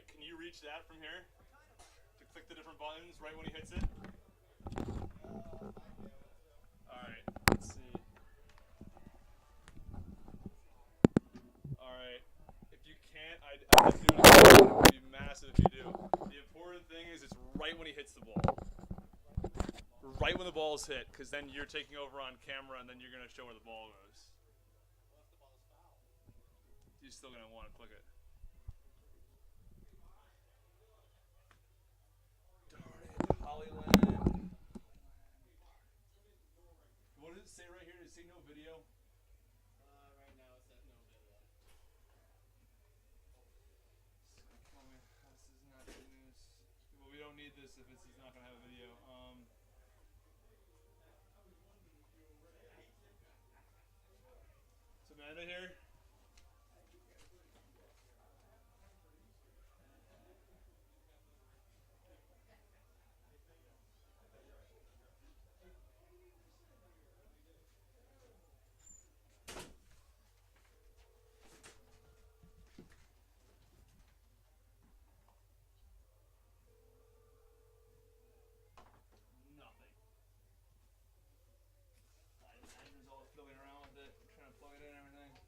can you reach that from here? To click the different buttons right when he hits it? Alright, let's see. Alright. If you can't, I'd have to do it again. It would be massive if you do. The important thing is it's right when he hits the ball. Right when the ball's hit, because then you're taking over on camera and then you're going to show where the ball goes. You're still going to want to click it. Darn it, Hollyland. What does it say right here? Does it say no video? Right now it says no video. This is not good news. Well, we don't need this if it's not going to have a video. Is Amanda here? Nothing. Andrew's all fiddling around with it, trying to plug it in and everything.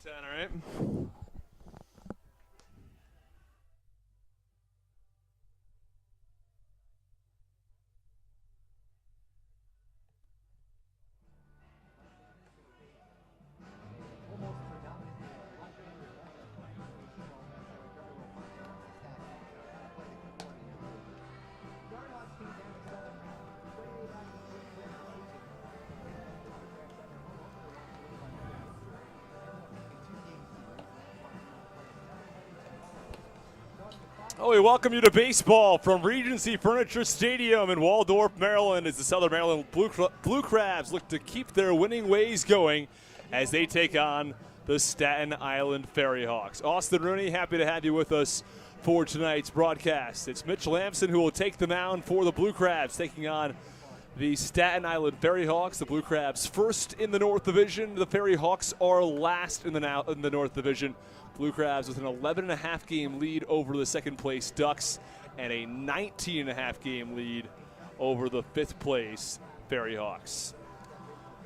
10, all right? Oh, we welcome you to baseball from Regency Furniture Stadium in Waldorf, Maryland, as the Southern Maryland Blue Crabs look to keep their winning ways going as they take on the Staten Island FerryHawks. Austin Rooney, happy to have you with us for tonight's broadcast. It's Mitch Lamson who will take the mound for the Blue Crabs, taking on the Staten Island FerryHawks. The Blue Crabs first in the North Division. The FerryHawks are last in the North Division. Blue Crabs with an 11.5 game lead over the second place Ducks and a 19.5 game lead over the fifth place FerryHawks.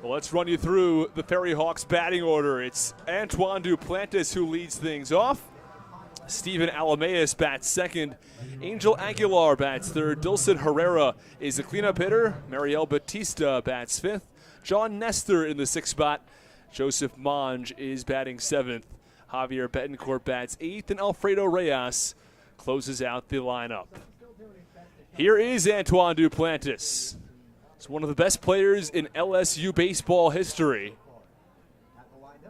Well, let's run you through the FerryHawks batting order. It's Antoine Duplantis who leads things off. Steven Alameus bats second. Angel Aguilar bats third. Dilson Herrera is the cleanup hitter. Mariel Batista bats fifth. John Nestor in the sixth spot. Joseph Monge is batting seventh. Javier Betancourt bats eighth, and Alfredo Reyes closes out the lineup. Here is Antoine Duplantis. He's one of the best players in LSU baseball history.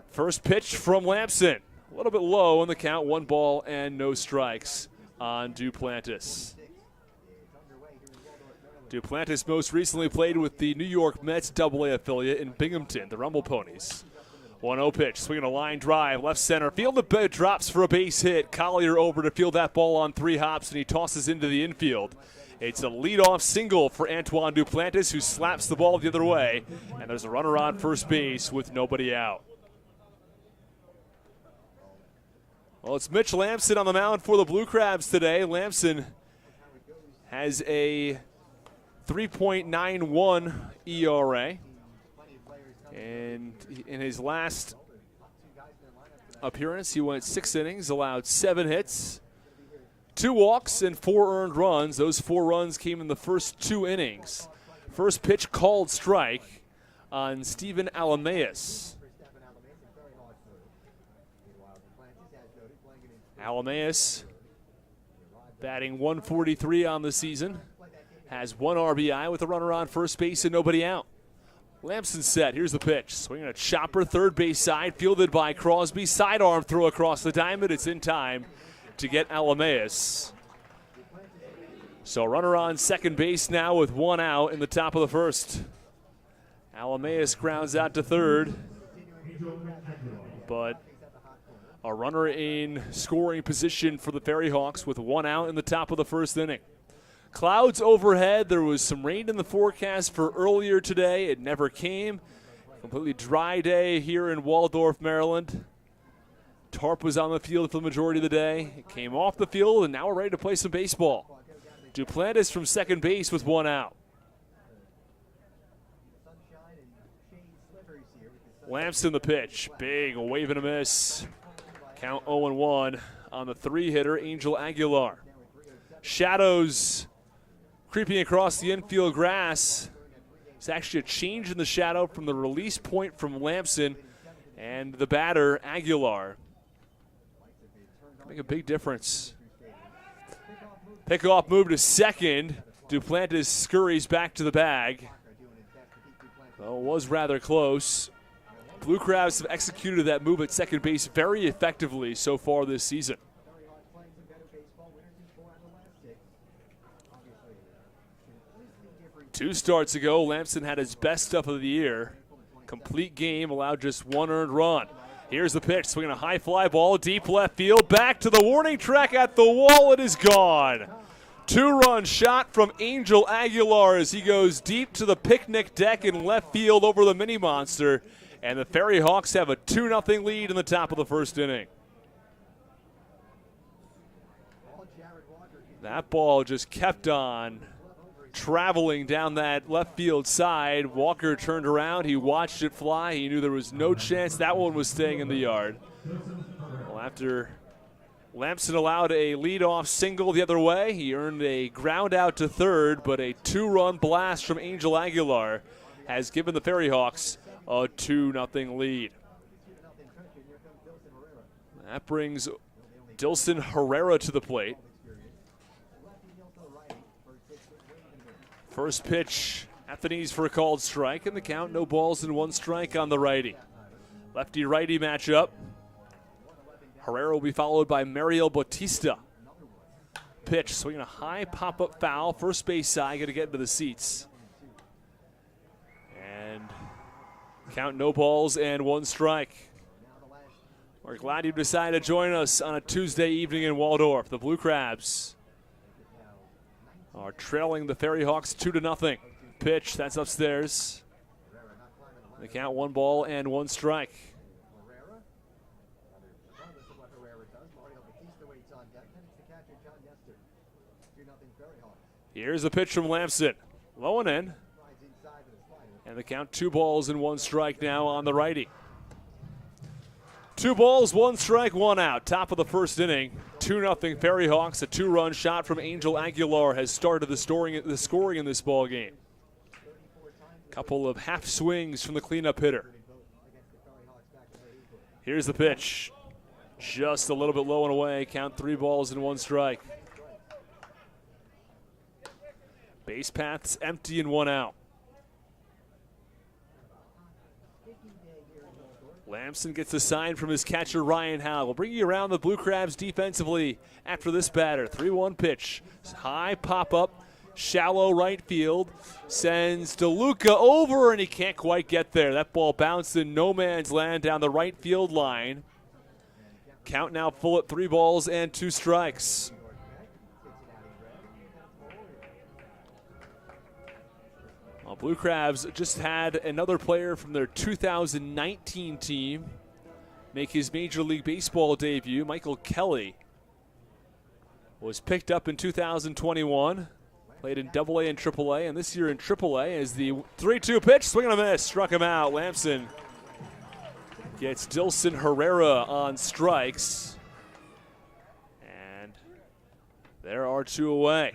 First pitch from Lamson. A little bit low on the count, 1 ball and no strikes on Duplantis. Duplantis most recently played with the New York Mets AA affiliate in Binghamton, the Rumble Ponies. 1-0 pitch, swinging a line drive, left center field. The bit drops for a base hit. Collier over to field that ball on 3 hops, and he tosses into the infield. It's a leadoff single for Antoine Duplantis, who slaps the ball the other way, and there's a runner on first base with nobody out. Well, it's Mitch Lamson on the mound for the Blue Crabs today. Lamson has a 3.91 ERA. And in his last appearance, he went 6 innings, allowed 7 hits, 2 walks, and 4 earned runs. Those 4 runs came in the first 2 innings. First pitch called strike on Steven Alameus. Alameus batting 143 on the season, has 1 RBI with a runner on first base and nobody out. Lamson set. Here's the pitch. Swinging a chopper, third base side, fielded by Crosby. Sidearm throw across the diamond. It's in time to get Alameus. So runner on second base now with 1 out in the top of the first. Alameus grounds out to third. But a runner in scoring position for the FerryHawks with 1 out in the top of the first inning. Clouds overhead. There was some rain in the forecast for earlier today. It never came. Completely dry day here in Waldorf, Maryland. Tarp was on the field for the majority of the day. It came off the field, and now we're ready to play some baseball. Duplantis from second base with 1 out. Lamson the pitch. Big wave and a miss. Count 0-1 on the 3-hitter, Angel Aguilar. Shadows creeping across the infield grass. It's actually a change in the shadow from the release point from Lamson and the batter, Aguilar. Make a big difference. Pickoff move to second. Duplantis scurries back to the bag. Well, it was rather close. Blue Crabs have executed that move at second base very effectively so far this season. 2 starts ago, Lamson had his best stuff of the year. Complete game, allowed just 1 earned run. Here's the pitch, swinging a high fly ball, deep left field, back to the warning track at the wall. It is gone. 2-run shot from Angel Aguilar as he goes deep to the picnic deck in left field over the mini monster. And the FerryHawks have a 2-0 lead in the top of the first inning. That ball just kept on traveling down that left field side. Walker turned around. He watched it fly. He knew there was no chance that one was staying in the yard. Well, after Lampson allowed a leadoff single the other way, he earned a ground out to third, but a 2-run blast from Angel Aguilar has given the FerryHawks a 2-0 lead. That brings Dilson Herrera to the plate. First pitch at the knees for a called strike, and the count, no balls and 1 strike on the righty. Lefty-righty matchup. Herrera will be followed by Mariel Bautista. Pitch, swinging a high pop-up foul. First base side, going to get into the seats. And count, no balls and 1 strike. We're glad you decided to join us on a Tuesday evening in Waldorf. The Blue Crabs are trailing the FerryHawks 2-0. Pitch, that's upstairs. The count, 1 ball and 1 strike. Here's the pitch from Lampson. Low and in. And the count, 2 balls and 1 strike now on the righty. 2 balls, 1 strike, 1 out. Top of the first inning. 2-0 FerryHawks. A 2-run shot from Angel Aguilar has started the scoring in this ball game. Couple of half swings from the cleanup hitter. Here's the pitch. Just a little bit low and away. Count, 3 balls and 1 strike. Base paths empty and 1 out. Lampson gets a sign from his catcher, Ryan Howe. We'll bring you around the Blue Crabs defensively after this batter. 3-1 pitch. High pop-up, shallow right field. Sends DeLuca over, and he can't quite get there. That ball bounced in no man's land down the right field line. Count now full at 3 balls and 2 strikes. Well, Blue Crabs just had another player from their 2019 team make his Major League Baseball debut. Michael Kelly was picked up in 2021, played in AA and AAA, and this year in AAA as the 3-2 pitch, swing and a miss, struck him out. Lampson gets Dilson Herrera on strikes, and there are 2 away.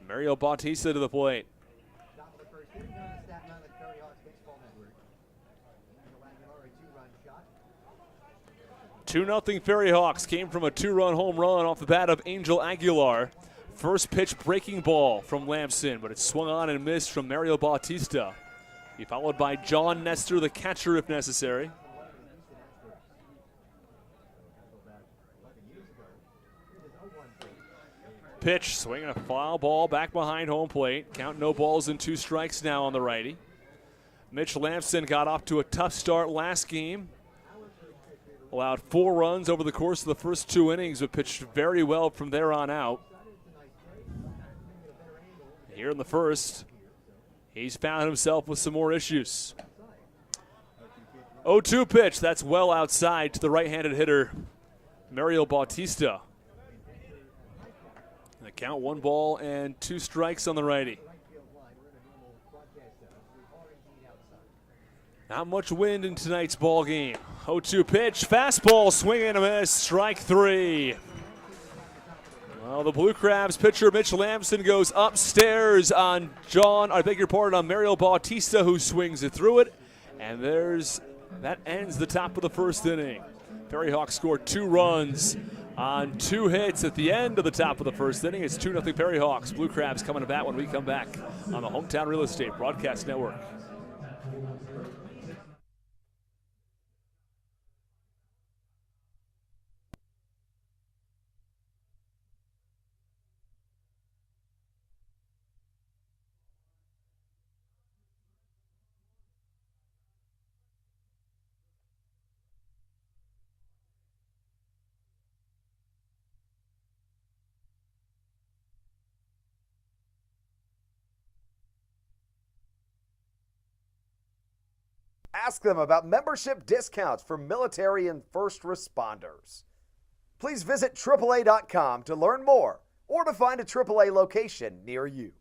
Mariel Bautista to the plate. 2-0 FerryHawks came from a 2-run home run off the bat of Angel Aguilar. First pitch breaking ball from Lampson, but it swung on and missed from Mariel Bautista. He followed by John Nestor, the catcher, if necessary. Pitch, swinging a foul ball back behind home plate. Count, no balls and 2 strikes now on the righty. Mitch Lampson got off to a tough start last game. Allowed 4 runs over the course of the first 2 innings, but pitched very well from there on out. Here in the first, he's found himself with some more issues. 0-2 pitch, that's well outside to the right-handed hitter, Mariel Bautista. The count, 1 ball and 2 strikes on the righty. Not much wind in tonight's ball game. 0-2 pitch, fastball, swing and a miss, strike 3. Well, the Blue Crabs pitcher Mitch Lampson goes upstairs on Mariel Bautista, who swings it through it, and that ends the top of the first inning. FerryHawks scored 2 runs on 2 hits at the end of the top of the first inning. It's 2-0 FerryHawks. Blue Crabs coming to bat when we come back on the Hometown Real Estate Broadcast Network. Ask them about membership discounts for military and first responders. Please visit AAA.com to learn more or to find a AAA location near you.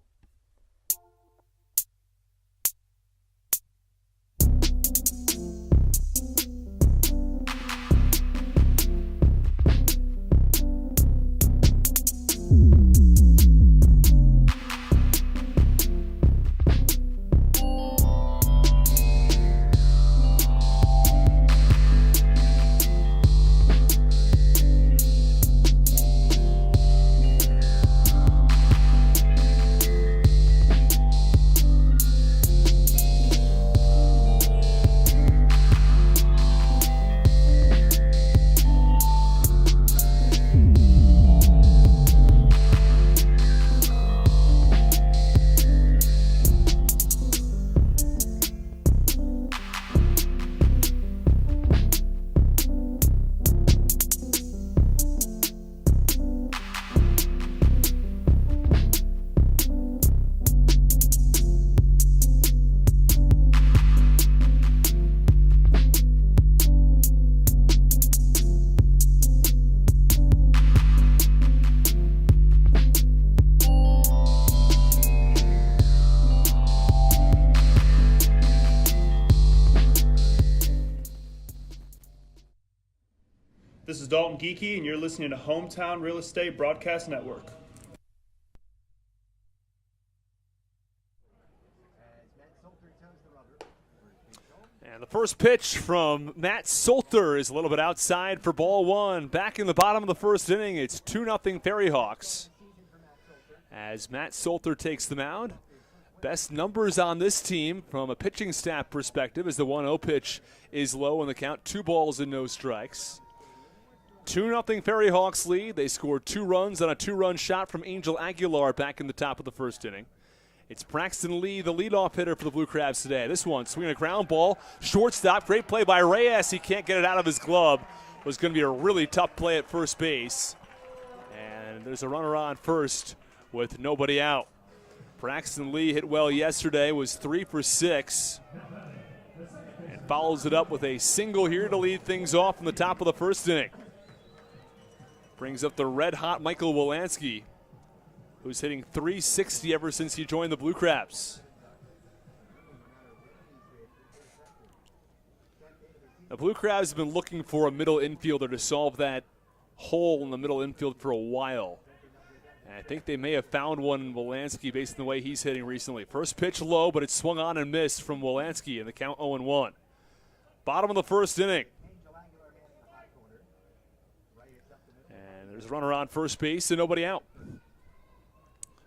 This is Dalton Geeky, and you're listening to Hometown Real Estate Broadcast Network. And the first pitch from Matt Solter is a little bit outside for ball one. Back in the bottom of the first inning, it's 2-0 FerryHawks. As Matt Solter takes the mound. Best numbers on this team from a pitching staff perspective as the 1-0 pitch is low in the count. 2 balls and no strikes. 2-0 FerryHawks lead. They scored 2 runs on a 2-run shot from Angel Aguilar back in the top of the first inning. It's Braxton Lee, the leadoff hitter for the Blue Crabs today. This one, swinging a ground ball, shortstop. Great play by Reyes. He can't get it out of his glove. It was going to be a really tough play at first base. And there's a runner on first with nobody out. Braxton Lee hit well yesterday, was 3 for 6. And follows it up with a single here to lead things off in the top of the first inning. Brings up the red-hot Michael Wolanski, who's hitting .360 ever since he joined the Blue Crabs. The Blue Crabs have been looking for a middle infielder to solve that hole in the middle infield for a while. And I think they may have found one in Wolanski based on the way he's hitting recently. First pitch low, but it swung on and missed from Wolanski in the count 0-1. Bottom of the first inning. And there's a runner on first base and nobody out.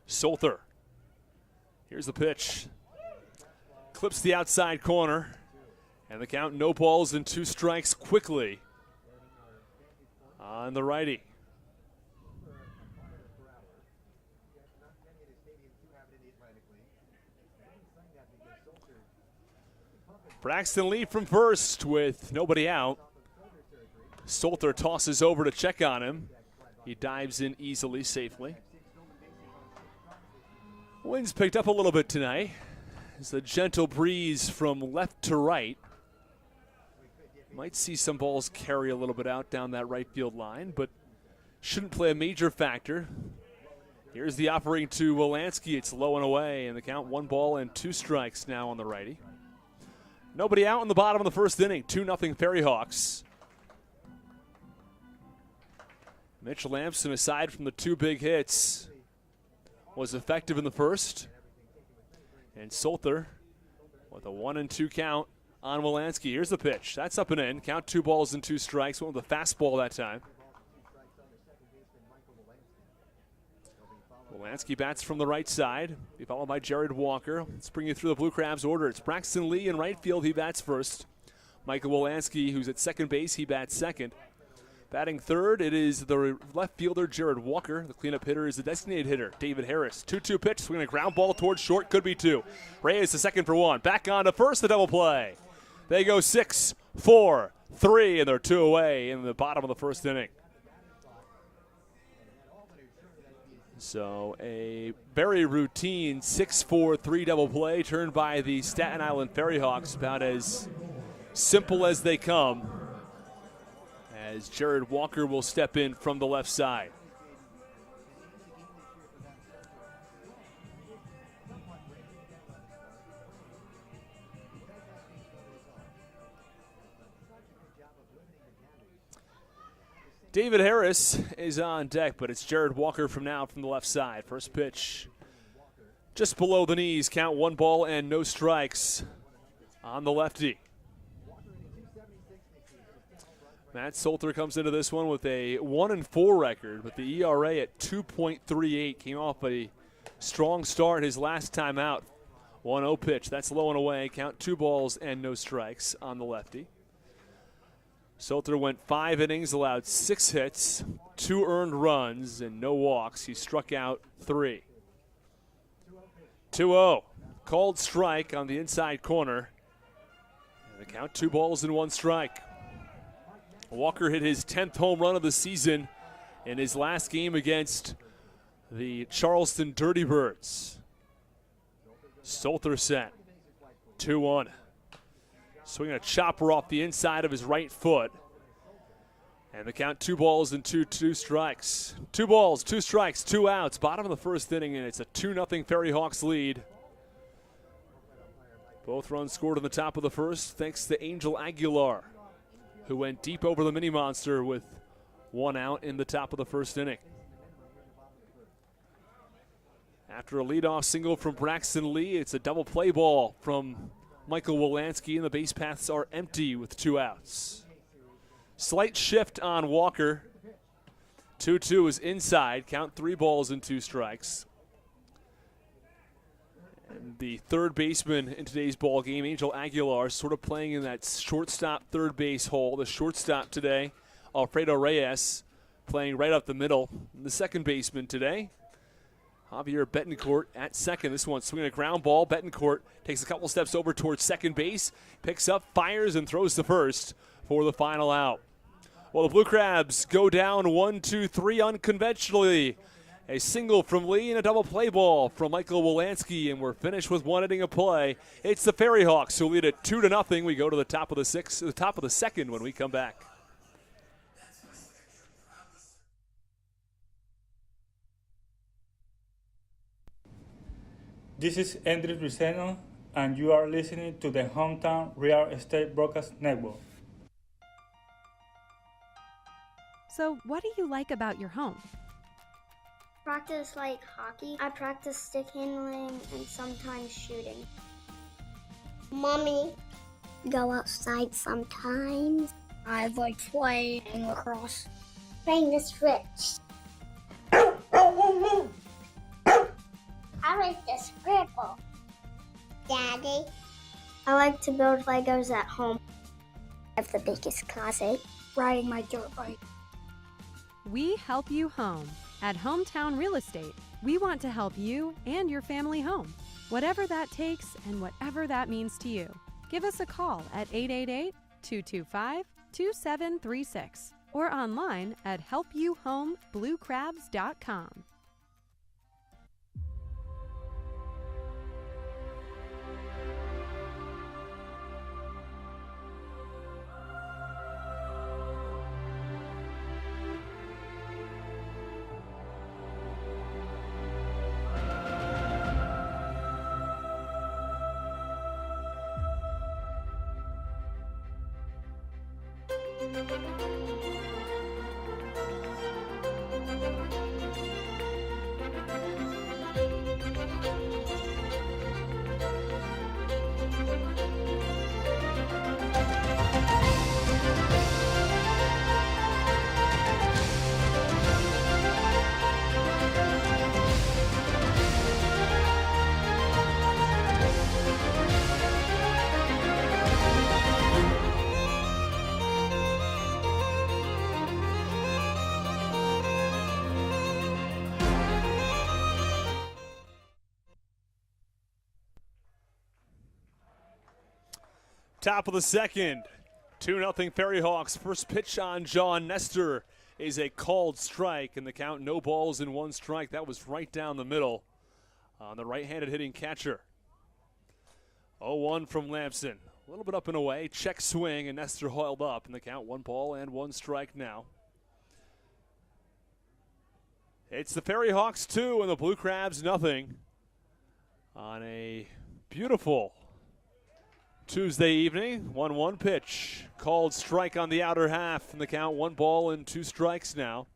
Solter. Here's the pitch. Clips the outside corner. And the count, no balls and 2 strikes quickly on the righty. Braxton Lee from first with nobody out. Solter tosses over to check on him. He dives in easily, safely. Wind's picked up a little bit tonight. It's a gentle breeze from left to right. Might see some balls carry a little bit out down that right field line, but shouldn't play a major factor. Here's the offering to Wolanski. It's low and away, and the count 1 ball and 2 strikes now on the righty. Nobody out in the bottom of the first inning. 2-0 FerryHawks. Mitch Lamson, aside from the 2 big hits, was effective in the first. And Solter with a 1-2 count on Wolanski. Here's the pitch. That's up and in. Count 2 balls and 2 strikes. Went with a fastball that time. Wolanski bats from the right side, be followed by Jared Walker. Let's bring you through the Blue Crabs order. It's Braxton Lee in right field. He bats first. Michael Wolanski, who's at second base, he bats second. Batting third, it is the left fielder, Jared Walker. The cleanup hitter is the designated hitter, David Harris. 2-2 pitch, swinging a ground ball towards short, could be 2. Reyes the second for 1. Back on to first, the double play. They go 6, 4, 3, and they're 2 away in the bottom of the first inning. So a very routine 6-4-3 double play turned by the Staten Island FerryHawks, about as simple as they come, as Jared Walker will step in from the left side. David Harris is on deck, but it's Jared Walker from the left side. First pitch just below the knees. Count 1 ball and no strikes on the lefty. Matt Solter comes into this one with a 1-4 record, with the ERA at 2.38. Came off a strong start his last time out. 1-0 pitch. That's low and away. Count 2 balls and no strikes on the lefty. Solter went 5 innings, allowed 6 hits, 2 earned runs, and no walks. He struck out 3. 2-0. Called strike on the inside corner. And the count 2 balls and 1 strike. Walker hit his 10th home run of the season in his last game against the Charleston Dirty Birds. Solter set. 2-1. Swinging a chopper off the inside of his right foot. And the count 2 balls and 2 strikes. 2 balls, 2 strikes, 2 outs. Bottom of the first inning, and it's a 2-0 FerryHawks lead. Both runs scored in the top of the first, thanks to Angel Aguilar, who went deep over the mini monster with 1 out in the top of the first inning. After a leadoff single from Braxton Lee, it's a double play ball from Michael Wolanski, and the base paths are empty with 2 outs. Slight shift on Walker. 2-2 is inside. Count 3 balls and 2 strikes. And the third baseman in today's ball game, Angel Aguilar, sort of playing in that shortstop third base hole. The shortstop today, Alfredo Reyes, playing right up the middle. And the second baseman today, Javier Betancourt at second. This one swinging a ground ball. Betancourt takes a couple steps over towards second base, picks up, fires, and throws to first for the final out. Well, the Blue Crabs go down 1-2-3 unconventionally. A single from Lee and a double play ball from Michael Wolanski, and we're finished with 1 inning of play. It's the FerryHawks who lead it 2-0. We go to the top of the second when we come back. This is Andres Viceno, and you are listening to the Hometown Real Estate Broadcast Network. So, what do you like about your home? Practice like hockey. I practice stick handling and sometimes shooting. Mommy. Go outside sometimes. I like playing lacrosse. Playing the switch. I like to scribble. Daddy. I like to build Legos at home. I have the biggest closet. Riding my dirt bike. We help you home. At Hometown Real Estate, we want to help you and your family home. Whatever that takes and whatever that means to you. Give us a call at 888-225-2736 or online at helpyouhomebluecrabs.com. Top of the second, 2-0 FerryHawks. First pitch on John Nestor is a called strike, and the count no balls and 1 strike. That was right down the middle on the right-handed hitting catcher. 0-1 from Lamson. A little bit up and away, check swing, and Nestor held up, and the count 1 ball and 1 strike now. It's the FerryHawks 2 and the Blue Crabs nothing on a beautiful Tuesday evening. 1-1 pitch. Called strike on the outer half, and the count 1 ball and 2 strikes now.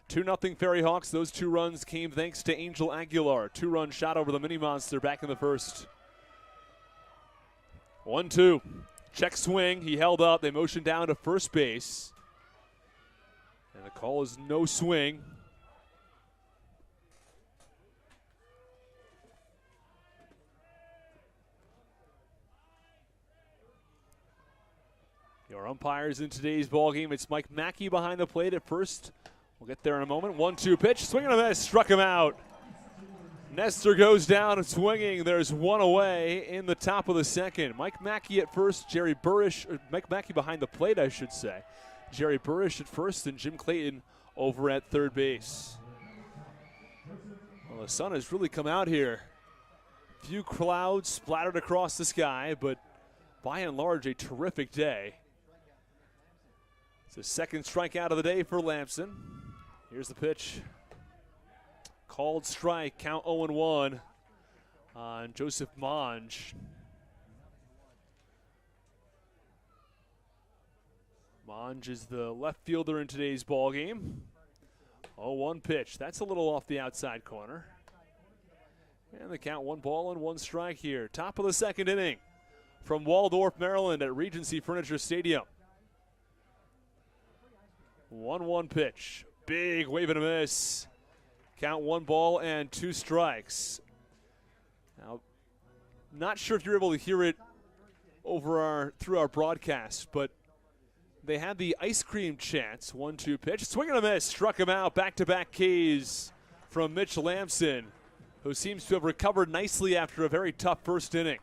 2-0 FerryHawks. Those 2 runs came thanks to Angel Aguilar. 2-run shot over the mini monster back in the first. 1-2. Check swing. He held up. They motioned down to first base. And the call is no swing. Your umpires in today's ball game, it's Mike Mackey behind the plate at first. We'll get there in a moment. 1-2 pitch, swing and a miss, struck him out. Nestor goes down and swinging. There's 1 away in the top of the second. Mike Mackey at first, Jerry Burrish, or Mike Mackey behind the plate, I should say. Jerry Burrish at first and Jim Clayton over at third base. Well, the sun has really come out here. Few clouds splattered across the sky, but by and large, a terrific day. It's the second strikeout of the day for Lamson. Here's the pitch. Called strike, count 0-1 on Joseph Monge. Monge is the left fielder in today's ball game. 0-1 pitch. That's a little off the outside corner. And the count 1 ball and 1 strike here. Top of the second inning from Waldorf, Maryland at Regency Furniture Stadium. 1-1 pitch. Big wave and a miss. Count 1 ball and 2 strikes. Now, not sure if you're able to hear it through our broadcast, but they had the ice cream chance. 1-2 pitch. Swing and a miss. Struck him out. Back-to-back Ks from Mitch Lamson, who seems to have recovered nicely after a very tough first inning.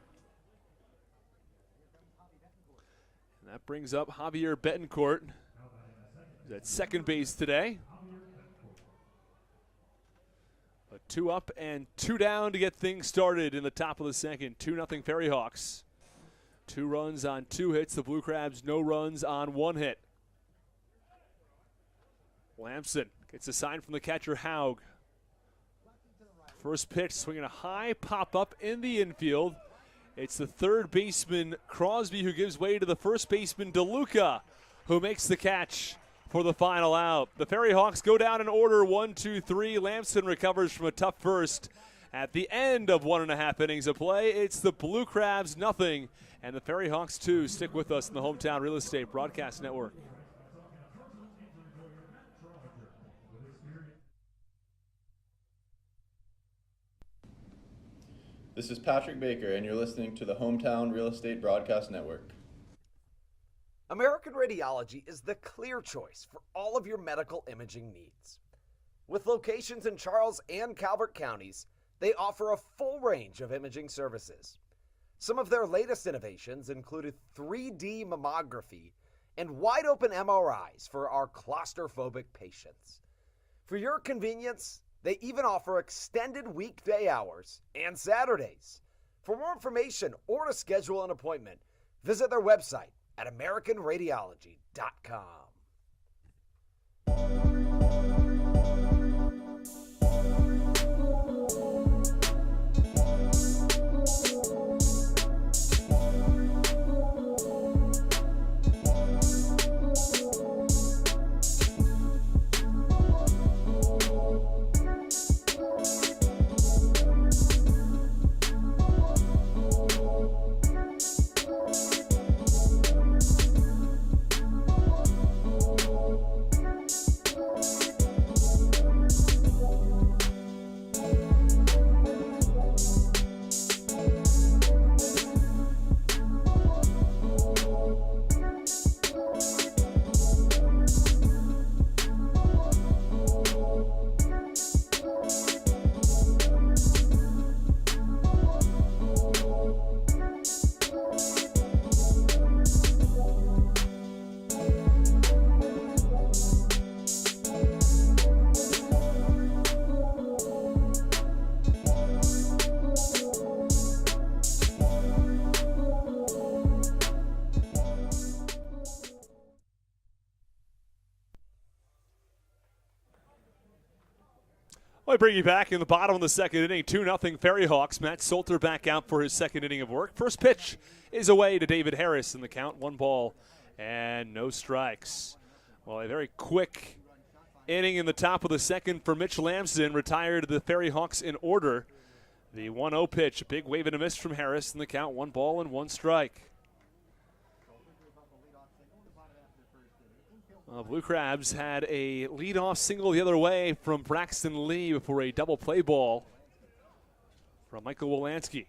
And that brings up Javier Betancourt. He's at second base today. A 2 up and 2 down to get things started in the top of the second. 2-0 FerryHawks. 2 runs on 2 hits. The Blue Crabs, no runs on 1 hit. Lamson gets a sign from the catcher, Haug. First pitch, swinging a high pop up in the infield. It's the third baseman, Crosby, who gives way to the first baseman, DeLuca, who makes the catch for the final out. The FerryHawks go down in order, 1-2-3. Lamson recovers from a tough first. At the end of 1.5 innings of play, it's the Blue Crabs 0 and the FerryHawks 2. Stick with us in the Hometown Real Estate Broadcast Network. This is Patrick Baker, and you're listening to the Hometown Real Estate Broadcast Network. American Radiology is the clear choice for all of your medical imaging needs. With locations in Charles and Calvert counties, they offer a full range of imaging services. Some of their latest innovations included 3D mammography and wide-open MRIs for our claustrophobic patients. For your convenience, they even offer extended weekday hours and Saturdays. For more information or to schedule an appointment, visit their website at AmericanRadiology.com. I bring you back in the bottom of the second inning, 2-0 FerryHawks. Matt Solter back out for his second inning of work. First pitch is away to David Harris in the count, 1 ball and no strikes. Well, a very quick inning in the top of the second for Mitch Lamson, retired the FerryHawks in order. The 1-0 pitch, a big wave and a miss from Harris in the count, 1 ball and 1 strike. Blue Crabs had a leadoff single the other way from Braxton Lee before a double play ball from Michael Wolanski.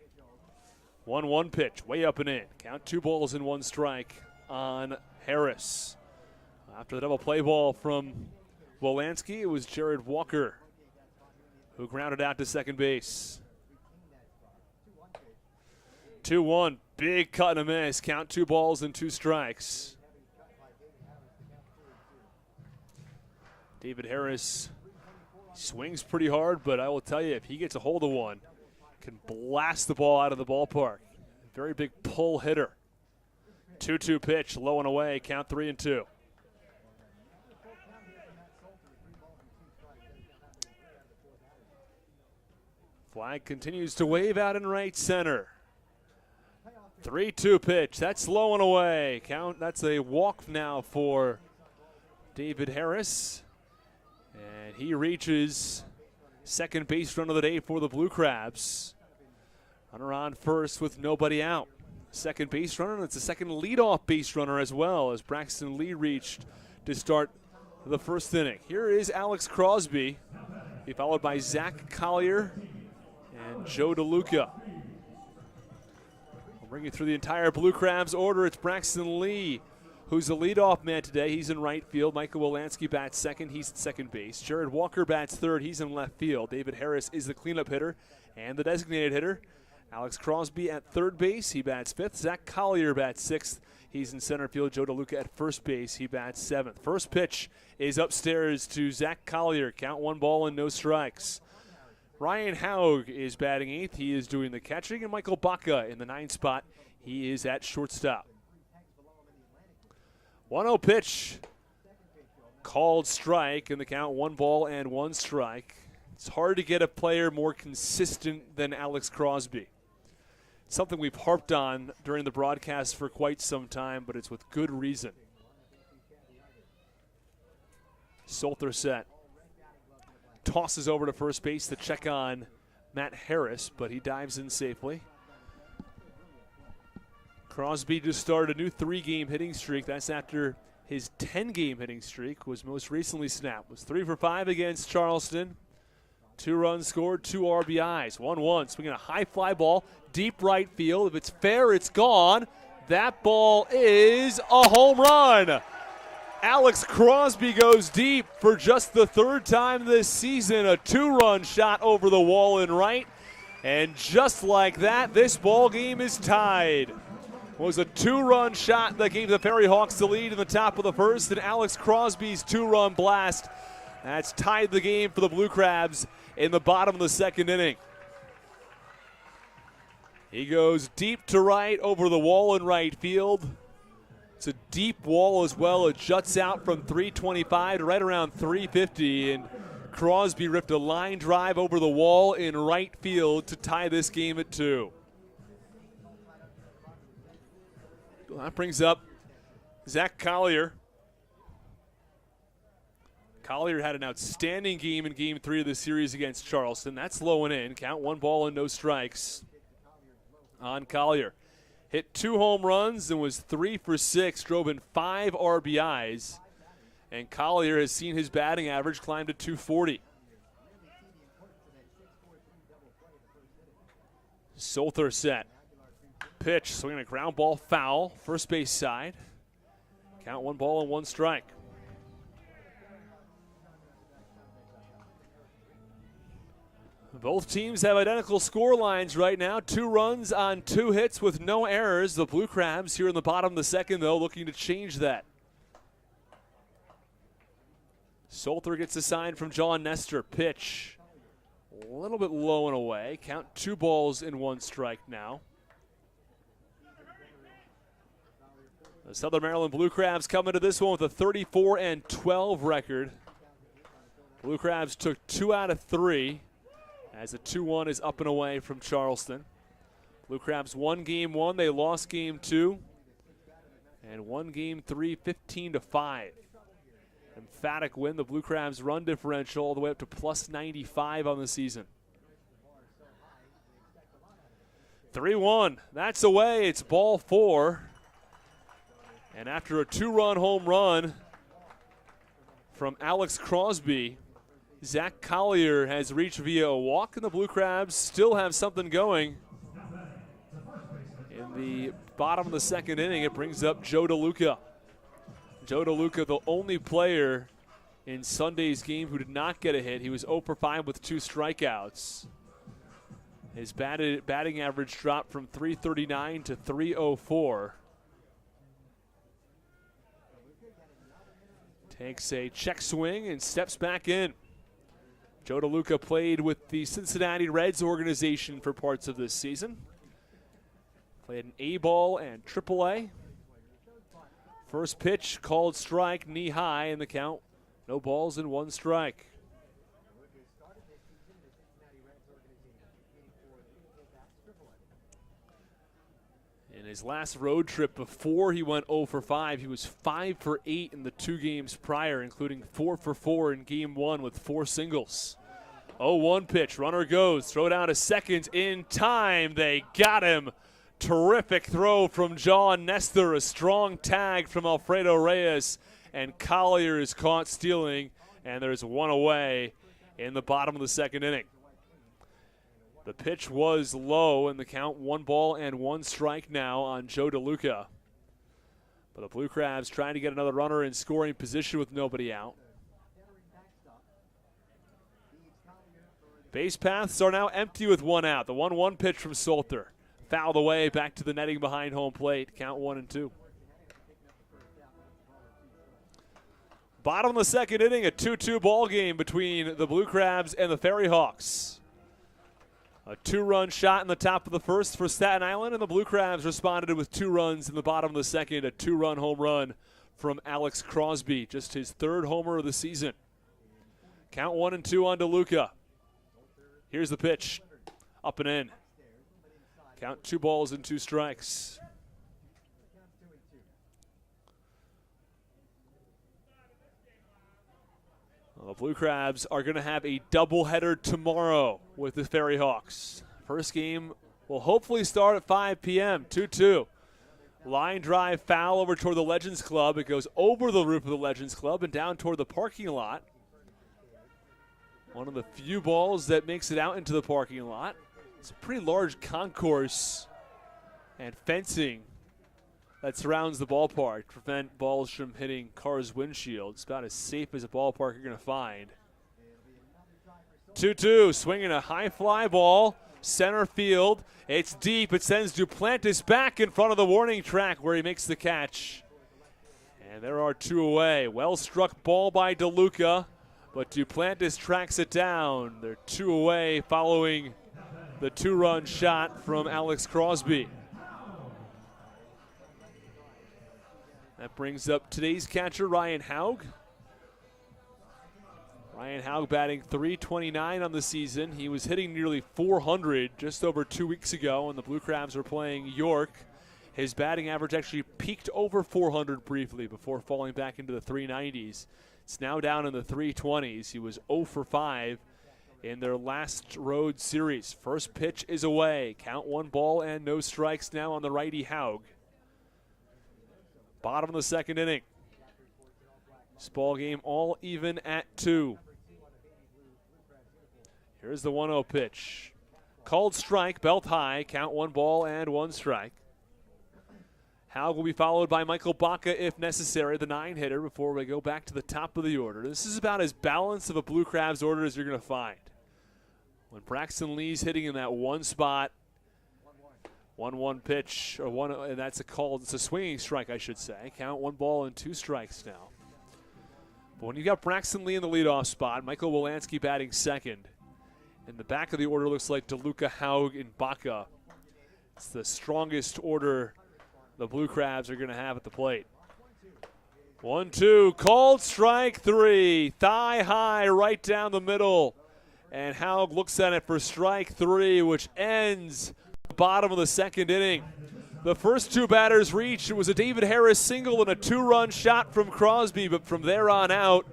1-1 pitch, way up and in. Count 2 balls and 1 strike on Harris. After the double play ball from Wolanski, it was Jared Walker who grounded out to second base. 2-1, big cut and a miss. Count 2 balls and 2 strikes. David Harris swings pretty hard, but I will tell you, if he gets a hold of one, can blast the ball out of the ballpark. Very big pull hitter. 2-2 pitch, low and away, count 3-2. Flag continues to wave out in right center. 3-2 pitch. That's low and away. Count. That's a walk now for David Harris. And he reaches second base run of the day for the Blue Crabs. Runner on first with nobody out. Second base runner, and it's a second leadoff base runner as well, as Braxton Lee reached to start the first inning. Here is Alex Crosby, followed by Zach Collier and Joe DeLuca. We'll bring you through the entire Blue Crabs order. It's Braxton Lee, who's the leadoff man today. He's in right field. Michael Wolanski bats second. He's at second base. Jared Walker bats third. He's in left field. David Harris is the cleanup hitter and the designated hitter. Alex Crosby at third base. He bats fifth. Zach Collier bats sixth. He's in center field. Joe DeLuca at first base. He bats seventh. First pitch is upstairs to Zach Collier. Count 1 ball and no strikes. Ryan Haug is batting eighth. He is doing the catching. And Michael Baca in the 9th spot. He is at shortstop. 1-0 pitch. Called strike, and the count 1 ball and 1 strike. It's hard to get a player more consistent than Alex Crosby. Something we've harped on during the broadcast for quite some time, but it's with good reason. Solter set. Tosses over to first base to check on Matt Harris, but he dives in safely. Crosby just started a new 3-game hitting streak. That's after his 10-game hitting streak was most recently snapped. Was 3 for 5 against Charleston. 2 runs scored, 2 RBIs. 1-1, swinging a high fly ball, deep right field. If it's fair, it's gone. That ball is a home run. Alex Crosby goes deep for just the 3rd time this season. A 2-run shot over the wall in right. And just like that, this ball game is tied. It was a 2-run shot that gave the FerryHawks the lead in the top of the first, and Alex Crosby's 2-run blast that's tied the game for the Blue Crabs in the bottom of the 2nd inning. He goes deep to right over the wall in right field. It's a deep wall as well. It juts out from 325 to right around 350, and Crosby ripped a line drive over the wall in right field to tie this game at 2. That brings up Zach Collier. Collier had an outstanding game in Game 3 of the series against Charleston. That's low and in. Count 1 ball and no strikes on Collier. Hit 2 home runs and was 3 for 6. Drove in 5 RBIs. And Collier has seen his batting average climb to 240. Solter set. Pitch, swinging a ground ball foul, first base side. Count 1 ball and 1 strike. Both teams have identical score lines right now. 2 runs on 2 hits with no errors. The Blue Crabs here in the bottom of the 2nd, though, looking to change that. Solter gets a sign from John Nestor. Pitch, a little bit low and away. Count 2 balls and 1 strike now. The Southern Maryland Blue Crabs come into this one with a 34-12 record. Blue Crabs took 2 out of 3 as the 2-1 is up and away from Charleston. Blue Crabs won Game 1. They lost Game 2 and won Game 3 15-5. Emphatic win. The Blue Crabs run differential all the way up to plus 95 on the season. 3-1. That's away. It's ball 4. And after a 2-run home run from Alex Crosby, Zach Collier has reached via a walk, and the Blue Crabs still have something going. In the bottom of the 2nd inning, it brings up Joe DeLuca. Joe DeLuca, the only player in Sunday's game who did not get a hit. He was 0 for 5 with 2 strikeouts. His batting average dropped from 339 to 304. Takes a check swing and steps back in. Joe DeLuca played with the Cincinnati Reds organization for parts of this season. Played an A-ball and AAA. First pitch called strike, knee high in the count. No balls and 1 strike. In In his last road trip before he went 0 for 5, he was 5 for 8 in the 2 games prior, including 4 for 4 in game 1 with 4 singles. 0-1 pitch, runner goes, throw down to second in time. They got him. Terrific throw from John Nestor, a strong tag from Alfredo Reyes, and Collier is caught stealing, and there's one away in the bottom of the 2nd inning. The pitch was low, and the count 1 ball and 1 strike now on Joe DeLuca. But the Blue Crabs trying to get another runner in scoring position with nobody out. Base paths are now empty with 1 out. The 1-1 pitch from Salter. Fouled away, back to the netting behind home plate. Count 1-2. Bottom of the 2nd inning, a 2-2 ball game between the Blue Crabs and the FerryHawks. A 2-run shot in the top of the 1st for Staten Island, and the Blue Crabs responded with 2 runs in the bottom of the 2nd. A 2-run home run from Alex Crosby, just his 3rd homer of the season. Count 1-2 on DeLuca. Here's the pitch, up and in. Count 2 balls and 2 strikes. Well, the Blue Crabs are going to have a doubleheader tomorrow with the FerryHawks. First game will hopefully start at 5 p.m., 2-2. Line drive foul over toward the Legends Club. It goes over the roof of the Legends Club and down toward the parking lot. One of the few balls that makes it out into the parking lot. It's a pretty large concourse and fencing that surrounds the ballpark to prevent balls from hitting cars' windshields. It's about as safe as a ballpark you're going to find. 2-2, swinging a high fly ball, center field. It's deep. It sends Duplantis back in front of the warning track where he makes the catch. And there are 2 away. Well struck ball by DeLuca, but Duplantis tracks it down. They're 2 away following the 2-run shot from Alex Crosby. That brings up today's catcher, Ryan Haug. Ryan Haug batting .329 on the season. He was hitting nearly .400 just over 2 weeks ago when the Blue Crabs were playing York. His batting average actually peaked over .400 briefly before falling back into the 390s. It's now down in the 320s. He was 0 for 5 in their last road series. First pitch is away. Count 1 ball and no strikes now on the righty Haug. Bottom of the 2nd inning. This ball game all even at 2. Here's the 1-0 pitch. Called strike, belt high. Count 1 ball and 1 strike. Haug will be followed by Michael Baca if necessary, the 9-hitter, before we go back to the top of the order. This is about as balanced of a Blue Crabs order as you're going to find. When Braxton Lee's hitting in that one spot, 1-1 pitch, or one, and that's it's a swinging strike, I should say. Count 1 ball and 2 strikes now. But when you've got Braxton Lee in the leadoff spot, Michael Wolanski batting second. In the back of the order looks like DeLuca, Haug, and Baca. It's the strongest order the Blue Crabs are going to have at the plate. 1-2, called strike 3. Thigh high right down the middle. And Haug looks at it for strike 3, which ends the bottom of the 2nd inning. The first 2 batters reached. It was a David Harris single and a 2-run shot from Crosby, but from there on out,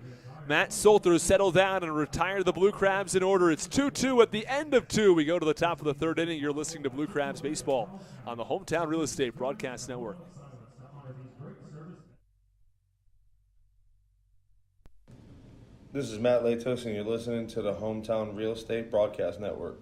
Matt Salter settled down and retired the Blue Crabs in order. It's 2-2 at the end of 2. We go to the top of the 3rd inning. You're listening to Blue Crabs Baseball on the Hometown Real Estate Broadcast Network. This is Matt Latos, and you're listening to the Hometown Real Estate Broadcast Network.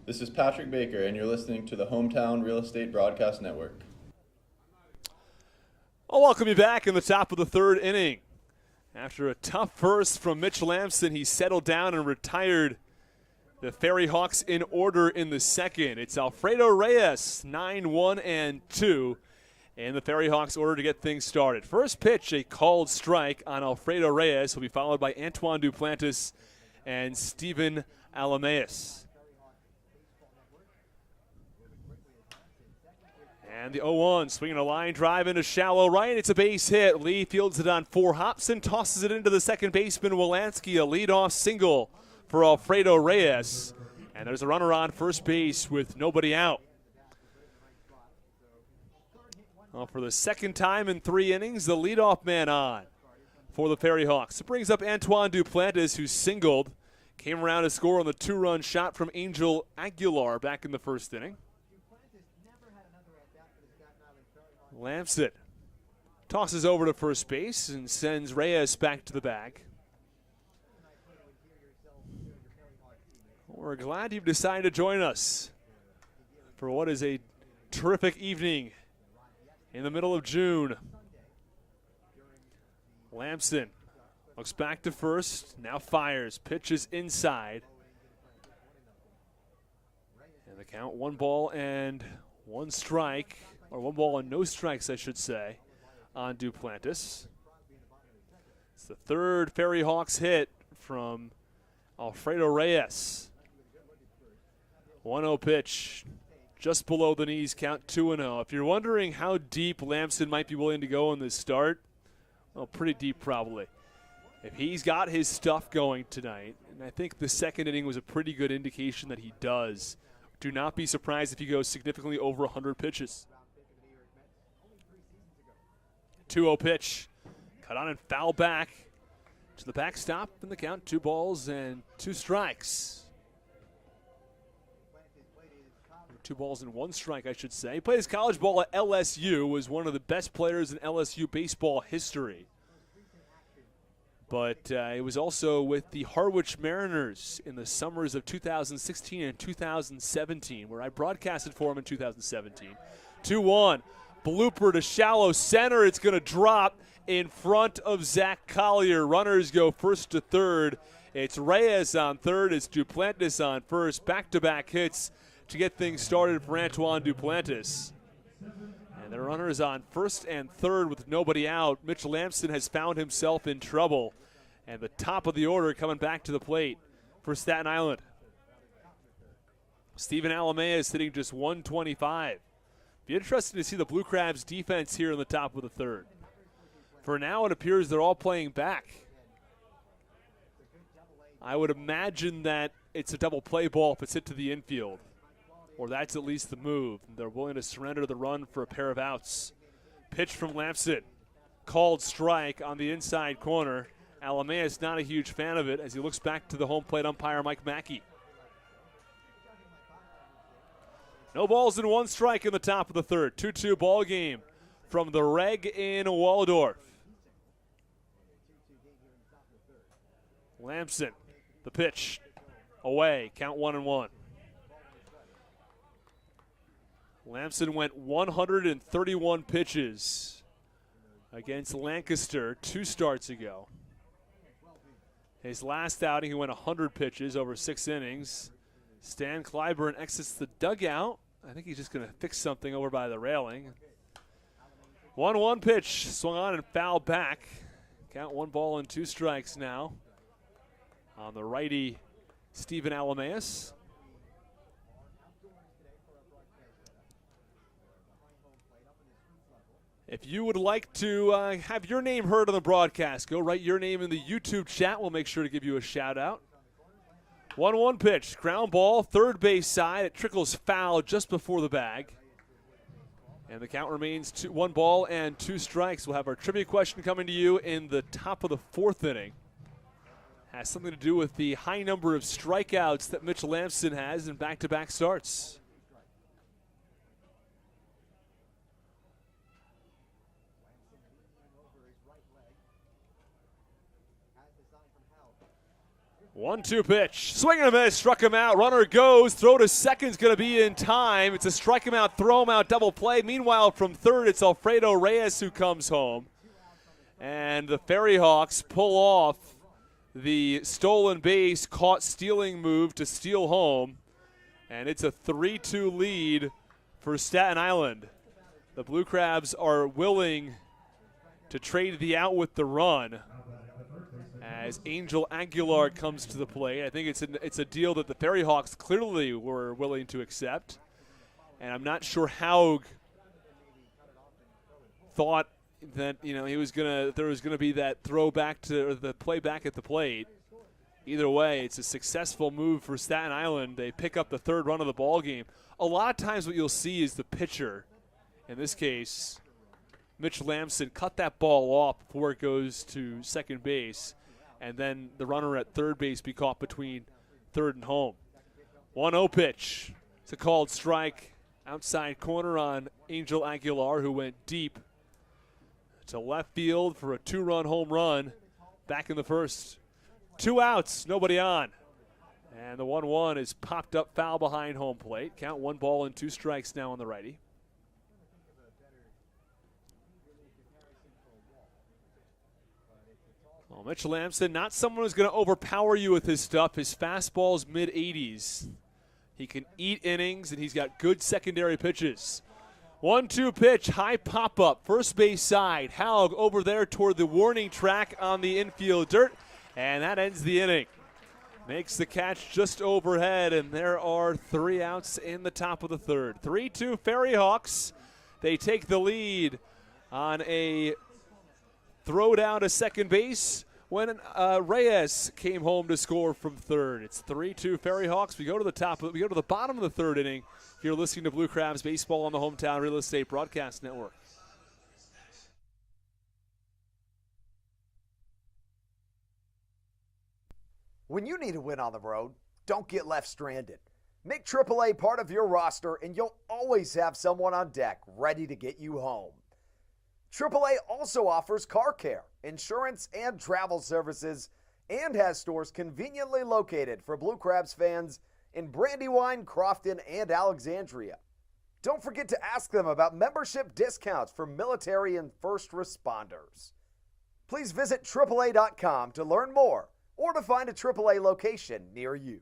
This is Patrick Baker, and you're listening to the Hometown Real Estate Broadcast Network. I'll welcome you back in the top of the third inning. After a tough first from Mitch Lamson, he settled down and retired the FerryHawks in order in the second. It's Alfredo Reyes, 9-1-2, and the FerryHawks order to get things started. First pitch, a called strike on Alfredo Reyes, will be followed by Antoine Duplantis and Steven Alameus. And the 0-1, swinging a line drive into shallow right. It's a base hit. Lee fields it on 4 hops and tosses it into the second baseman, Wilansky. A leadoff single for Alfredo Reyes. And there's a runner on first base with nobody out. Well, for the second time in 3 innings, the leadoff man on for the FerryHawks. It brings up Antoine Duplantis, who singled. Came around to score on the 2-run shot from Angel Aguilar back in the first inning. Lamson tosses over to first base and sends Reyes back to the bag. We're glad you've decided to join us for what is a terrific evening in the middle of June. Lamson looks back to first, now fires, pitches inside. And the count, 1 ball and 1 strike. Or 1 ball and no strikes, I should say, on Duplantis. It's the third FerryHawks hit from Alfredo Reyes. 1-0 pitch, just below the knees, count 2-0. If you're wondering how deep Lamson might be willing to go in this start, well, pretty deep probably. If he's got his stuff going tonight, and I think the second inning was a pretty good indication that he does, do not be surprised if he goes significantly over 100 pitches. 2-0 pitch, cut on and foul back to the backstop, and the count 2 balls and 2 strikes. 2 balls and 1 strike, I should say. He played his college ball at LSU, was one of the best players in LSU baseball history. But he was also with the Harwich Mariners in the summers of 2016 and 2017, where I broadcasted for him in 2017. 2-1. Blooper to shallow center. It's going to drop in front of Zach Collier. Runners go first to third. It's Reyes on third. It's Duplantis on first. Back-to-back hits to get things started for Antoine Duplantis. And the runners on first and third with nobody out. Mitch Lamson has found himself in trouble. And the top of the order coming back to the plate for Staten Island. Steven Alameus hitting just 125. Be interesting to see the Blue Crabs defense here in the top of the third. For now, it appears they're all playing back. I would imagine that it's a double play ball if it's hit to the infield, or that's at least the move. They're willing to surrender the run for a pair of outs. Pitch from Lamson, called strike on the inside corner. Alameus not a huge fan of it as he looks back to the home plate umpire, Mike Mackey. No balls and 1 strike in the top of the third. 2-2 ball game from the Reg in Waldorf. Lamson, the pitch, away, count 1-1. Lamson went 131 pitches against Lancaster 2 starts ago. His last outing, he went 100 pitches over 6 innings. Stan Clyburn exits the dugout. I think he's just going to fix something over by the railing. 1-1 pitch, swung on and fouled back. Count 1 ball and 2 strikes now on the righty Steven Alameus. If you would like to have your name heard on the broadcast, go write your name in the YouTube chat. We'll make sure to give you a shout out. 1-1 pitch, ground ball, third base side. It trickles foul just before the bag. And the count remains 1 ball and 2 strikes. We'll have our trivia question coming to you in the top of the 4th inning. Has something to do with the high number of strikeouts that Mitch Lamson has in back-to-back starts. 1-2 pitch. Swing and a miss. Struck him out. Runner goes. Throw to second's going to be in time. It's a strike him out, throw him out, double play. Meanwhile, from third, it's Alfredo Reyes who comes home. And the FerryHawks pull off the stolen base, caught stealing move to steal home. And it's a 3-2 lead for Staten Island. The Blue Crabs are willing to trade the out with the run as Angel Aguilar comes to the plate. I think it's a deal that the FerryHawks clearly were willing to accept. And I'm not sure Haug thought that there was gonna be that throw back to, or the play back at the plate. Either way, it's a successful move for Staten Island. They pick up the third run of the ball game. A lot of times what you'll see is the pitcher, in this case, Mitch Lamson, cut that ball off before it goes to second base, and then the runner at third base be caught between third and home. 1-0 pitch. It's a called strike outside corner on Angel Aguilar, who went deep to left field for a 2-run home run back in the first. 2 outs, nobody on. And the 1-1 is popped up foul behind home plate. Count 1 ball and 2 strikes now on the righty. Well, Mitch Lamson, not someone who's going to overpower you with his stuff. His fastball's mid-80s. He can eat innings, and he's got good secondary pitches. 1-2 pitch, high pop-up, first base side. Haug over there toward the warning track on the infield dirt, and that ends the inning. Makes the catch just overhead, and there are 3 outs in the top of the third. 3-2 FerryHawks. They take the lead on a throw down to second base when Reyes came home to score from third. It's 3-2 FerryHawks. We go to the bottom of the third inning. You're listening to Blue Crabs Baseball on the Hometown Real Estate Broadcast Network. When you need a win on the road, don't get left stranded. Make AAA part of your roster, and you'll always have someone on deck ready to get you home. AAA also offers car care, insurance, and travel services, and has stores conveniently located for Blue Crabs fans in Brandywine, Crofton, and Alexandria. Don't forget to ask them about membership discounts for military and first responders. Please visit AAA.com to learn more or to find a AAA location near you.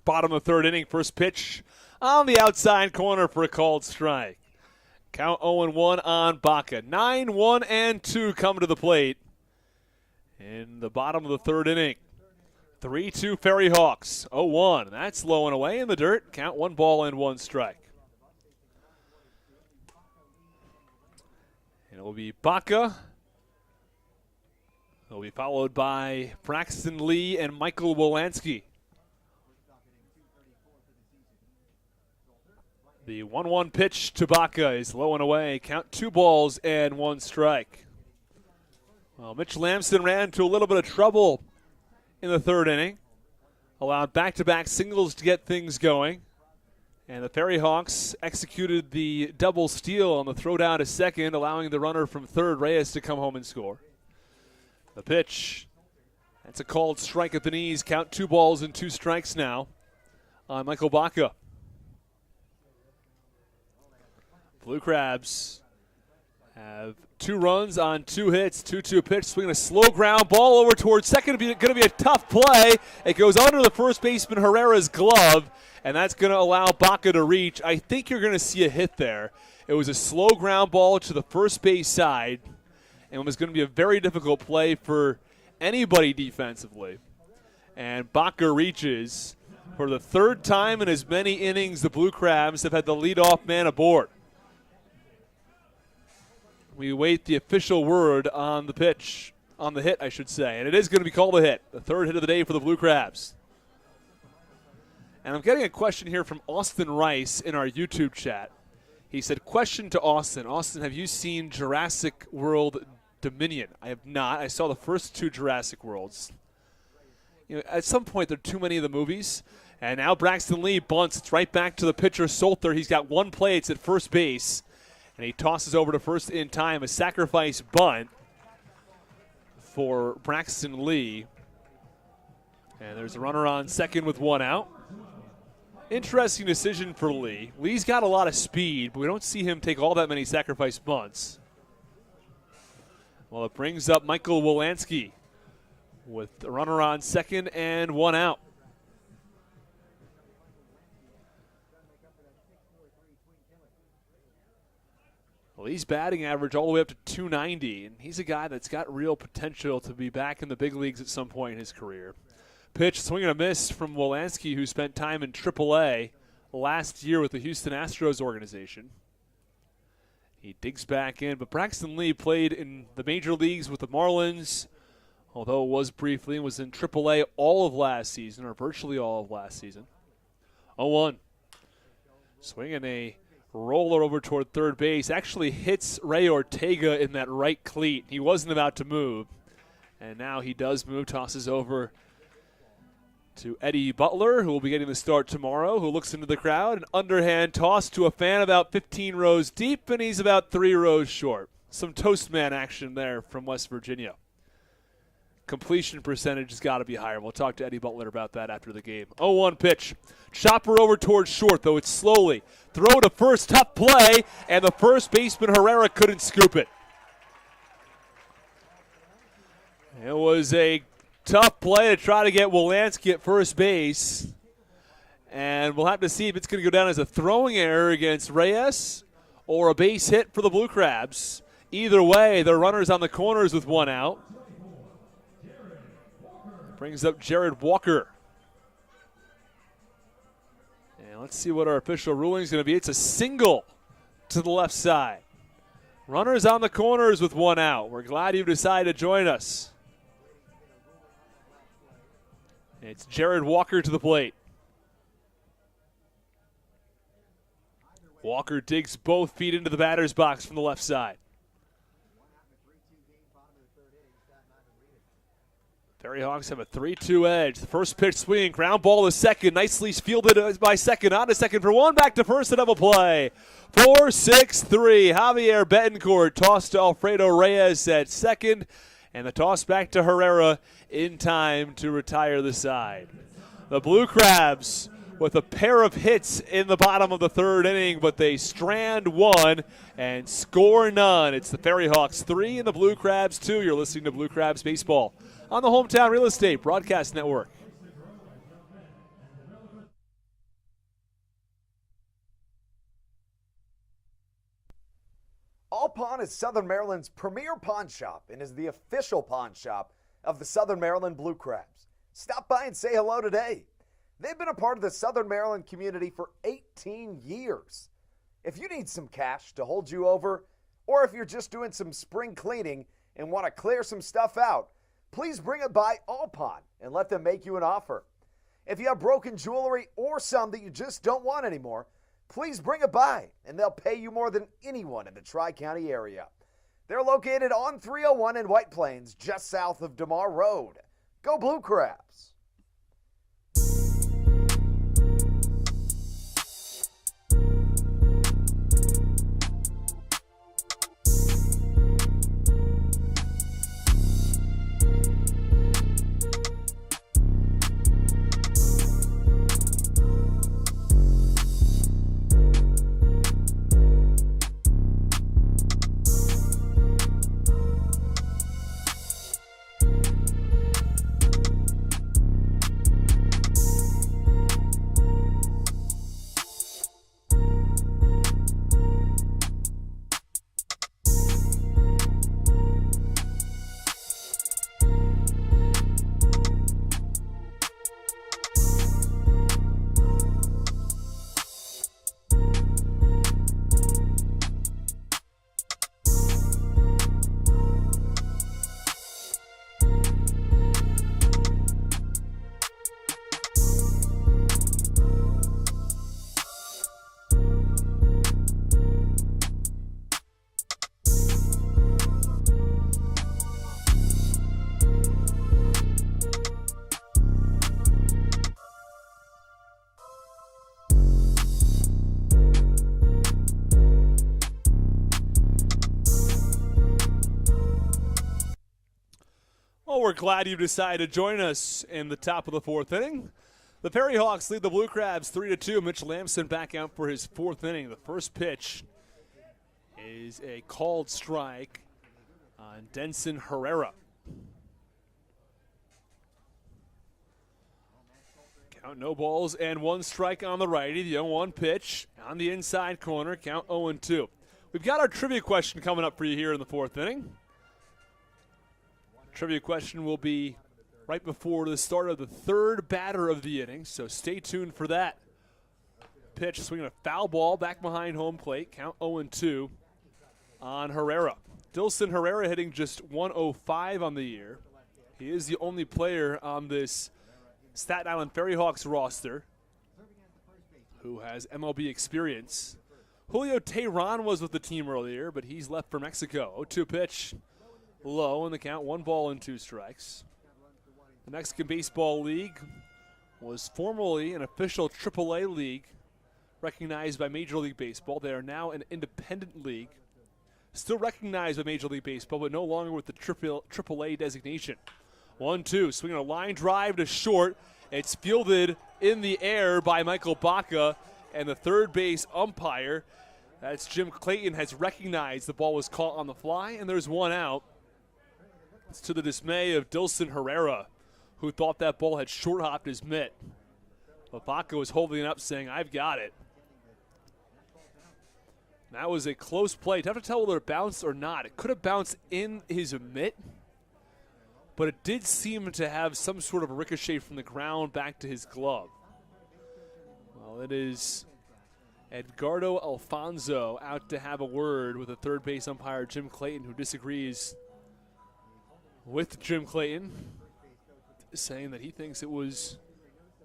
Bottom of the third inning, first pitch on the outside corner for a called strike. Count 0-1 on Baca. 9-1-2 come to the plate in the bottom of the third inning. 3-2 FerryHawks. 0-1. That's low and away in the dirt. Count 1 ball and 1 strike. And it will be Baca. It'll be followed by Braxton Lee and Michael Wolanski. The 1-1 pitch to Baca is low and away. Count 2 balls and 1 strike. Well, Mitch Lamson ran into a little bit of trouble in the third inning. Allowed back-to-back singles to get things going. And the FerryHawks executed the double steal on the throw down to second, allowing the runner from third, Reyes, to come home and score. The pitch, that's a called strike at the knees. Count 2 balls and 2 strikes now on Michael Baca. Blue Crabs have 2 runs on 2 hits, 2-2 pitch, swinging a slow ground ball over towards second. Going to be a tough play. It goes under the first baseman Herrera's glove, and that's going to allow Baca to reach. I think you're going to see a hit there. It was a slow ground ball to the first base side, and it was going to be a very difficult play for anybody defensively. And Baca reaches. For the 3rd time in as many innings, the Blue Crabs have had the leadoff man aboard. We await the official word on the pitch, on the hit, I should say. And it is going to be called a hit, the 3rd hit of the day for the Blue Crabs. And I'm getting a question here from Austin Rice in our YouTube chat. He said, question to Austin. Austin, have you seen Jurassic World Dominion? I have not. I saw the first 2 Jurassic Worlds. You know, at some point, there are too many of the movies. And now Braxton Lee bunts. It's right back to the pitcher, Solter. He's got 1 play. It's at first base. And he tosses over to first in time. A sacrifice bunt for Braxton Lee. And there's a runner on second with 1 out. Interesting decision for Lee. Lee's got a lot of speed, but we don't see him take all that many sacrifice bunts. Well, it brings up Michael Wolanski with a runner on second and 1 out. Lee's batting average all the way up to 290, and he's a guy that's got real potential to be back in the big leagues at some point in his career. Pitch, swing and a miss from Wolanski, who spent time in AAA last year with the Houston Astros organization. He digs back in, but Braxton Lee played in the major leagues with the Marlins, although it was briefly, and was in AAA all of last season, or virtually all of last season. 0-1. Swinging a roller over toward third base. Actually hits Ray Ortega in that right cleat. He wasn't about to move, and now he does move, tosses over to Eddie Butler, who will be getting the start tomorrow, who looks into the crowd. An underhand toss to a fan about 15 rows deep, and he's about 3 rows short. Some toast man action there from West Virginia. Completion percentage has got to be higher. We'll talk to Eddie Butler about that after the game. 0-1 pitch. Chopper over towards short, though it's slowly. Throw to first, tough play, and the first baseman Herrera couldn't scoop it. It was a tough play to try to get Wolanski at first base. And we'll have to see if it's going to go down as a throwing error against Reyes or a base hit for the Blue Crabs. Either way, the runner's on the corners with 1 out. Brings up Jared Walker. And let's see what our official ruling is going to be. It's a single to the left side. Runners on the corners with 1 out. We're glad you've decided to join us. It's Jared Walker to the plate. Walker digs both feet into the batter's box from the left side. FerryHawks have a 3-2 edge. The first pitch swinging, ground ball to second. Nicely fielded by second. On to second for 1. Back to first, a double play. 4-6-3. Javier Betancourt tossed to Alfredo Reyes at second. And the toss back to Herrera in time to retire the side. The Blue Crabs with a pair of hits in the bottom of the 3rd inning, but they strand 1 and score none. It's the FerryHawks 3 and the Blue Crabs 2. You're listening to Blue Crabs Baseball on the Hometown Real Estate Broadcast Network. All Pawn is Southern Maryland's premier pawn shop and is the official pawn shop of the Southern Maryland Blue Crabs. Stop by and say hello today. They've been a part of the Southern Maryland community for 18 years. If you need some cash to hold you over, or if you're just doing some spring cleaning and want to clear some stuff out, please bring it by All Pawn and let them make you an offer. If you have broken jewelry or some that you just don't want anymore, please bring it by and they'll pay you more than anyone in the Tri-County area. They're located on 301 in White Plains, just south of DeMar Road. Go Blue Crabs! Well, we're glad you've decided to join us in the top of the fourth inning. The FerryHawks lead the Blue Crabs 3-2. Mitch Lamson back out for his fourth inning. The first pitch is a called strike on Denson Herrera. Count no balls and one strike on the righty. The 0-1 pitch on the inside corner. Count 0-2. We've got our trivia question coming up for you here in the fourth inning. Trivia question will be right before the start of the third batter of the inning, so stay tuned for that. Pitch, swinging a foul ball back behind home plate. Count 0-2 on Herrera. Dilson Herrera hitting just 105 on the year. He is the only player on this Staten Island FerryHawks roster who has MLB experience. Julio Tehran was with the team earlier, but he's left for Mexico. 0-2 pitch, low in the count, 1 ball and 2 strikes. The Mexican Baseball League was formerly an official AAA league recognized by Major League Baseball. They are now an independent league, still recognized by Major League Baseball, but no longer with the AAA designation. 1-2, swinging a line drive to short. It's fielded in the air by Michael Baca, and the third base umpire, that's Jim Clayton, has recognized the ball was caught on the fly, and there's one out. It's to the dismay of Dilson Herrera, who thought that ball had short-hopped his mitt. But Baca was holding it up saying, "I've got it." That was a close play. Tough to tell whether it bounced or not. It could have bounced in his mitt, but it did seem to have some sort of a ricochet from the ground back to his glove. Well, it is Edgardo Alfonso out to have a word with the third base umpire, Jim Clayton, who disagrees with Jim Clayton, saying that he thinks it was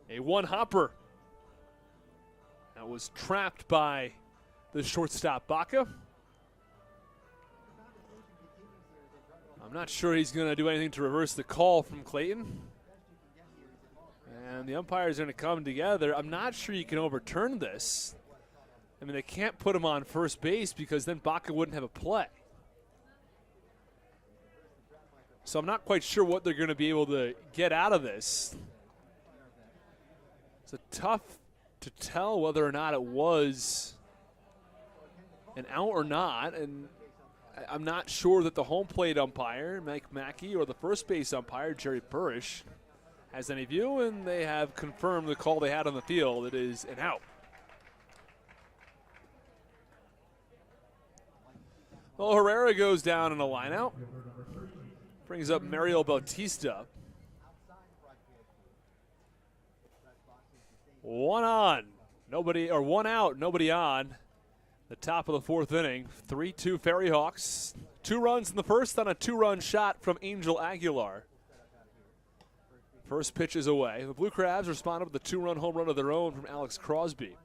a one-hopper that was trapped by the shortstop Baca. I'm not sure he's going to do anything to reverse the call from Clayton. And the umpires are going to come together. I'm not sure you can overturn this. I mean, they can't put him on first base because then Baca wouldn't have a play. So I'm not quite sure what they're going to be able to get out of this. It's tough to tell whether or not it was an out or not, and I'm not sure that the home plate umpire, Mike Mackey, or the first base umpire, Jerry Burish, has any view, and they have confirmed the call they had on the field. It is an out. Well, Herrera goes down in a line-out. Brings up Mario Bautista. One out, nobody on. The top of the fourth inning, 3-2 FerryHawks. 2 runs in the first on a 2-run shot from Angel Aguilar. First pitch is away. The Blue Crabs responded with a 2-run home run of their own from Alex Crosby.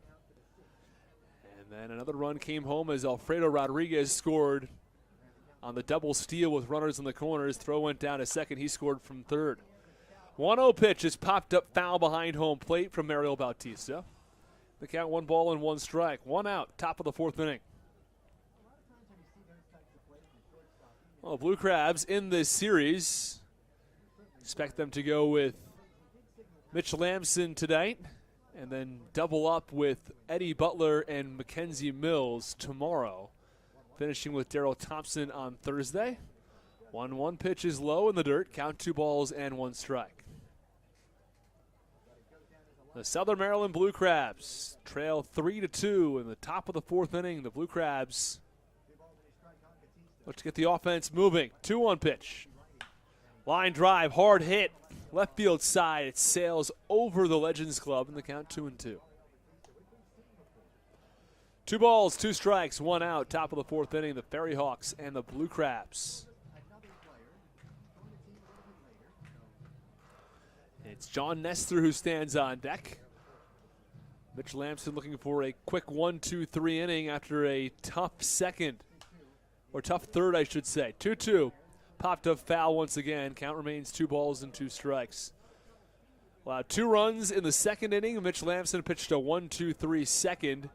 And then another run came home as Alfredo Rodriguez scored on the double steal with runners in the corners. Throw went down to second. He scored from third. 1-0 pitch is popped up foul behind home plate from Mario Bautista. The count, 1 ball and 1 strike. 1 out, top of the fourth inning. Well, Blue Crabs in this series, expect them to go with Mitch Lamson tonight and then double up with Eddie Butler and Mackenzie Mills tomorrow, finishing with Darrell Thompson on Thursday. 1-1 pitch is low in the dirt. Count 2 balls and 1 strike. The Southern Maryland Blue Crabs trail 3-2 in the top of the fourth inning. The Blue Crabs look to get the offense moving. 2-1 pitch. Line drive, hard hit, left field side. It sails over the Legends Club in the count 2-2. 2 balls, 2 strikes, 1 out. Top of the fourth inning, the FerryHawks and the Blue Crabs. It's John Nestor who stands on deck. Mitch Lamson looking for a quick 1-2-3 inning after a tough second, or tough third, I should say. 2-2. Popped up foul once again. Count remains 2 balls and 2 strikes. Allowed 2 runs in the second inning. Mitch Lamson pitched a 1-2-3 second.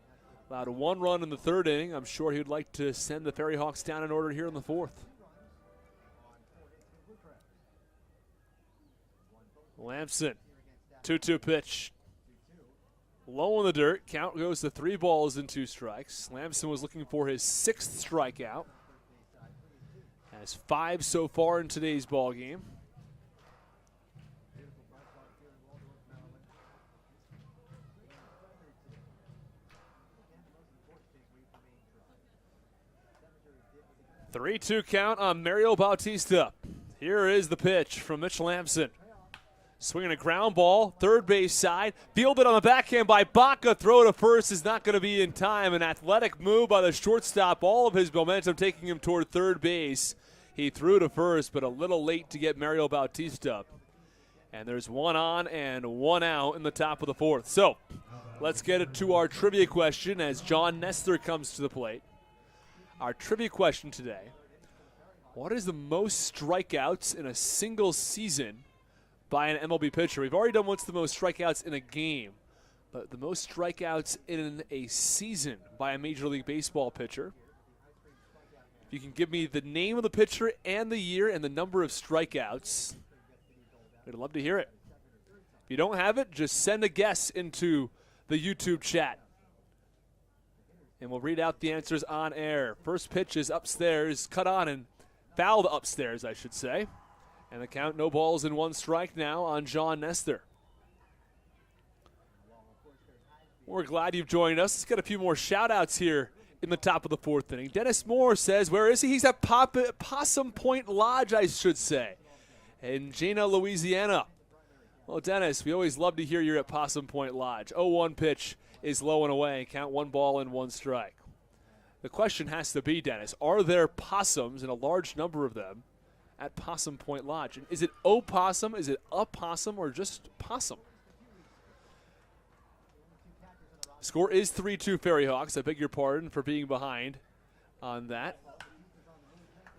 Allowed 1 run in the third inning. I'm sure he would like to send the FerryHawks down in order here in the fourth. Lamson, 2-2 pitch. Low in the dirt. Count goes to 3 balls and 2 strikes. Lamson was looking for his 6th strikeout. Has 5 so far in today's ball game. Three-two count on Mario Bautista. Here is the pitch from Mitch Lamson. Swinging a ground ball, third base side, fielded on the backhand by Baca. Throw to first is not going to be in time. An athletic move by the shortstop, all of his momentum taking him toward third base. He threw to first, but a little late to get Mario Bautista. And there's 1 on and 1 out in the top of the 4th. So let's get it to our trivia question as John Nestor comes to the plate. Our trivia question today: what is the most strikeouts in a single season by an MLB pitcher? We've already done what's the most strikeouts in a game, but the most strikeouts in a season by a Major League Baseball pitcher. If you can give me the name of the pitcher and the year and the number of strikeouts, I'd love to hear it. If you don't have it, just send a guess into the YouTube chat, and we'll read out the answers on air. First pitch is upstairs, cut on and fouled upstairs, I should say. And the count, no balls and 1 strike now on John Nestor. We're glad you've joined us. Let's get a few more shout-outs here in the top of the 4th inning. Dennis Moore says, where is he? He's at Possum Point Lodge, I should say, in Jena, Louisiana. Well, Dennis, we always love to hear you're at Possum Point Lodge. 0-1 pitch is low and away. Count 1 ball and 1 strike. The question has to be, Dennis, are there possums, and a large number of them, at Possum Point Lodge? And is it opossum, is it a possum, or just possum? Score is 3-2 FerryHawks. I beg your pardon for being behind on that.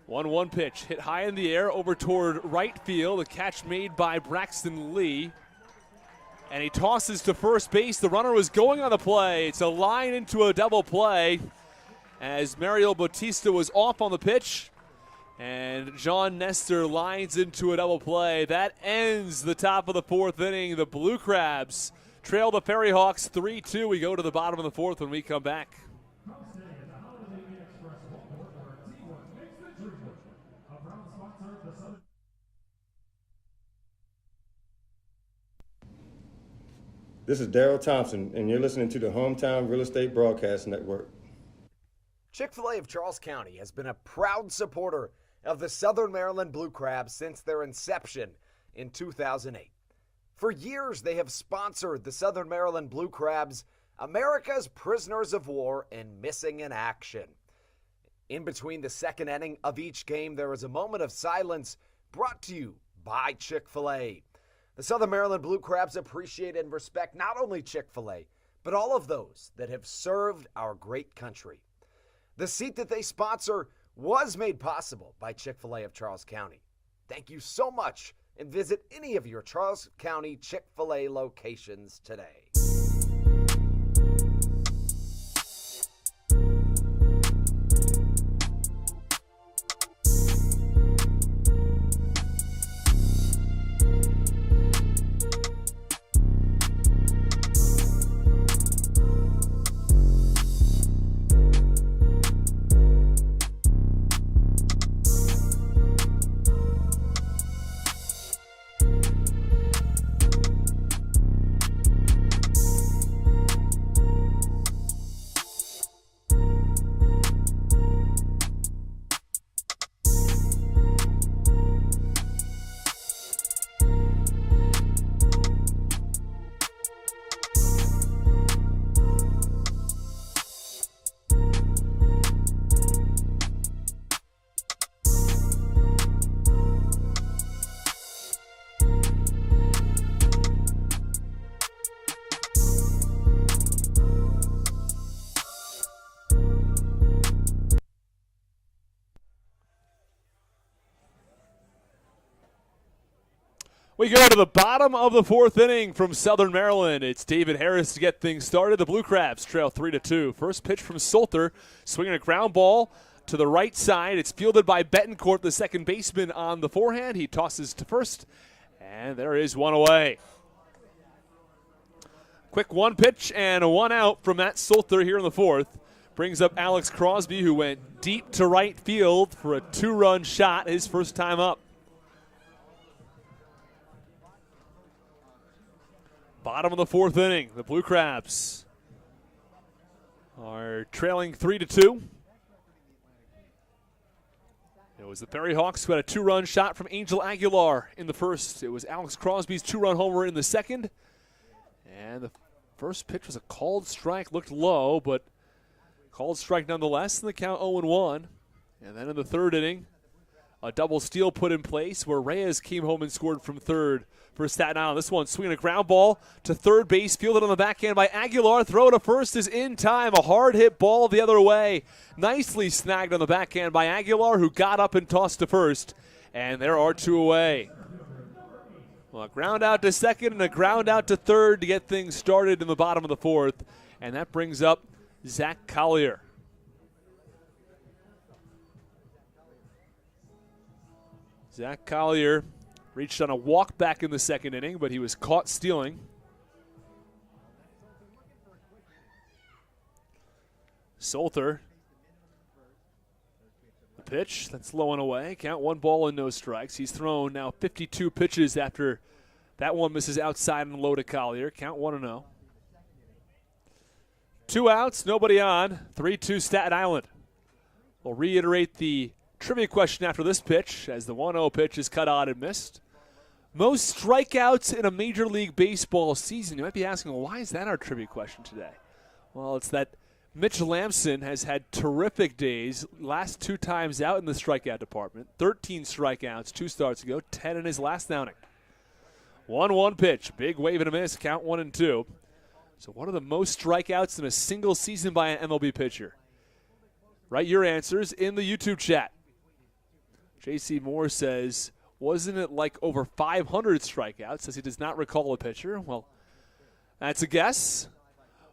1-1 pitch, hit high in the air over toward right field. A catch made by Braxton Lee. And he tosses to first base. The runner was going on the play. It's a line into a double play as Mario Bautista was off on the pitch. And John Nestor lines into a double play. That ends the top of the 4th inning. The Blue Crabs trail the FerryHawks 3-2. We go to the bottom of the 4th when we come back. This is Daryl Thompson, and you're listening to the Hometown Real Estate Broadcast Network. Chick-fil-A of Charles County has been a proud supporter of the Southern Maryland Blue Crabs since their inception in 2008. For years, they have sponsored the Southern Maryland Blue Crabs, America's prisoners of war and missing in action. In between the second inning of each game, there is a moment of silence brought to you by Chick-fil-A. The Southern Maryland Blue Crabs appreciate and respect not only Chick-fil-A, but all of those that have served our great country. The seat that they sponsor was made possible by Chick-fil-A of Charles County. Thank you so much, and visit any of your Charles County Chick-fil-A locations today. We go to the bottom of the 4th inning from Southern Maryland. It's David Harris to get things started. The Blue Crabs trail 3-2. First pitch from Salter, swinging a ground ball to the right side. It's fielded by Betancourt, the second baseman, on the forehand. He tosses to first, And there is one away. Quick one pitch and a one out from Matt Solter here in the fourth. Brings up Alex Crosby, who went deep to right field for a 2-run shot, his first time up. Bottom of the fourth inning, the Blue Crabs are trailing 3-2. It was the FerryHawks who had a 2-run shot from Angel Aguilar in the first. It was Alex Crosby's 2-run homer in the second. And the first pitch was a called strike, looked low, but called strike nonetheless, and the count 0-1. And then in the third inning, a double steal put in place where Reyes came home and scored from third for Staten Island. This one swinging a ground ball to third base, fielded on the backhand by Aguilar. Throw to first is in time. A hard hit ball the other way. Nicely snagged on the backhand by Aguilar, who got up and tossed to first. And there are 2 away. Well, a ground out to second and a ground out to third to get things started in the bottom of the fourth. And that brings up Zach Collier. Zach Collier reached on a walk back in the second inning, but he was caught stealing. Solter. The pitch, that's low and away. Count 1 ball and no strikes. He's thrown now 52 pitches after that one misses outside and low to Collier. Count 1-0. 2 outs, nobody on. 3-2 Staten Island. We'll reiterate the trivia question after this pitch as the 1-0 pitch is cut out and missed. Most strikeouts in a Major League Baseball season. You might be asking, well, why is that our trivia question today? Well, it's that Mitch Lamson has had terrific days. Last 2 times out in the strikeout department. 13 strikeouts 2 starts ago, 10 in his last outing. 1-1 pitch, big wave and a miss, count 1-2. So what are the most strikeouts in a single season by an MLB pitcher? Write your answers in the YouTube chat. J.C. Moore says, wasn't it like over 500 strikeouts? Says he does not recall a pitcher. Well, that's a guess.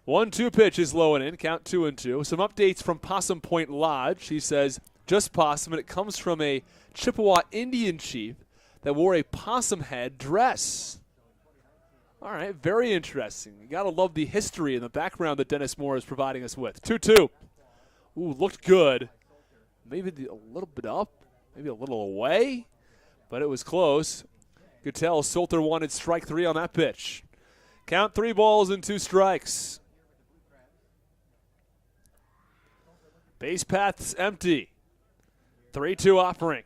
1-2 pitch is low and in, count 2-2. Some updates from Possum Point Lodge. He says, just possum, and it comes from a Chippewa Indian chief that wore a possum head dress. All right, very interesting. You got to love the history and the background that Dennis Moore is providing us with. 2-2. Ooh, looked good. Maybe a little bit up, maybe a little away, but it was close. You could tell Solter wanted strike 3 on that pitch. Count 3 balls and 2 strikes. Base path's empty. 3-2 offering.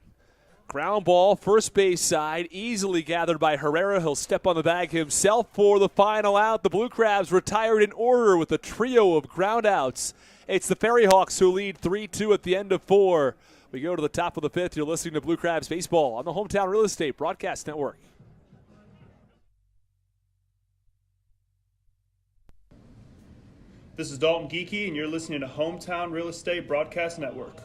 Ground ball, first base side, easily gathered by Herrera. He'll step on the bag himself for the final out. The Blue Crabs retired in order with a trio of ground outs. It's the FerryHawks who lead 3-2 at the end of 4. We go to the top of the 5th. You're listening to Blue Crabs Baseball on the Hometown Real Estate Broadcast Network. This is Dalton Geeky, and you're listening to Hometown Real Estate Broadcast Network.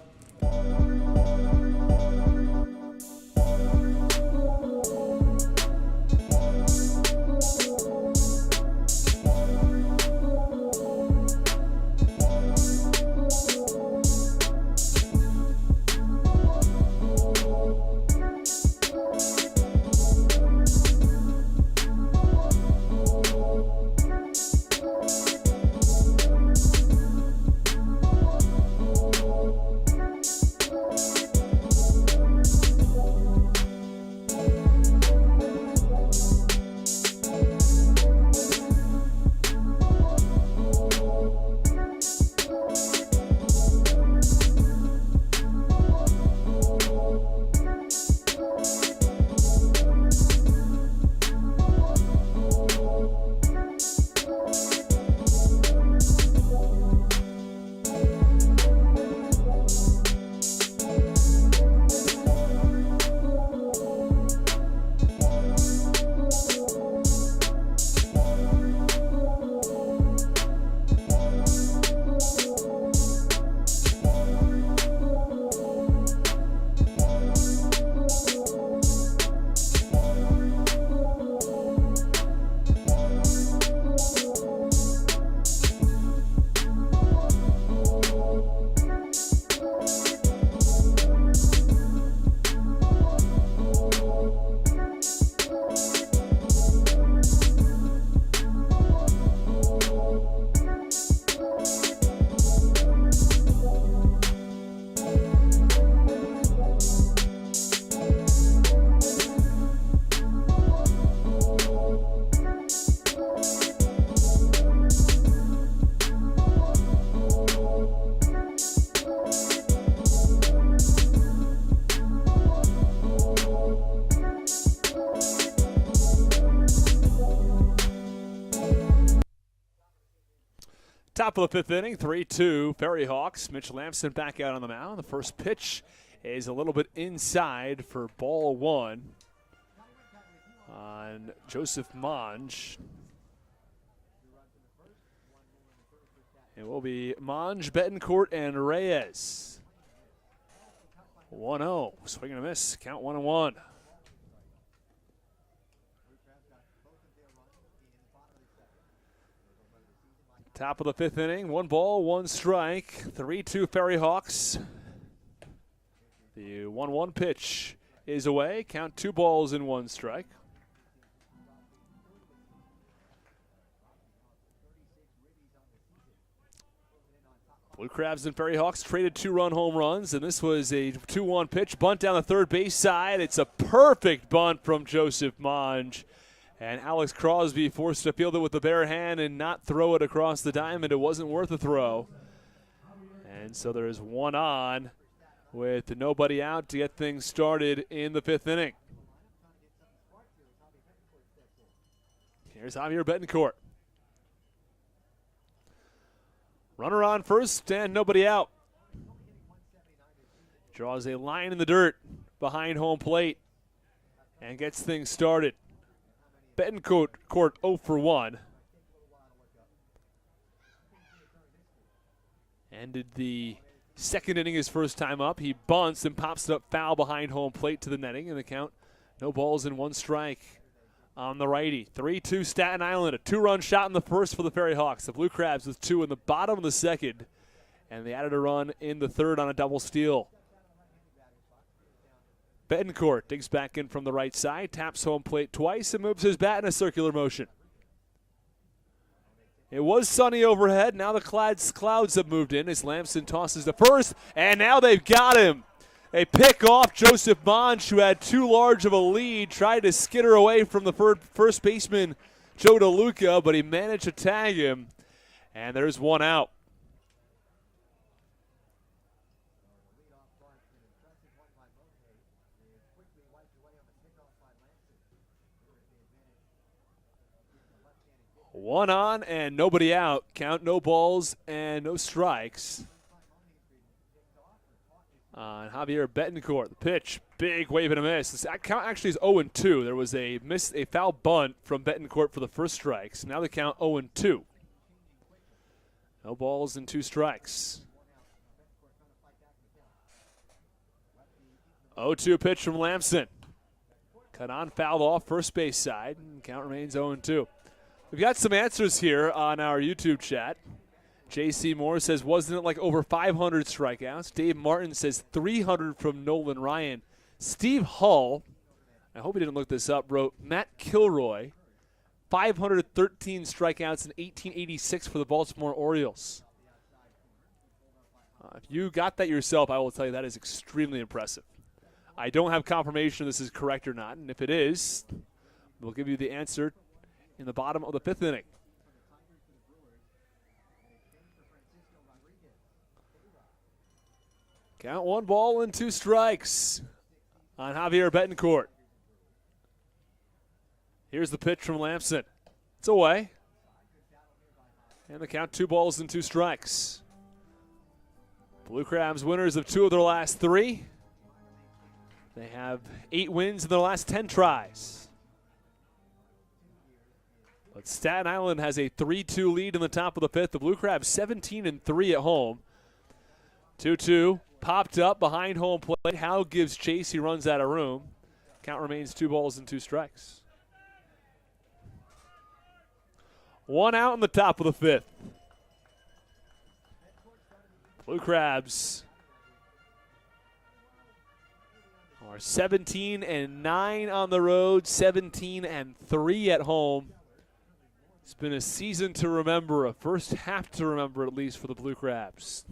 Top of the fifth inning, 3-2 FerryHawks. Mitch Lamson back out on the mound. The first pitch is a little bit inside for ball one on Joseph Monge. It will be Monge, Betancourt, and Reyes. 1-0. Swing and a miss. Count 1-1. Top of the fifth inning. 1 ball, 1 strike. 3-2 FerryHawks. The 1-1 pitch is away. Count 2 balls and 1 strike. Blue Crabs and FerryHawks traded 2-run home runs, and this was a 2-1 pitch. Bunt down the third base side. It's a perfect bunt from Joseph Monge. And Alex Crosby forced to field it with the bare hand and not throw it across the diamond. It wasn't worth a throw. And so there is 1 on with nobody out to get things started in the fifth inning. Here's Javier Betancourt. Runner on first and nobody out. Draws a line in the dirt behind home plate and gets things started. Betancourt 0 for 1. Ended the second inning his first time up. He bunts and pops it up foul behind home plate to the netting, and the count, no balls and 1 strike on the righty. 3-2 Staten Island, a 2-run shot in the first for the FerryHawks. The Blue Crabs with 2 in the bottom of the second, and they added a run in the third on a double steal. Betancourt digs back in from the right side, taps home plate twice, and moves his bat in a circular motion. It was sunny overhead. Now the clouds have moved in as Lamson tosses to first, and now they've got him. A pick off Joseph Monge, who had too large of a lead, tried to skitter away from the first baseman, Joe DeLuca, but he managed to tag him, and there's 1 out. One on and nobody out. Count, no balls and no strikes on Javier Betancourt. The pitch, big wave and a miss. This count actually is 0-2. There was a foul bunt from Betancourt for the first strikes. Now the count 0-2. No balls and 2 strikes. 0-2 pitch from Lamson. Cut on, fouled off, first base side. And count remains 0-2. We've got some answers here on our YouTube chat. J.C. Moore says, wasn't it like over 500 strikeouts? Dave Martin says 300 from Nolan Ryan. Steve Hull, I hope he didn't look this up, wrote Matt Kilroy, 513 strikeouts in 1886 for the Baltimore Orioles. If you got that yourself, I will tell you that is extremely impressive. I don't have confirmation if this is correct or not, and if it is, we'll give you the answer in the bottom of the fifth inning. Count 1 ball and 2 strikes on Javier Betancourt. Here's the pitch from Lamson. It's away. And the count 2 balls and 2 strikes. Blue Crabs winners of 2 of their last 3. They have 8 wins in their last 10 tries. But Staten Island has a 3-2 lead in the top of the fifth. The Blue Crabs 17-3 at home. 2-2 popped up behind home plate. Howe gives chase. He runs out of room. Count remains 2 balls and 2 strikes. 1 out in the top of the fifth. Blue Crabs are 17-9 on the road, 17-3 at home. It's been a season to remember, a first half to remember at least for the Blue Crabs.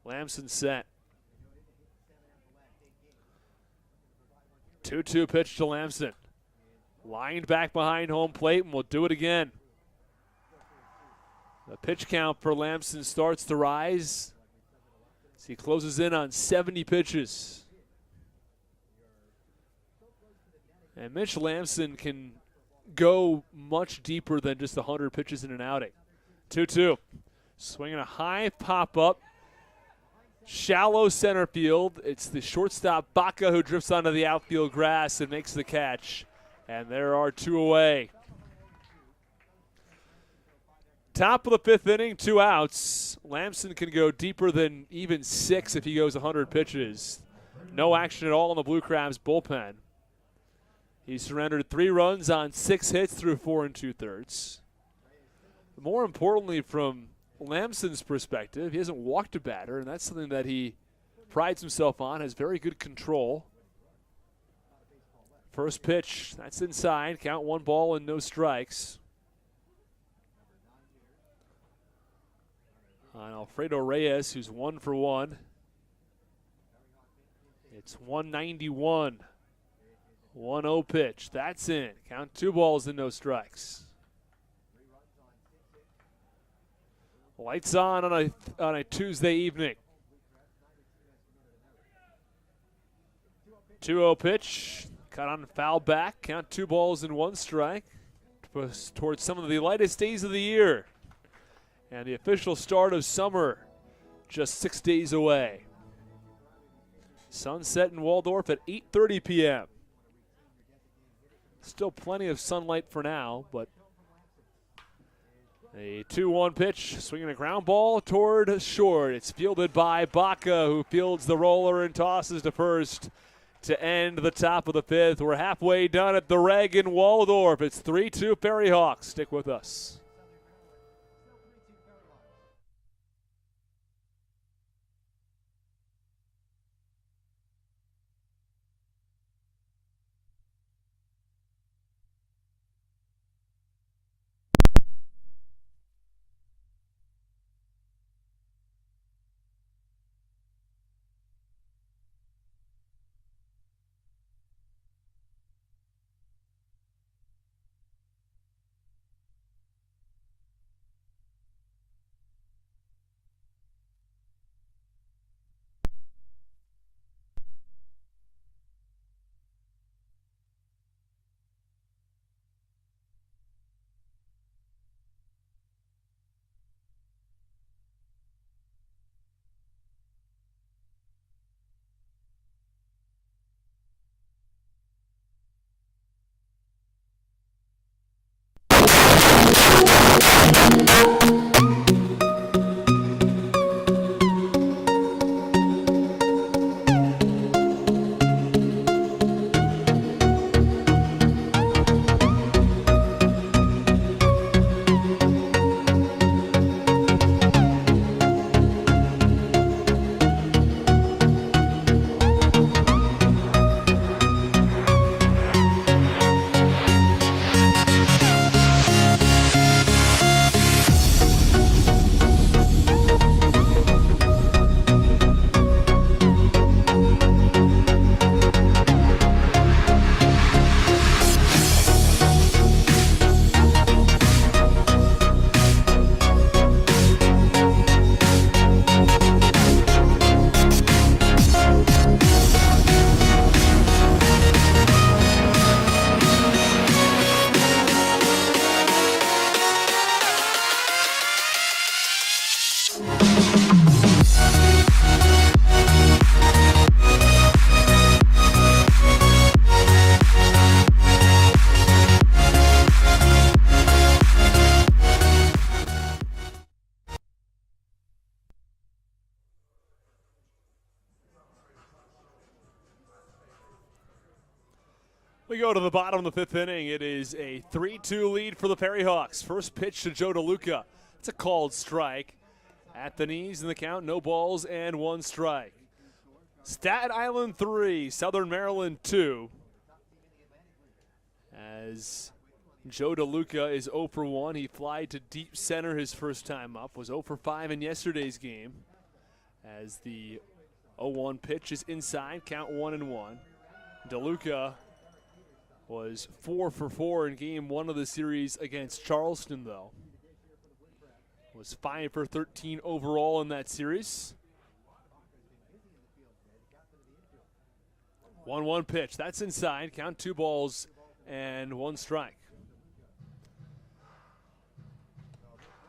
Lamson set. 2-2 pitch to Lamson. Lined back behind home plate, and we'll do it again. The pitch count for Lamson starts to rise as he closes in on 70 pitches. And Mitch Lamson can go much deeper than just 100 pitches in an outing. 2-2. Swinging a high pop-up. Shallow center field. It's the shortstop, Baca, who drifts onto the outfield grass and makes the catch. And there are 2 away. Top of the 5th inning, 2 outs. Lamson can go deeper than even 6 if he goes 100 pitches. No action at all in the Blue Crabs bullpen. He surrendered 3 runs on 6 hits through 4 2/3. More importantly, from Lamson's perspective, he hasn't walked a batter, and that's something that he prides himself on, has very good control. First pitch, that's inside. Count 1 ball and no strikes. On Alfredo Reyes, who's 1 for 1. It's 191. 1-0 pitch. That's in. Count 2 balls and no strikes. Lights on a Tuesday evening. 2-0 pitch. Cut on foul back. Count 2 balls and 1 strike. Towards some of the lightest days of the year. And the official start of summer just 6 days away. Sunset in Waldorf at 8:30 p.m. Still plenty of sunlight for now, but a 2-1 pitch, swinging a ground ball toward short. It's fielded by Baca, who fields the roller and tosses to first to end the top of the 5th. We're halfway done at the Reg in Waldorf. It's 3-2 FerryHawks. Stick with us. We go to the bottom of the 5th inning. It is a 3-2 lead for the FerryHawks. First pitch to Joe DeLuca. It's a called strike. At the knees in the count, no balls and 1 strike. Staten Island 3, Southern Maryland 2. As Joe DeLuca is 0 for 1. He flied to deep center his first time up. Was 0 for 5 in yesterday's game. As the 0-1 pitch is inside, count 1-1. DeLuca was 4 for 4 in game 1 of the series against Charleston, though. Was 5 for 13 overall in that series. 1-1 pitch. That's inside. Count 2 balls and 1 strike.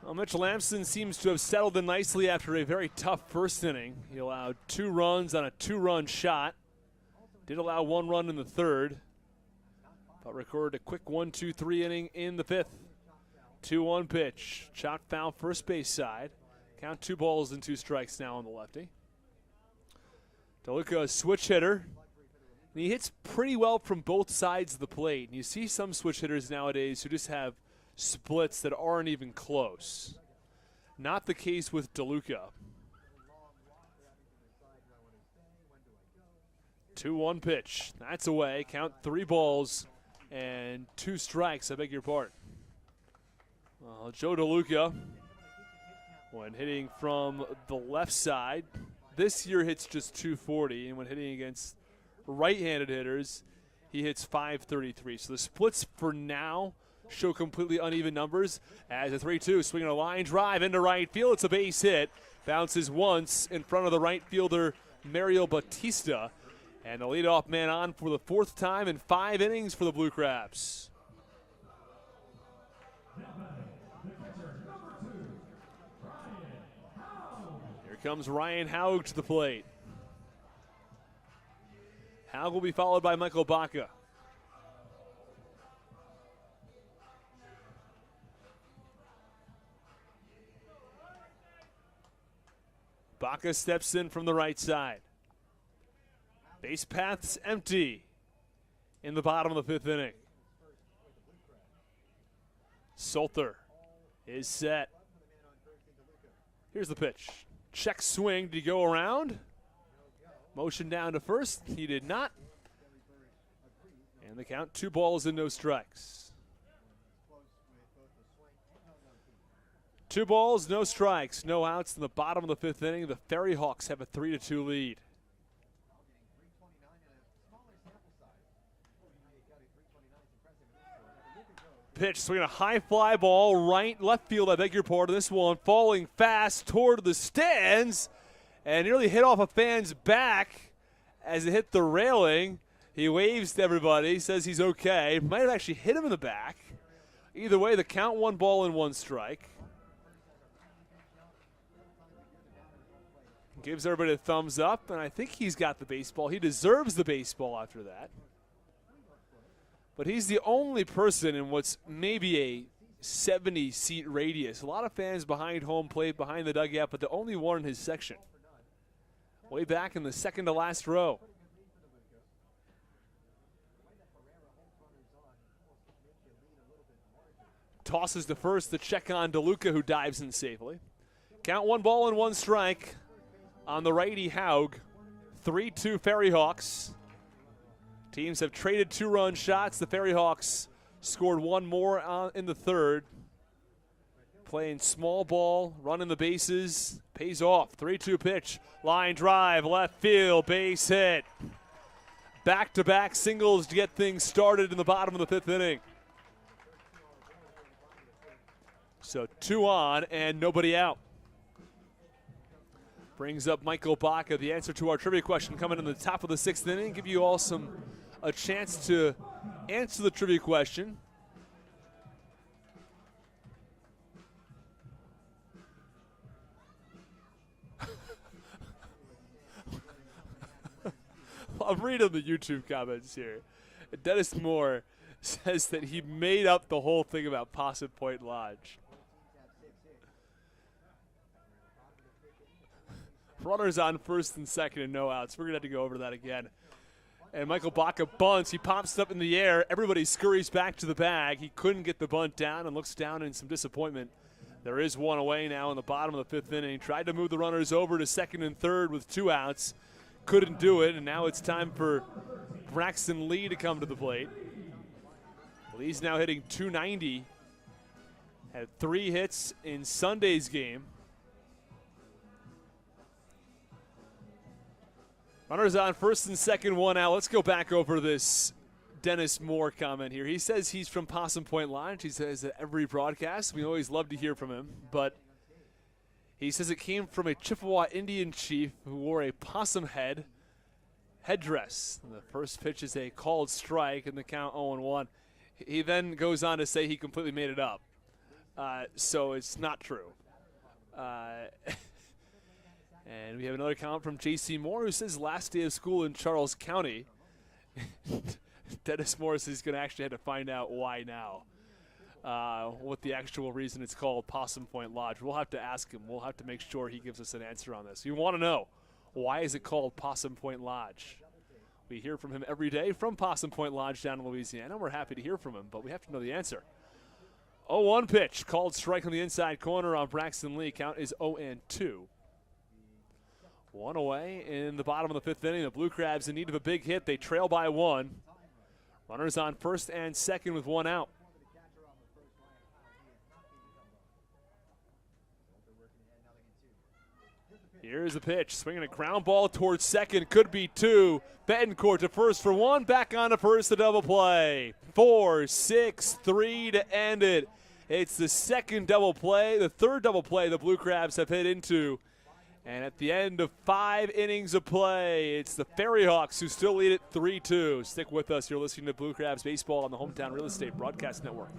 Well, Mitch Lamson seems to have settled in nicely after a very tough first inning. He allowed 2 runs on a 2-run shot. Did allow 1 run in the third, but recorded a quick 1-2-3 inning in the 5th. 2-1 pitch. Shot foul first base side. Count 2 balls and 2 strikes now on the lefty. DeLuca, a switch hitter. And he hits pretty well from both sides of the plate. And you see some switch hitters nowadays who just have splits that aren't even close. Not the case with DeLuca. 2-1 pitch. That's away. Count 3 balls and 2 strikes. I beg your pardon. Well, Joe DeLuca, when hitting from the left side, this year hits just 240, and when hitting against right-handed hitters, he hits 533. So the splits for now show completely uneven numbers. As a 3-2, swinging a line drive into right field. It's a base hit. Bounces once in front of the right fielder, Mario Bautista. And the leadoff man on for the 4th time in 5 innings for the Blue Crabs. Here comes Ryan Haug to the plate. Haug will be followed by Michael Baca. Baca steps in from the right side. Base path's empty in the bottom of the 5th inning. Salter is set. Here's the pitch. Check swing. Did he go around? Motion down to first. He did not. And the count, 2 balls and no strikes. 2 balls, no strikes, no outs in the bottom of the 5th inning. The FerryHawks have a 3-2 lead. Pitch, swinging a high fly ball, left field, I beg your pardon. This one falling fast toward the stands and nearly hit off a fan's back as it hit the railing. He waves to everybody, says he's okay. Might have actually hit him in the back. Either way, the count, 1 ball and 1 strike. Gives everybody a thumbs up, and I think he's got the baseball. He deserves the baseball after that. But he's the only person in what's maybe a 70-seat radius. A lot of fans behind home plate, behind the dugout, but the only one in his section. Way back in the second to last row. Tosses to first to check on DeLuca, who dives in safely. Count, 1 ball and 1 strike on the righty Haug. 3-2 FerryHawks. Teams have traded 2-run shots. The FerryHawks scored 1 more in the 3rd. Playing small ball, running the bases, pays off. 3-2 pitch, line drive, left field, base hit. Back-to-back singles to get things started in the bottom of the 5th inning. So 2 on and nobody out. Brings up Michael Baca, the answer to our trivia question coming in the top of the 6th inning. Give you all a chance to answer the trivia question. I'm reading the YouTube comments here. Dennis Moore says that he made up the whole thing about Possum Point Lodge. Runners on first and second and no outs. We're going to have to go over that again. And Michael Baca bunts. He pops it up in the air. Everybody scurries back to the bag. He couldn't get the bunt down and looks down in some disappointment. There is 1 away now in the bottom of the 5th inning. Tried to move the runners over to second and third with 2 outs. Couldn't do it, and now it's time for Braxton Lee to come to the plate. Lee's now hitting .290. Had 3 hits in Sunday's game. Runners on first and second, 1 out. Let's go back over this Dennis Moore comment here. He says he's from Possum Point Lodge. He says that every broadcast. We always love to hear from him. But he says it came from a Chippewa Indian chief who wore a possum headdress. And the first pitch is a called strike, and the count 0-1. He then goes on to say he completely made it up. So it's not true. And we have another comment from J.C. Moore, who says last day of school in Charles County. Dennis Morris is going to actually have to find out why now. What the actual reason it's called Possum Point Lodge. We'll have to ask him. We'll have to make sure he gives us an answer on this. We want to know, why is it called Possum Point Lodge? We hear from him every day from Possum Point Lodge down in Louisiana. We're happy to hear from him, but we have to know the answer. 0-1 pitch, called strike on the inside corner on Braxton Lee. Count is 0-2. One away in the bottom of the fifth inning. The Blue Crabs in need of a big hit. They trail by one. Runners on first and second with one out. Here's the pitch, swinging a ground ball towards second, could be two. Betancourt to first for one, back on to first, the double play. 4-6-3 to end it. It's the second double play, the third double play the Blue Crabs have hit into. And at the end of 5 innings of play, it's the FerryHawks who still lead it 3-2. Stick with us. You're listening to Blue Crabs Baseball on the Hometown Real Estate Broadcast Network.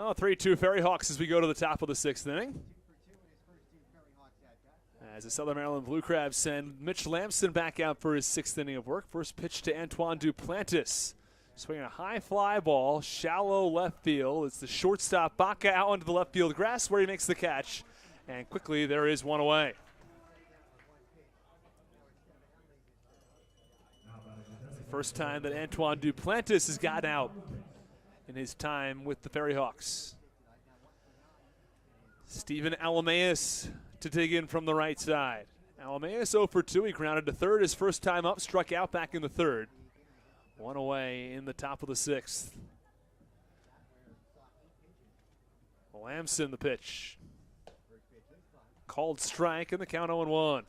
Oh, 3-2 FerryHawks as we go to the top of the sixth inning. As the Southern Maryland Blue Crabs send Mitch Lamson back out for his sixth inning of work. First pitch to Antoine Duplantis. Swinging a high fly ball, shallow left field. It's the shortstop Baca out onto the left field grass where he makes the catch. And quickly there is one away. It's the first time that Antoine Duplantis has gotten out in his time with the FerryHawks. Steven Alameus to dig in from the right side. Alameus 0 for 2. He grounded to third his first time up, struck out back in the third. One away in the top of the sixth. Lamson the pitch. Called strike and the count 0-1.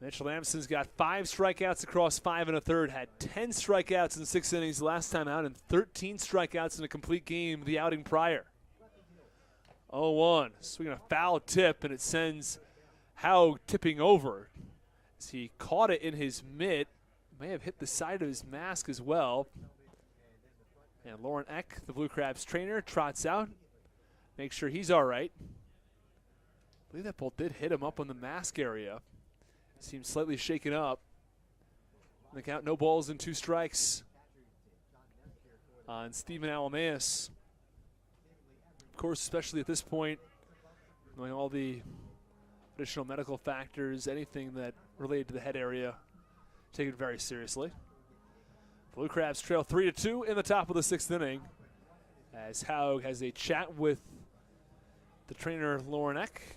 Mitch Lamson's got 5 strikeouts across 5 1/3, had 10 strikeouts in 6 innings last time out and 13 strikeouts in a complete game the outing prior. 0-1, swinging a foul tip, and it sends Howe tipping over as he caught it in his mitt. May have hit the side of his mask as well. And Lauren Eck, the Blue Crabs trainer, trots out, make sure he's all right. I believe that ball did hit him up on the mask area. Seems slightly shaken up. The count, no balls and 2 strikes. on Stephen Alameus. Of course, especially at this point, knowing all the additional medical factors, anything that related to the head area, take it very seriously. Blue Crabs trail 3-2 in the top of the 6th inning as Haug has a chat with the trainer Lauren Eck.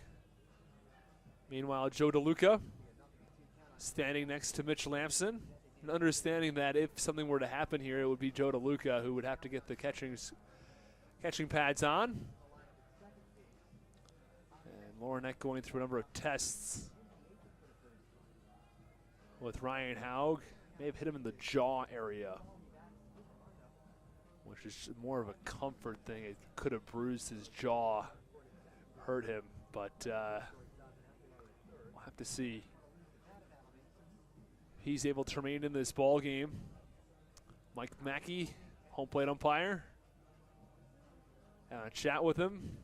Meanwhile, Joe DeLuca standing next to Mitch Lamson and understanding that if something were to happen here, it would be Joe DeLuca who would have to get the catching pads on. And Lauren Eck going through a number of tests with Ryan Haug. May have hit him in the jaw area, which is more of a comfort thing. It could have bruised his jaw, hurt him, but we'll have to see. He's able to remain in this ball game. Mike Mackey, home plate umpire, and a chat with him.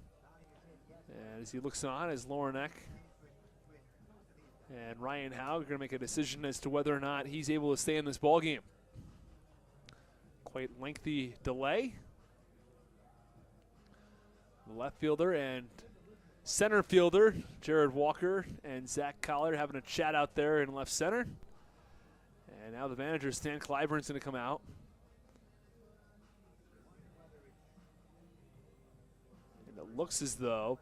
And as he looks on, as Lauren Eck and Ryan Haug are going to make a decision as to whether or not he's able to stay in this ball game. Quite lengthy delay. The left fielder and center fielder, Jared Walker and Zach Collier, having a chat out there in left center. And now the manager, Stan Clyburn's going to come out. And it looks as though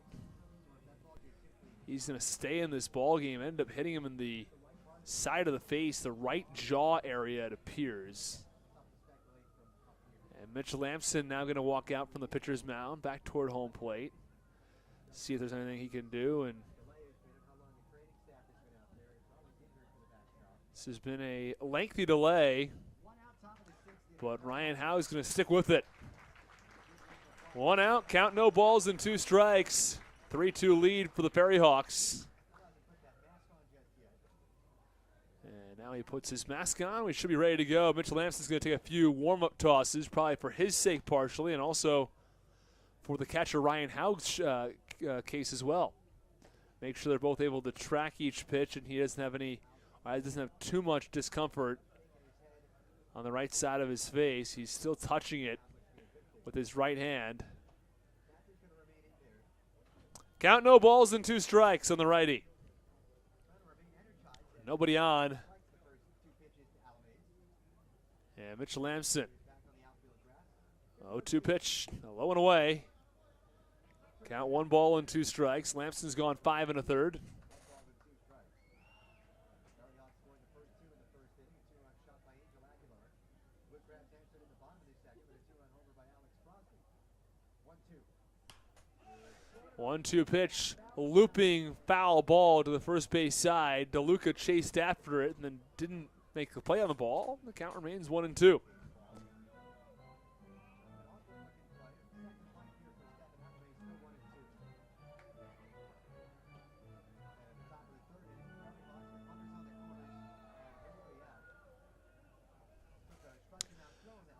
he's going to stay in this ball game. End up hitting him in the side of the face, the right jaw area, it appears. And Mitch Lamson now going to walk out from the pitcher's mound back toward home plate. See if there's anything he can do. And this has been a lengthy delay, but Ryan Haug is going to stick with it. 1 out, count, no balls and 2 strikes. 3-2 lead for the FerryHawks. And now he puts his mask on. We should be ready to go. Mitchell Lamson's going to take a few warm-up tosses, probably for his sake partially, and also for the catcher Ryan Haug's case as well. Make sure they're both able to track each pitch, and he doesn't have too much discomfort on the right side of his face. He's still touching it with his right hand. Count, no balls and 2 strikes on the righty. Nobody on. And Mitchell Lamson. 0-2 pitch, low and away. Count, 1 ball and 2 strikes. Lamson's gone 5 1/3. One-two pitch, looping foul ball to the first base side. DeLuca chased after it and then didn't make the play on the ball. The count remains 1-2.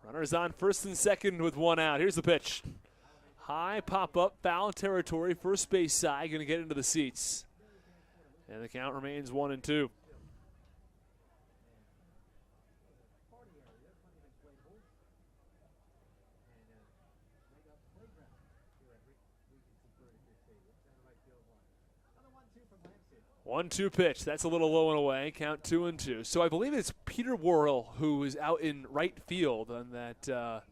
Runners on first and second with 1 out. Here's the pitch. High pop-up, foul territory, first base side, going to get into the seats. And the count remains 1-2. One-two pitch. That's a little low and away. Count 2-2. So I believe it's Peter Worrell who is out in right field on that,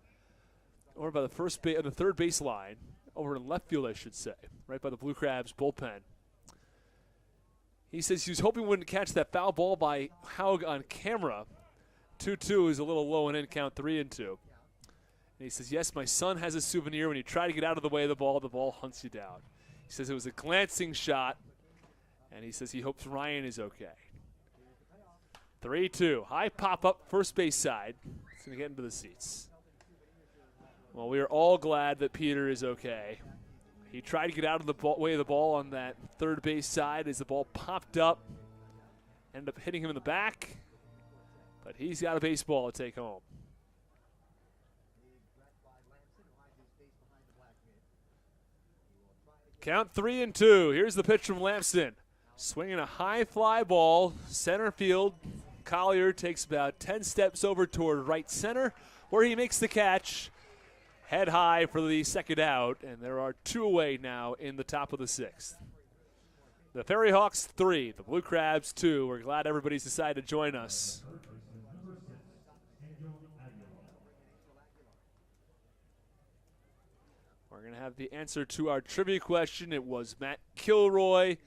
over by the the third base line, over in left field, I should say, right by the Blue Crabs bullpen. He says he was hoping he wouldn't catch that foul ball by Haug on camera. 2-2 is a little low and in. Count 3-2. And he says, yes, my son has a souvenir. When you try to get out of the way of the ball hunts you down. He says it was a glancing shot. And he says he hopes Ryan is okay. 3-2. High pop-up, first base side. He's going to get into the seats. Well, we are all glad that Peter is okay. He tried to get out of the way of the ball on that third base side as the ball popped up. Ended up hitting him in the back. But he's got a baseball to take home. Count 3-2. Here's the pitch from Lamson. Swinging a high fly ball, center field. Collier takes about 10 steps over toward right center, where he makes the catch. head high for the second out, and there are 2 away now in the top of the 6th. The FerryHawks 3, the Blue Crabs 2. We're glad everybody's decided to join us. We're going to have the answer to our trivia question. It was Matt Kilroy,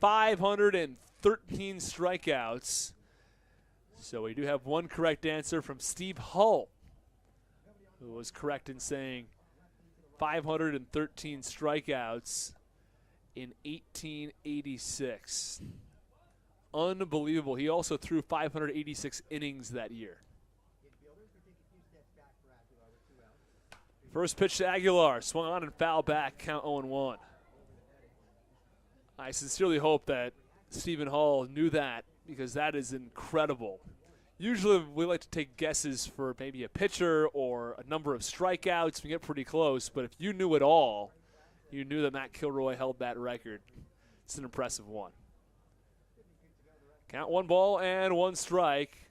513 strikeouts. So we do have one correct answer from Steve Hull, who was correct in saying 513 strikeouts in 1886. Unbelievable. He also threw 586 innings that year. First pitch to Aguilar, swung on and fouled back, count 0-1. I sincerely hope that Stephen Hall knew that, because that is incredible. Usually we like to take guesses for maybe a pitcher or a number of strikeouts. We get pretty close, but if you knew it all, you knew that Matt Kilroy held that record. It's an impressive one. Count 1 ball and 1 strike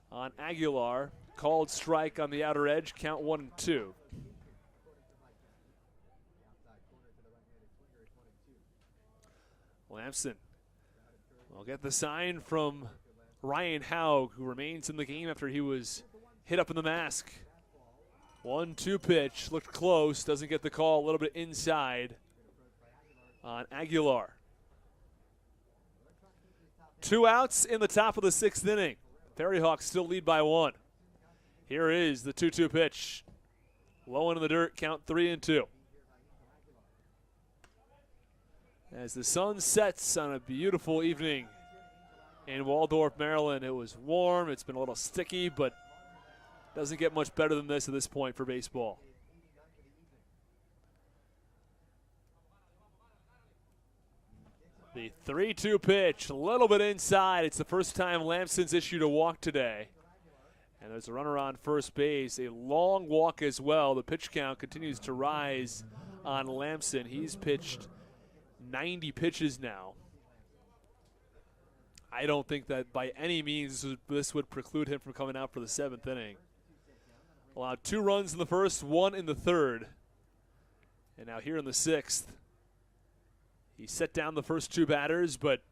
on Aguilar. Called strike on the outer edge, count 1-2. Lamson will get the sign from Ryan Haug, who remains in the game after he was hit up in the mask. 1-2 pitch, looked close, doesn't get the call, a little bit inside on Aguilar. 2 outs in the top of the 6th inning. FerryHawks still lead by 1. Here is the 2-2 pitch. Low into the dirt, count 3-2. As the sun sets on a beautiful evening in Waldorf, Maryland. It was warm, it's been a little sticky, but doesn't get much better than this at this point for baseball. The 3-2 pitch, a little bit inside. It's the first time Lamson's issued a walk today. And there's a runner on first base, a long walk as well. The pitch count continues to rise on Lamson. He's pitched 90 pitches now. I don't think that by any means this would preclude him from coming out for the 7th inning. Allowed 2 runs in the first, 1 in the 3rd. And now here in the 6th, he set down the first 2 batters, but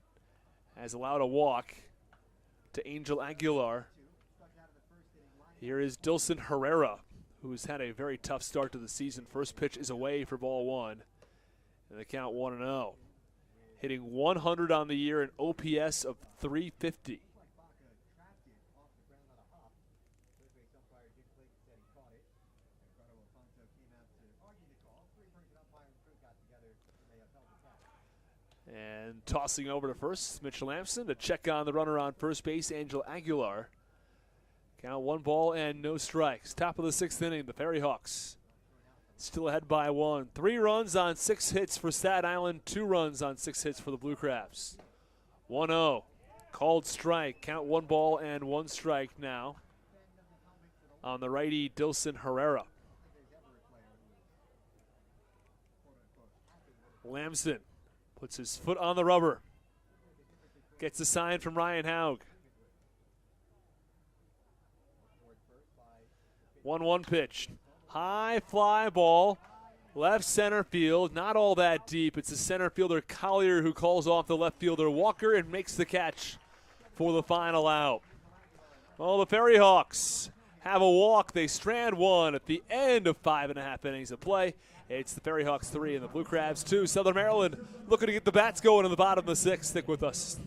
has allowed a walk to Angel Aguilar. Here is Dilson Herrera, who's had a very tough start to the season. First pitch is away for ball 1. And the count 1-0. Hitting 100 on the year, an OPS of 350. And tossing over to first, Mitch Lamson to check on the runner on first base, Angel Aguilar. Count 1 ball and no strikes. Top of the 6th inning, the FerryHawks still ahead by 1. 3 runs on 6 hits for Staten Island, 2 runs on 6 hits for the Blue Crabs. 1-0, called strike. Count 1 ball and 1 strike now on the righty Dilson Herrera. Lamson puts his foot on the rubber. Gets a sign from Ryan Haug. 1-1 pitch. High fly ball, left center field, not all that deep. It's the center fielder Collier who calls off the left fielder Walker and makes the catch for the final out. Well, the FerryHawks have a walk. They strand 1 at the end of 5.5 innings of play. It's the FerryHawks 3 and the Blue Crabs 2. Southern Maryland looking to get the bats going in the bottom of the 6th. Stick with us.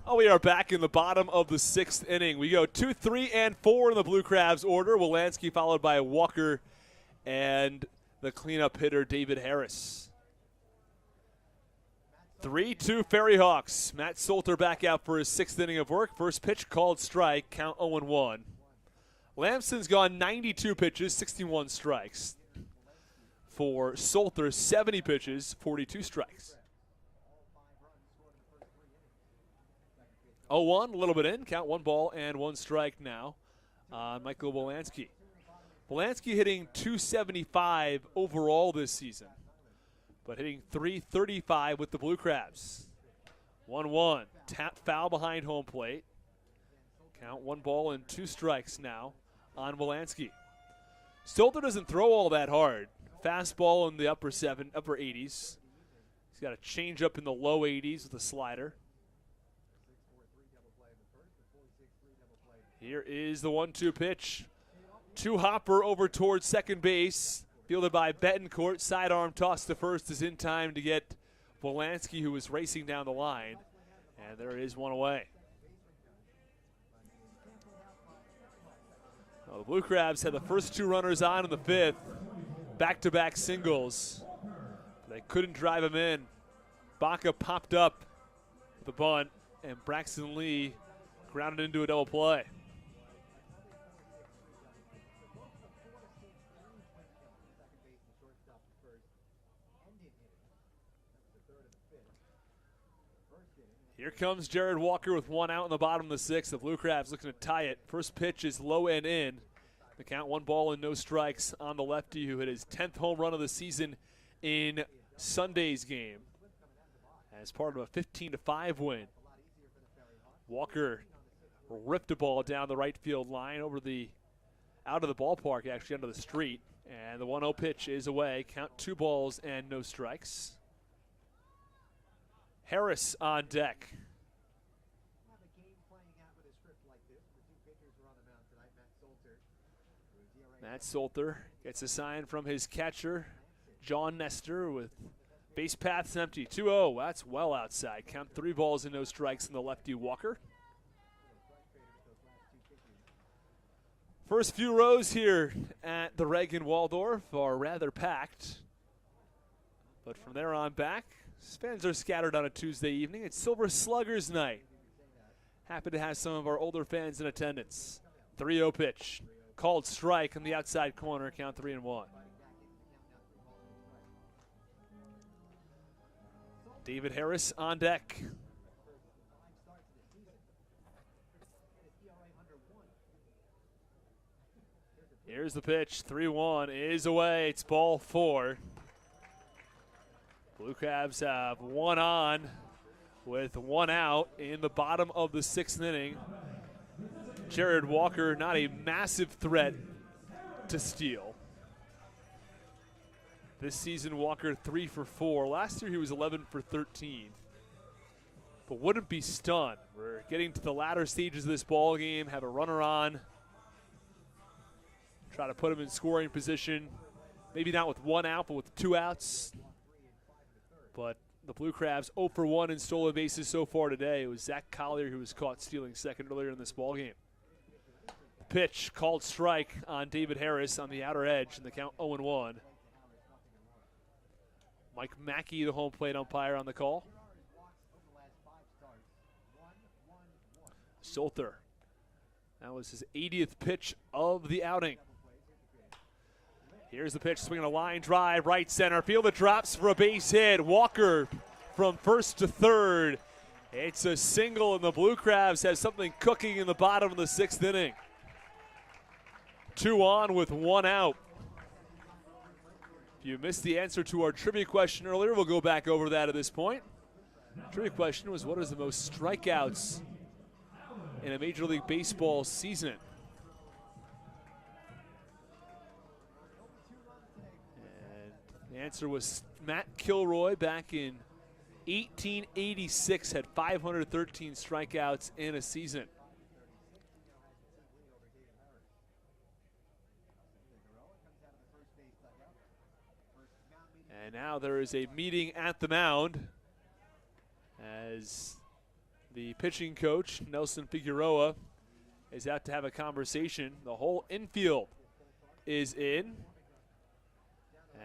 Oh, we are back in the bottom of the 6th inning. We go 2, 3, and 4 in the Blue Crabs order. Wolanski followed by Walker and the cleanup hitter David Harris. 3-2 FerryHawks. Matt Solter back out for his 6th inning of work. First pitch called strike, count 0-1. Lamson's gone 92 pitches, 61 strikes. For Solter, 70 pitches, 42 strikes. 0-1, a little bit in. Count 1 ball and 1 strike now on Michael Wolanski. Wolanski hitting .275 overall this season, but hitting .335 with the Blue Crabs. 1-1, tap foul behind home plate. Count 1 ball and 2 strikes now on Wolanski. Solter doesn't throw all that hard. Fastball in the upper 80s. He's got a changeup in the low 80s with a slider. Here is the 1-2 pitch. Two-hopper over towards second base. Fielded by Betancourt. Sidearm toss to first is in time to get Wolanski, who was racing down the line. And there is one away. Well, the Blue Crabs had the first 2 runners on in the 5th. Back-to-back singles. They couldn't drive him in. Baca popped up the bunt, and Braxton Lee grounded into a double play. Here comes Jared Walker with 1 out in the bottom of the 6th. The Blue Crabs looking to tie it. First pitch is low and in. The count 1 ball and no strikes on the lefty who hit his 10th home run of the season in Sunday's game as part of a 15-5 win. Walker ripped a ball down the right field line out of the ballpark, actually under the street. And the 1-0 pitch is away. Count 2 balls and no strikes. Harris on deck. Matt Solter gets a sign from his catcher, John Nestor, with base paths empty. 2-0, that's well outside. Count 3 balls and no strikes in the lefty Walker. First few rows here at the Reagan Waldorf are rather packed. But from there on back, fans are scattered on a Tuesday evening. It's Silver Sluggers night. Happy to have some of our older fans in attendance. 3-0 pitch. Called strike on the outside corner, count 3-1. David Harris on deck. Here's the pitch, 3-1 is away, it's ball 4. Blue Crabs have 1 on with 1 out in the bottom of the 6th inning. Jared Walker, not a massive threat to steal. This season, Walker 3 for 4. Last year, he was 11 for 13. But wouldn't be stunned. We're getting to the latter stages of this ball game. Have a runner on. Try to put him in scoring position. Maybe not with 1 out, but with 2 outs. But the Blue Crabs 0 for 1 in stolen bases so far today. It was Zach Collier who was caught stealing second earlier in this ball game. Pitch called strike on David Harris on the outer edge, and the count 0-1. Mike Mackey, the home plate umpire, on the call. Solter. That was his 80th pitch of the outing. Here's the pitch, swinging a line drive, right center field. It drops for a base hit. Walker from first to third. It's a single, and the Blue Crabs have something cooking in the bottom of the 6th inning. 2 on with 1 out. If you missed the answer to our trivia question earlier, we'll go back over that at this point. The trivia question was, what is the most strikeouts in a Major League Baseball season? And the answer was Matt Kilroy back in 1886, had 513 strikeouts in a season. And now there is a meeting at the mound as The pitching coach, Nelson Figueroa, is out to have a conversation. The whole infield is in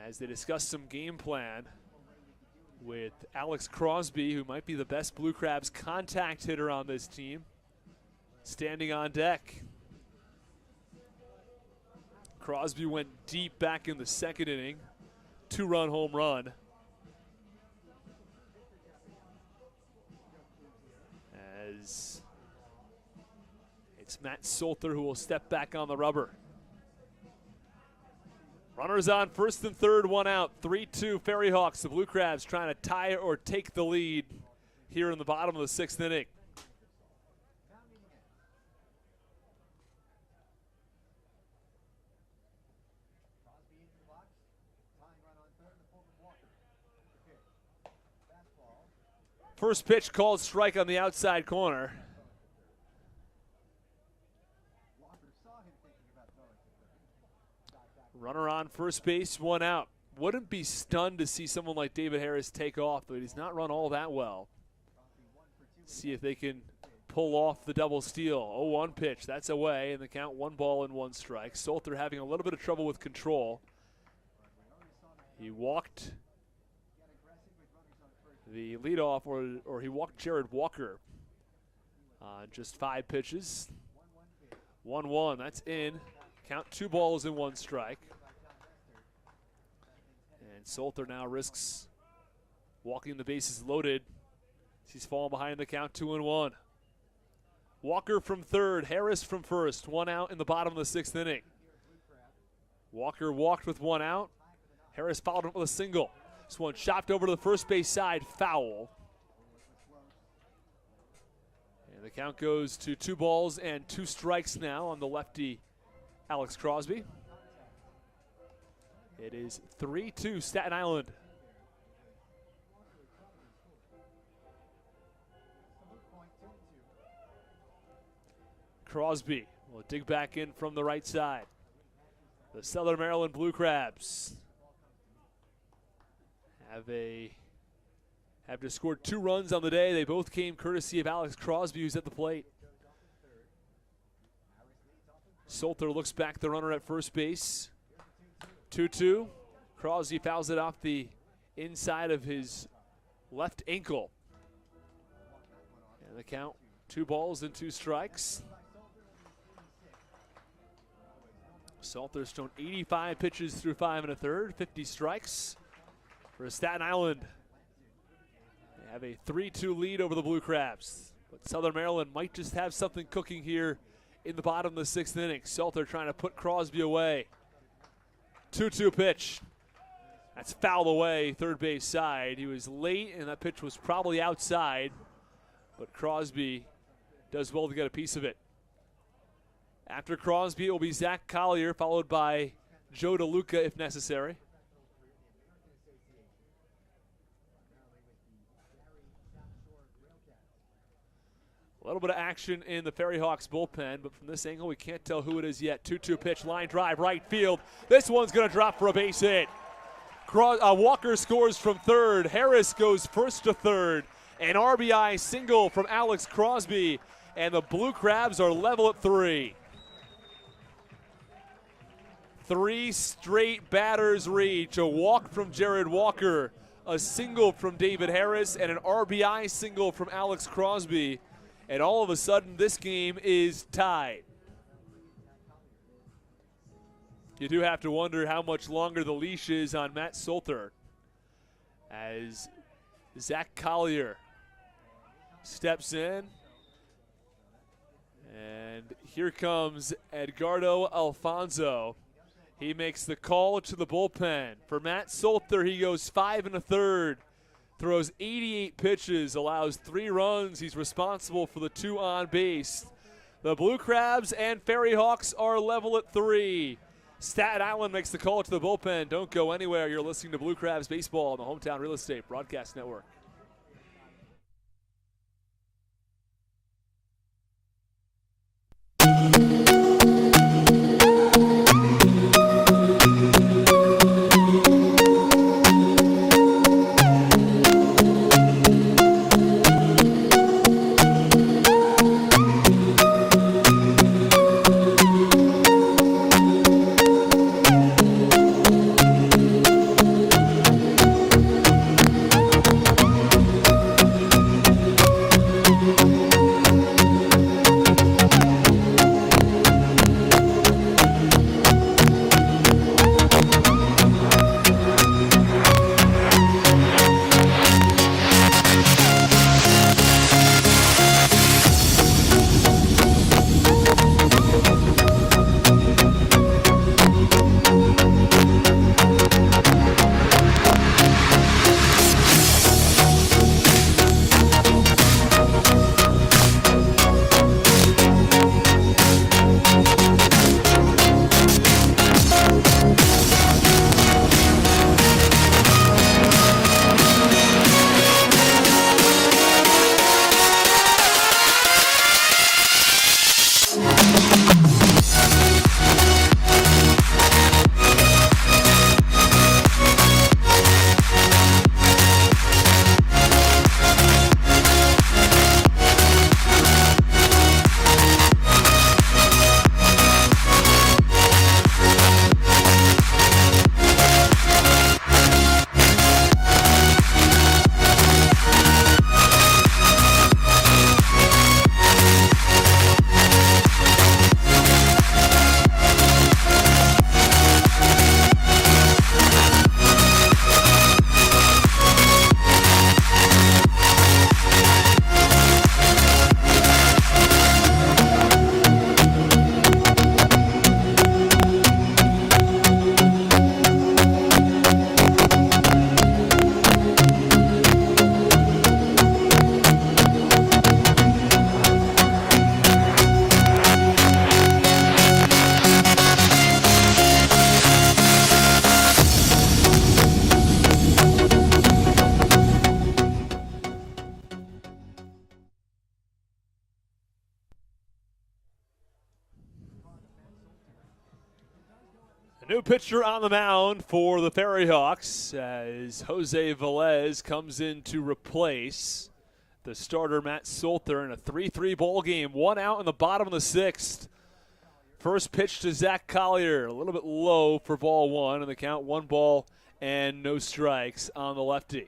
as they discuss some game plan with Alex Crosby, who might be the best Blue Crabs contact hitter on this team, standing on deck. Crosby went deep back in the second inning, 2-run home run. As it's Matt Solter who will step back on the rubber. Runners on first and third, one out. 3-2 FerryHawks. The Blue Crabs trying to tie or take the lead here in the bottom of the sixth inning. First pitch called strike on the outside corner. Runner on first base, one out. Wouldn't be stunned to see someone like David Harris take off, but he's not run all that well. See if they can pull off the double steal. 0-1 pitch, that's away, and the count 1-1 strike. Solter having a little bit of trouble with control. He walked the leadoff, or he walked Jared Walker on just 5 pitches. 1-1, that's in. Count 2 balls and 1 strike. And Solter now risks walking the bases loaded. He's fallen behind the count, 2-1. Walker from third, Harris from first. 1 out in the bottom of the 6th inning. Walker walked with 1 out. Harris followed him with a single. This one chopped over to the first base side, foul. And the count goes to 2 balls and 2 strikes now on the lefty Alex Crosby. It is 3-2 Staten Island. Crosby will dig back in from the right side. The Southern Maryland Blue Crabs have just scored 2 runs on the day. They both came courtesy of Alex Crosby, who's at the plate. Solter looks back the runner at first base. 2-2. Crosby fouls it off the inside of his left ankle. And the count, 2 balls and 2 strikes. Salter's thrown 85 pitches through 5 1/3, 50 strikes for Staten Island. They have a 3-2 lead over the Blue Crabs. But Southern Maryland might just have something cooking here in the bottom of the 6th inning. Salter trying to put Crosby away. 2-2 pitch. That's fouled away, third base side. He was late, and that pitch was probably outside. But Crosby does well to get a piece of it. After Crosby, it will be Zach Collier, followed by Joe DeLuca if necessary. A little bit of action in the FerryHawks bullpen, but from this angle, we can't tell who it is yet. 2-2 pitch, line drive, right field. This one's going to drop for a base hit. Walker scores from third. Harris goes first to third. An RBI single from Alex Crosby, and the Blue Crabs are level at 3. 3 straight batters reach. A walk from Jared Walker, a single from David Harris, and an RBI single from Alex Crosby. And all of a sudden, this game is tied. You do have to wonder how much longer the leash is on Matt Solter, as Zach Collier steps in. And here comes Edgardo Alfonso. He makes the call to the bullpen. For Matt Solter, he goes 5 1/3. Throws 88 pitches, allows 3 runs. He's responsible for the 2 on base. The Blue Crabs and FerryHawks are level at 3. Staten Island makes the call to the bullpen. Don't go anywhere. You're listening to Blue Crabs Baseball on the Hometown Real Estate Broadcast Network. new pitcher on the mound for the FerryHawks as Jose Velez comes in to replace the starter Matt Solter in a 3-3 ball game. 1 out in the bottom of the 6th. First pitch to Zach Collier, a little bit low for ball 1, and the count 1 ball and no strikes on the lefty.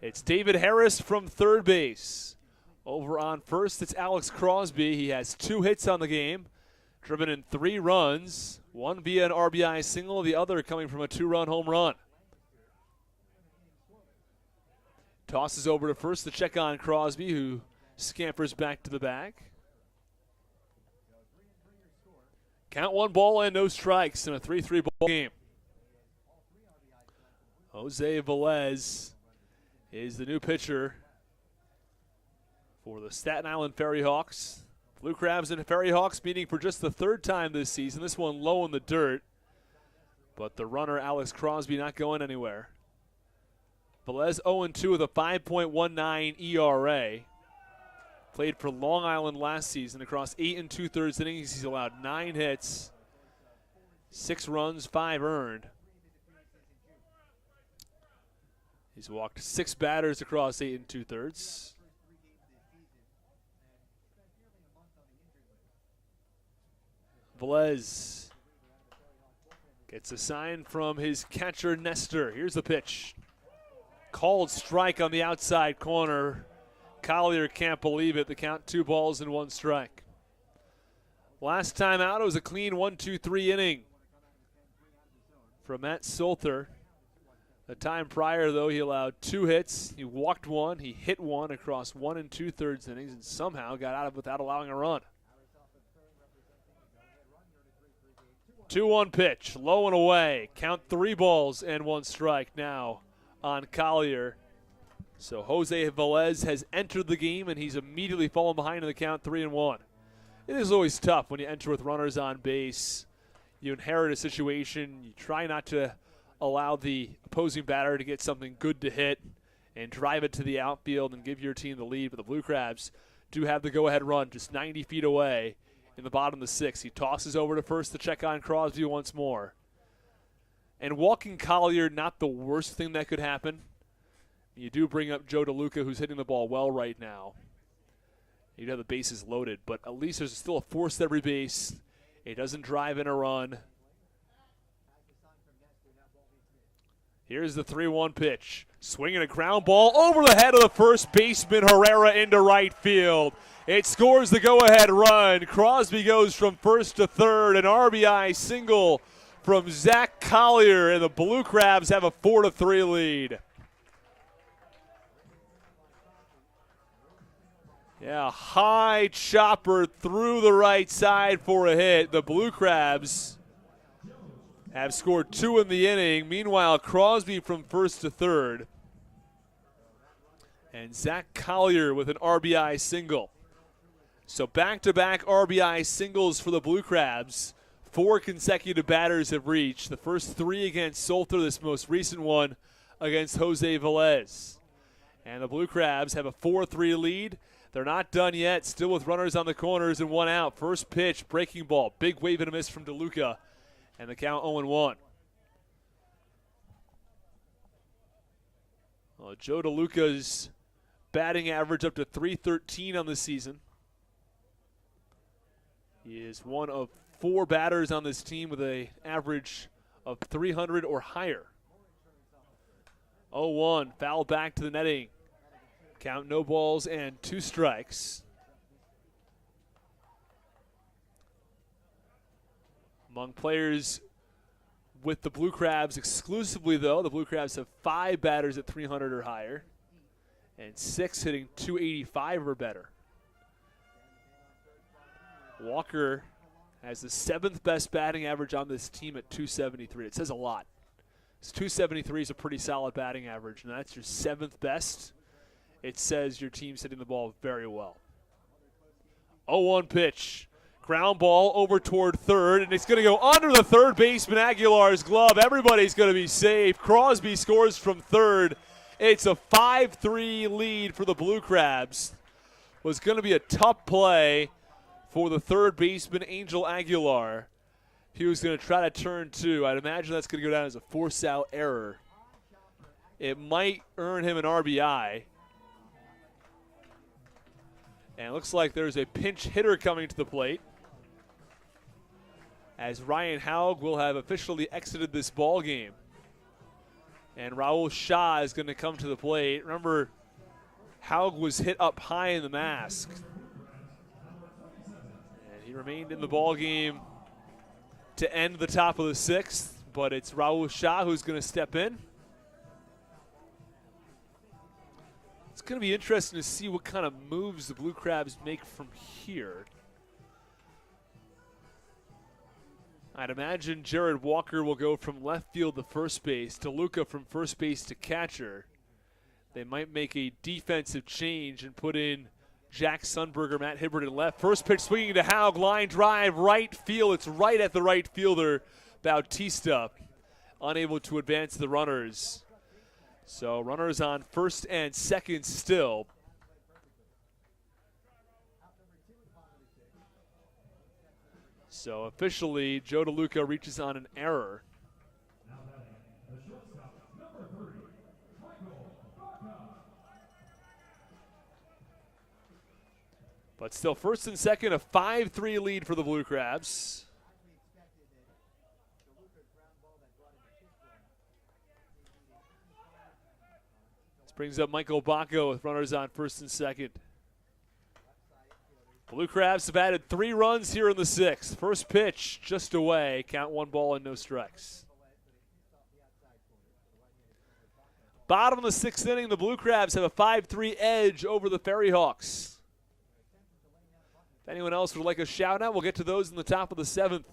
It's David Harris from third base. Over on first, it's Alex Crosby. He has 2 hits on the game, driven in 3 runs, 1 via an RBI single, the other coming from a 2-run home run. Tosses over to first to check on Crosby, who scampers back to the bag. Count 1 ball and no strikes in a 3-3 ball game. Jose Velez is the new pitcher for the Staten Island FerryHawks. Blue Crabs and FerryHawks meeting for just the 3rd time this season. This one low in the dirt, but the runner Alex Crosby not going anywhere. Velez 0-2 with a 5.19 ERA. Played for Long Island last season across 8 2/3 innings. He's allowed 9 hits, 6 runs, 5 earned. He's walked 6 batters across 8 2/3. Velez gets a sign from his catcher Nestor. Here's the pitch. Called strike on the outside corner. Collier can't believe it. The count 2 balls and 1 strike. Last time out, it was a clean 1-2-3 inning from Matt Solter. The time prior, though, he allowed 2 hits. He walked 1. He hit 1 across 1 2/3 innings and somehow got out of it without allowing a run. 2-1 pitch, low and away. Count 3 balls and 1 strike now on Collier. So Jose Velez has entered the game, and he's immediately fallen behind in the count 3-1. It is always tough when you enter with runners on base. You inherit a situation. You try not to allow the opposing batter to get something good to hit and drive it to the outfield and give your team the lead. But the Blue Crabs do have the go-ahead run just 90 feet away in the bottom of the 6th. He tosses over to first to check on Crosby once more. And walking Collier, not the worst thing that could happen. You do bring up Joe DeLuca, who's hitting the ball well right now. You'd have the bases loaded, but at least there's still a force at every base. It doesn't drive in a run. Here's the 3-1 pitch. Swinging a ground ball over the head of the first baseman, Herrera, into right field. It scores the go-ahead run. Crosby goes from first to third. An RBI single from Zach Collier, and the Blue Crabs have a 4-3 lead. Yeah, high chopper through the right side for a hit. The Blue Crabs have scored 2 in the inning. Meanwhile, Crosby from first to third. And Zach Collier with an RBI single. So back-to-back RBI singles for the Blue Crabs. 4 consecutive batters have reached. The first 3 against Solter, this most recent one against Jose Velez. And the Blue Crabs have a 4-3 lead. They're not done yet, still with runners on the corners and 1 out. First pitch, breaking ball, big wave and a miss from DeLuca, and the count 0-1. Well, Joe DeLuca's batting average up to .313 on the season. He is one of 4 batters on this team with an average of .300 or higher. 0-1, foul back to the netting. Count no balls and 2 strikes. Among players with the Blue Crabs exclusively, though, the Blue Crabs have 5 batters at .300 or higher and 6 hitting .285 or better. Walker has the 7th best batting average on this team at .273. It says a lot. This .273 is a pretty solid batting average, and that's your 7th best. It says your team's hitting the ball very well. 0-1 pitch. Ground ball over toward third, and it's going to go under the third baseman Aguilar's glove. Everybody's going to be safe. Crosby scores from third. It's a 5-3 lead for the Blue Crabs. Was going to be a tough play for the third baseman, Angel Aguilar. he was going to try to turn 2. I'd imagine that's going to go down as a force out error. It might earn him an RBI. And it looks like there's a pinch hitter coming to the plate, as Ryan Haug will have officially exited this ball game. And Raul Shah is going to come to the plate. Remember, Haug was hit up high in the mask. And he remained in the ball game to end the top of the 6th, but it's Raul Shah who's going to step in. It's going to be interesting to see what kind of moves the Blue Crabs make from here. I'd imagine Jared Walker will go from left field to first base, DeLuca from first base to catcher. They might make a defensive change and put in Jack Sundberger, Matt Hibbert in left. First pitch swinging to Haug, line drive, right field. It's right at the right fielder, Bautista, unable to advance the runners. So runners on first and second still. So officially, Joe DeLuca reaches on an error. But still, first and second, a 5-3 lead for the Blue Crabs. This brings up Michael Baca with runners on first and second. Blue Crabs have added 3 runs here in the 6th. First pitch just away. Count 1 ball and no strikes. Bottom of the 6th inning, the Blue Crabs have a 5-3 edge over the FerryHawks. If anyone else would like a shout out, we'll get to those in the top of the 7th.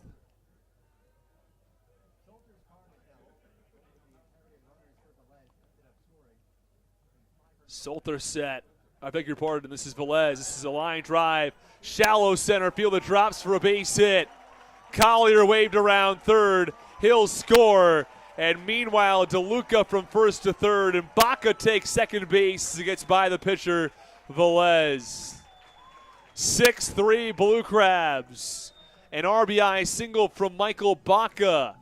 Salter set. I beg your pardon, this is Velez. This is a line drive. Shallow center field that drops for a base hit. Collier waved around third. He'll score. And meanwhile, DeLuca from first to third. And Baca takes second base as he gets by the pitcher, Velez. 6-3 Blue Crabs. An RBI single from Michael Baca.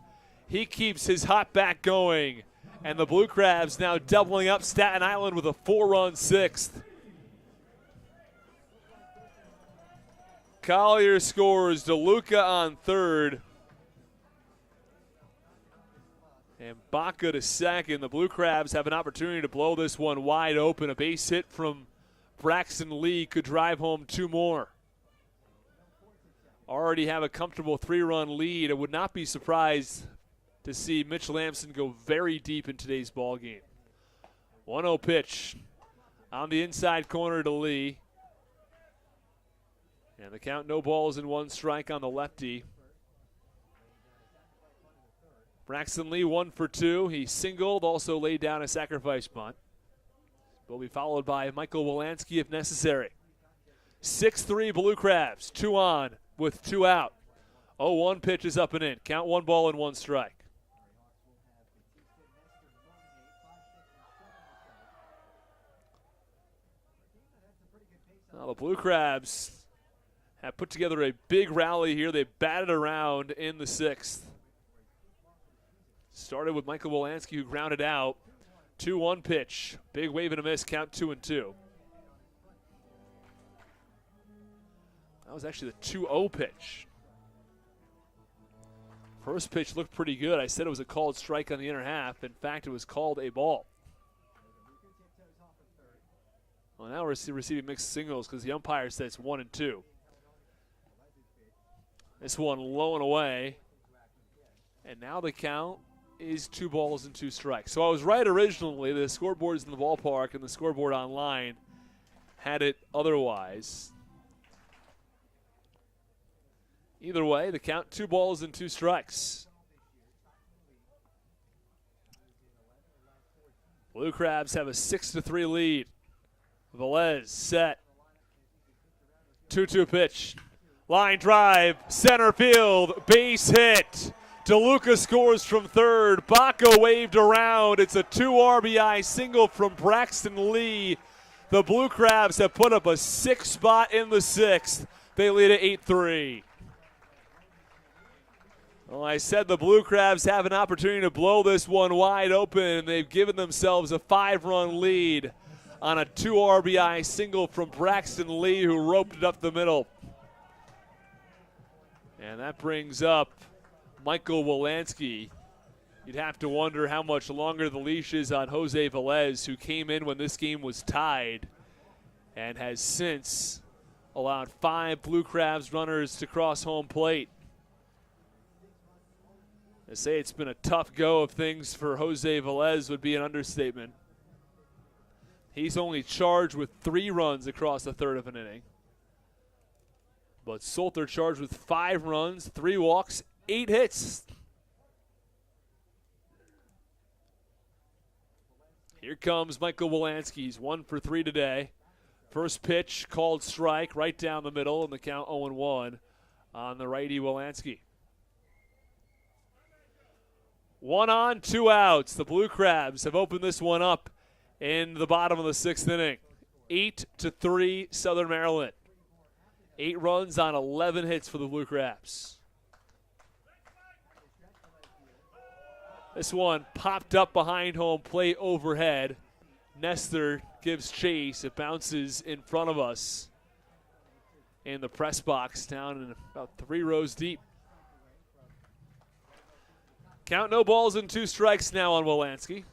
He keeps his hot bat going. And the Blue Crabs now doubling up Staten Island with a 4-run 6th. Collier scores, DeLuca on third. And Baca to second. The Blue Crabs have an opportunity to blow this one wide open. A base hit from Braxton Lee could drive home 2 more. Already have a comfortable 3-run lead. I would not be surprised to see Mitch Lamson go very deep in today's ball game. 1-0 pitch on the inside corner to Lee. And the count, no balls and 1 strike on the lefty. Braxton Lee 1 for 2. He singled, also laid down a sacrifice bunt. Will be followed by Michael Wolanski if necessary. 6-3 Blue Crabs, 2 on with 2 out. 0-1 pitch is up and in. Count 1 ball and 1 strike. Now the Blue Crabs have put together a big rally here. They batted around in the 6th. Started with Michael Wolanski, who grounded out. 2-1 pitch. Big wave and a miss, count 2-2. That was actually the 2-0 pitch. First pitch looked pretty good. I said it was a called strike on the inner half. In fact, it was called a ball. Well, now we're receiving mixed signals because the umpire says 1-2. This one low and away. And now the count is 2 balls and 2 strikes. So I was right originally. The scoreboards in the ballpark and the scoreboard online had it otherwise. Either way, the count 2 balls and 2 strikes. Blue Crabs have a 6-3 lead. Velez set. 2-2 pitch. Line drive, center field, base hit. DeLuca scores from third. Baca waved around. It's a 2 RBI single from Braxton Lee. The Blue Crabs have put up a 6 spot in the 6th. They lead at 8-3. Well, I said the Blue Crabs have an opportunity to blow this one wide open. They've given themselves a 5-run lead on a 2 RBI single from Braxton Lee, who roped it up the middle. And that brings up Michael Wolanski. You'd have to wonder how much longer the leash is on Jose Velez, who came in when this game was tied and has since allowed 5 Blue Crabs runners to cross home plate. To say it's been a tough go of things for Jose Velez would be an understatement. He's only charged with 3 runs across the third of an inning. But Solter charged with 5 runs, 3 walks, 8 hits. Here comes Michael Wolanski. He's 1 for 3 today. First pitch called strike right down the middle, and the count 0-1 on the righty Wolanski. 1 on, 2 outs. The Blue Crabs have opened this one up in the bottom of the 6th inning. 8-3 Southern Maryland. 8 runs on 11 hits for the Blue Crabs. This one popped up behind home plate overhead. Nestor gives chase. It bounces in front of us in the press box down in about 3 rows deep. Count no balls and 2 strikes now on Wolanski.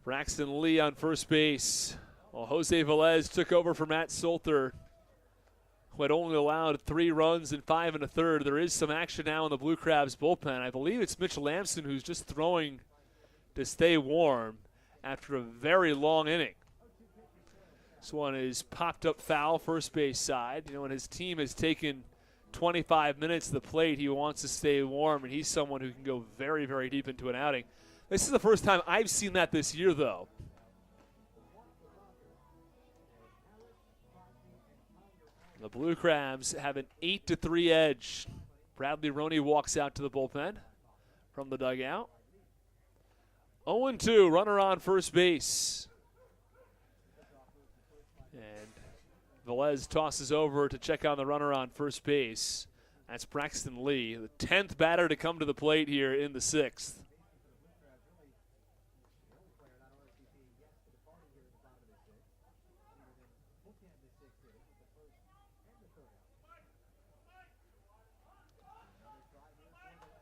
Braxton Lee on first base. Well, Jose Velez took over for Matt Solter, who had only allowed 3 runs in 5 1/3. There is some action now in the Blue Crabs bullpen. I believe it's Mitch Lamson who's just throwing to stay warm after a very long inning. This one is popped up foul, first base side. You know, when his team has taken 25 minutes to the plate, he wants to stay warm, and he's someone who can go very, very deep into an outing. This is the first time I've seen that this year, though. The Blue Crabs have an 8-3 edge. Bradley Roney walks out to the bullpen from the dugout. 0-2, runner on first base. And Velez tosses over to check on the runner on first base. That's Braxton Lee, the 10th batter to come to the plate here in the 6th.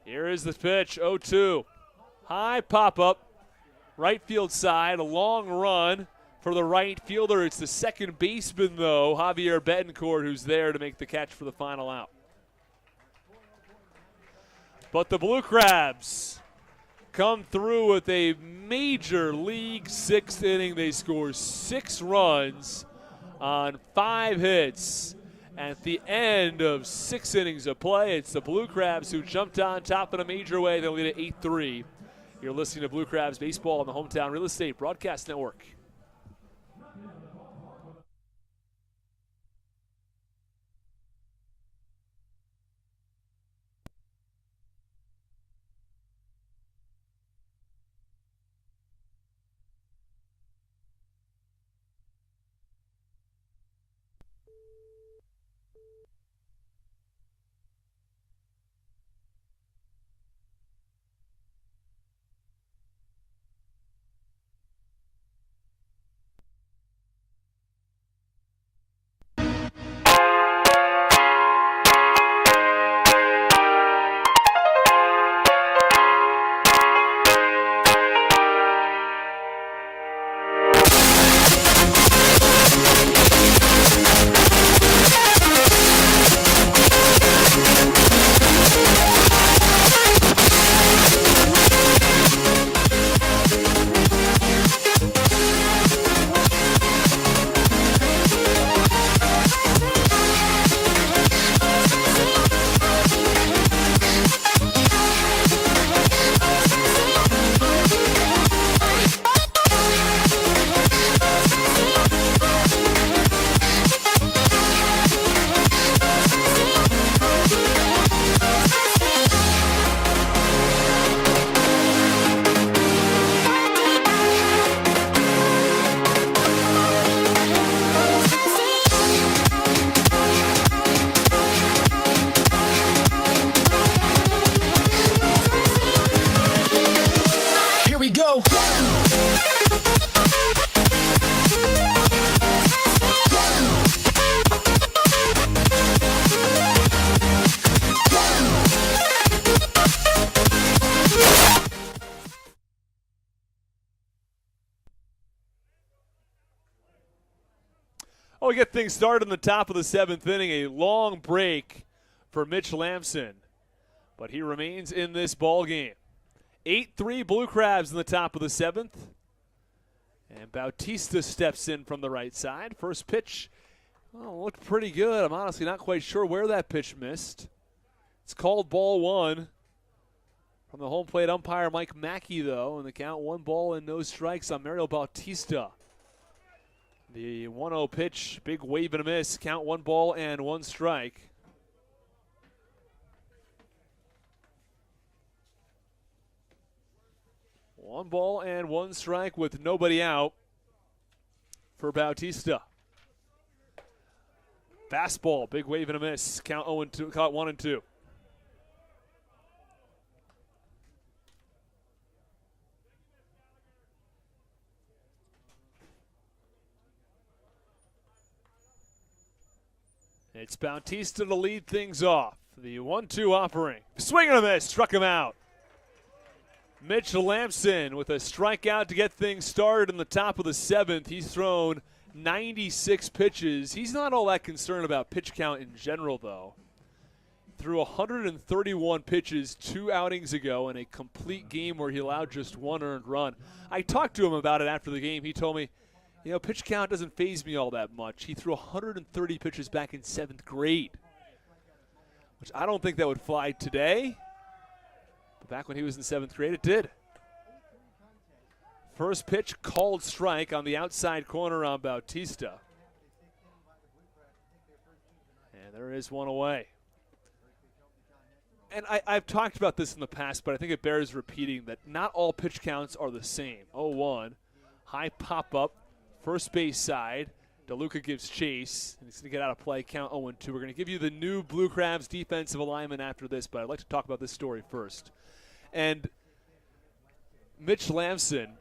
Here is the pitch, 0-2. High pop-up, right field side, a long run for the right fielder. It's the second baseman, though, Javier Betancourt, who's there to make the catch for the final out. But the Blue Crabs come through with a major league 6th inning. They score 6 runs on 5 hits. At the end of 6 innings of play, it's the Blue Crabs who jumped on top in a major way. They lead at 8-3. You're listening to Blue Crabs Baseball on the Hometown Real Estate Broadcast Network. go. Oh, we get things started in the top of the 7th inning. A long break for Mitch Lamson, but he remains in this ball game. 8-3 Blue Crabs in the top of the 7th. And Bautista steps in from the right side. First pitch, looked pretty good. I'm honestly not quite sure where that pitch missed. It's called ball 1 from the home plate umpire Mike Mackey, though, and the count 1 ball and no strikes on Mario Bautista. The 1-0 pitch, big wave and a miss. Count 1 ball and 1 strike. One ball and 1 strike with nobody out for Bautista. Fastball, big wave and a miss. Count 0-2, count 1-2. It's Bautista to lead things off. The 1-2 offering. Swing and a miss, struck him out. Mitch Lamson with a strikeout to get things started in the top of the 7th. He's thrown 96 pitches. He's not all that concerned about pitch count in general, though. Threw 131 pitches 2 outings ago in a complete game where he allowed just 1 earned run. I talked to him about it after the game. He told me, pitch count doesn't faze me all that much. He threw 130 pitches back in 7th grade, which I don't think that would fly today. But back when he was in 7th grade, it did. First pitch, called strike on the outside corner on Bautista. And there is one away. And I've talked about this in the past, but I think it bears repeating that not all pitch counts are the same. 0-1, high pop-up. First base side, DeLuca gives chase, and he's going to get out of play, count 0-2. We're going to give you the new Blue Crabs defensive alignment after this, but I'd like to talk about this story first. And Mitch Lamson,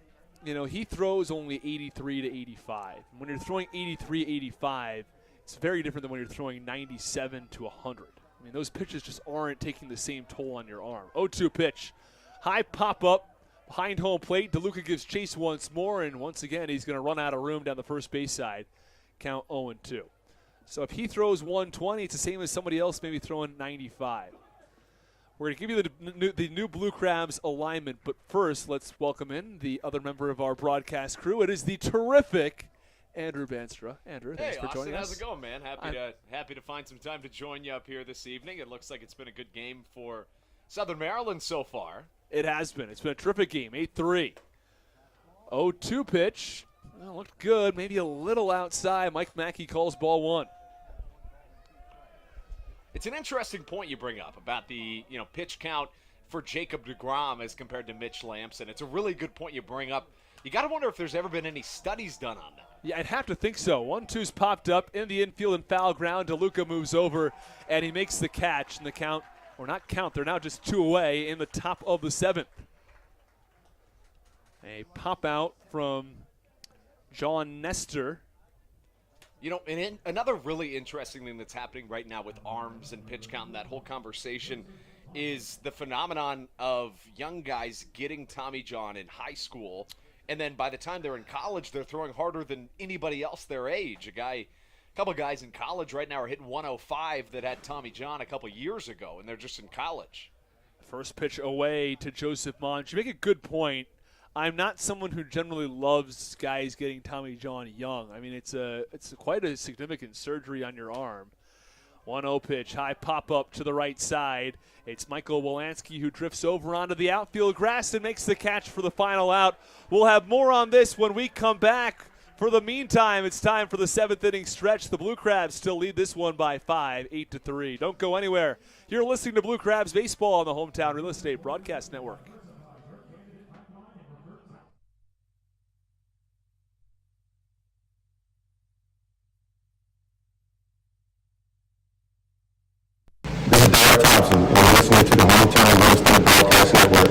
he throws only 83 to 85. When you're throwing 83, 85, it's very different than when you're throwing 97 to 100. I mean, those pitches just aren't taking the same toll on your arm. 0-2 pitch, high pop-up. Behind home plate, DeLuca gives chase once more, and once again he's going to run out of room down the first base side. Count 0-2. So if he throws 120, it's the same as somebody else maybe throwing 95. We're going to give you the new Blue Crabs alignment, but first let's welcome in the other member of our broadcast crew. It is the terrific Andrew Banstra. Andrew, thanks for joining us. How's it going, man? Happy to find some time to join you up here this evening. It looks like it's been a good game for Southern Maryland so far. It has been. It's been a terrific game. 8-3. 0-2 pitch. Well, looked good. Maybe a little outside. Mike Mackey calls ball 1. It's an interesting point you bring up about the pitch count for Jacob deGrom as compared to Mitch Lamson. It's a really good point you bring up. You got to wonder if there's ever been any studies done on that. Yeah, I'd have to think so. 1-2's popped up in the infield and foul ground. DeLuca moves over, and he makes the catch. And the count, or not count, they're now just 2 away in the top of the 7th. A pop out from John Nestor. And another really interesting thing that's happening right now with arms and pitch count and that whole conversation is the phenomenon of young guys getting Tommy John in high school, and then by the time they're in college, they're throwing harder than anybody else their age. A couple of guys in college right now are hitting 105 that had Tommy John a couple years ago, and they're just in college. First pitch away to Joseph Monch. You make a good point. I'm not someone who generally loves guys getting Tommy John young. I mean, it's quite a significant surgery on your arm. 1-0 pitch, high pop-up to the right side. It's Michael Wolanski who drifts over onto the outfield grass and makes the catch for the final out. We'll have more on this when we come back. For the meantime, it's time for the 7th inning stretch. The Blue Crabs still lead this one by 5, 8-3. Don't go anywhere. You're listening to Blue Crabs Baseball on the Hometown Real Estate Broadcast Network. Thompson, and you're listening to the Hometown Real Estate Broadcast Network.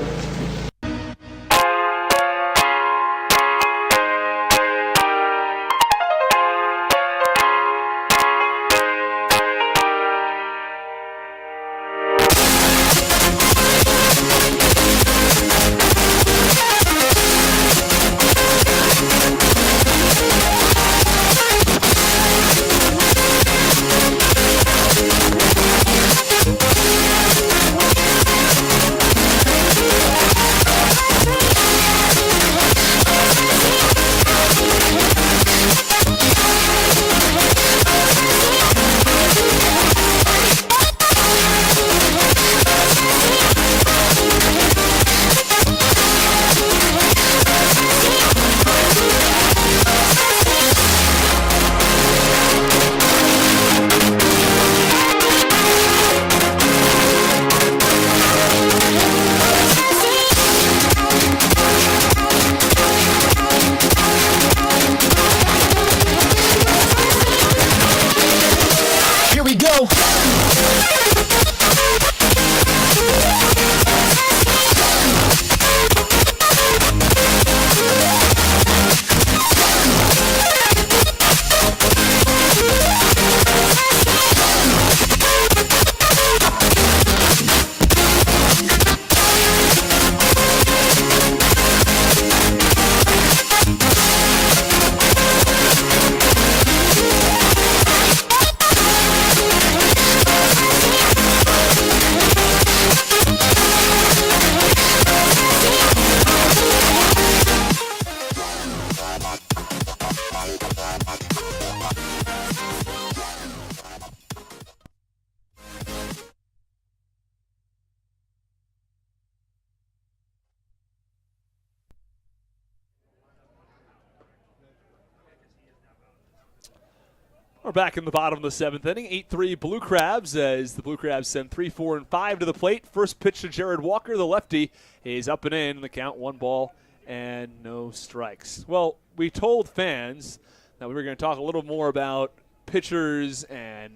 We're back in the bottom of the 7th inning. 8-3 Blue Crabs as the Blue Crabs send 3, 4, and 5 to the plate. First pitch to Jared Walker, the lefty, is up and in. The count 1 ball and no strikes. Well, we told fans that we were going to talk a little more about pitchers and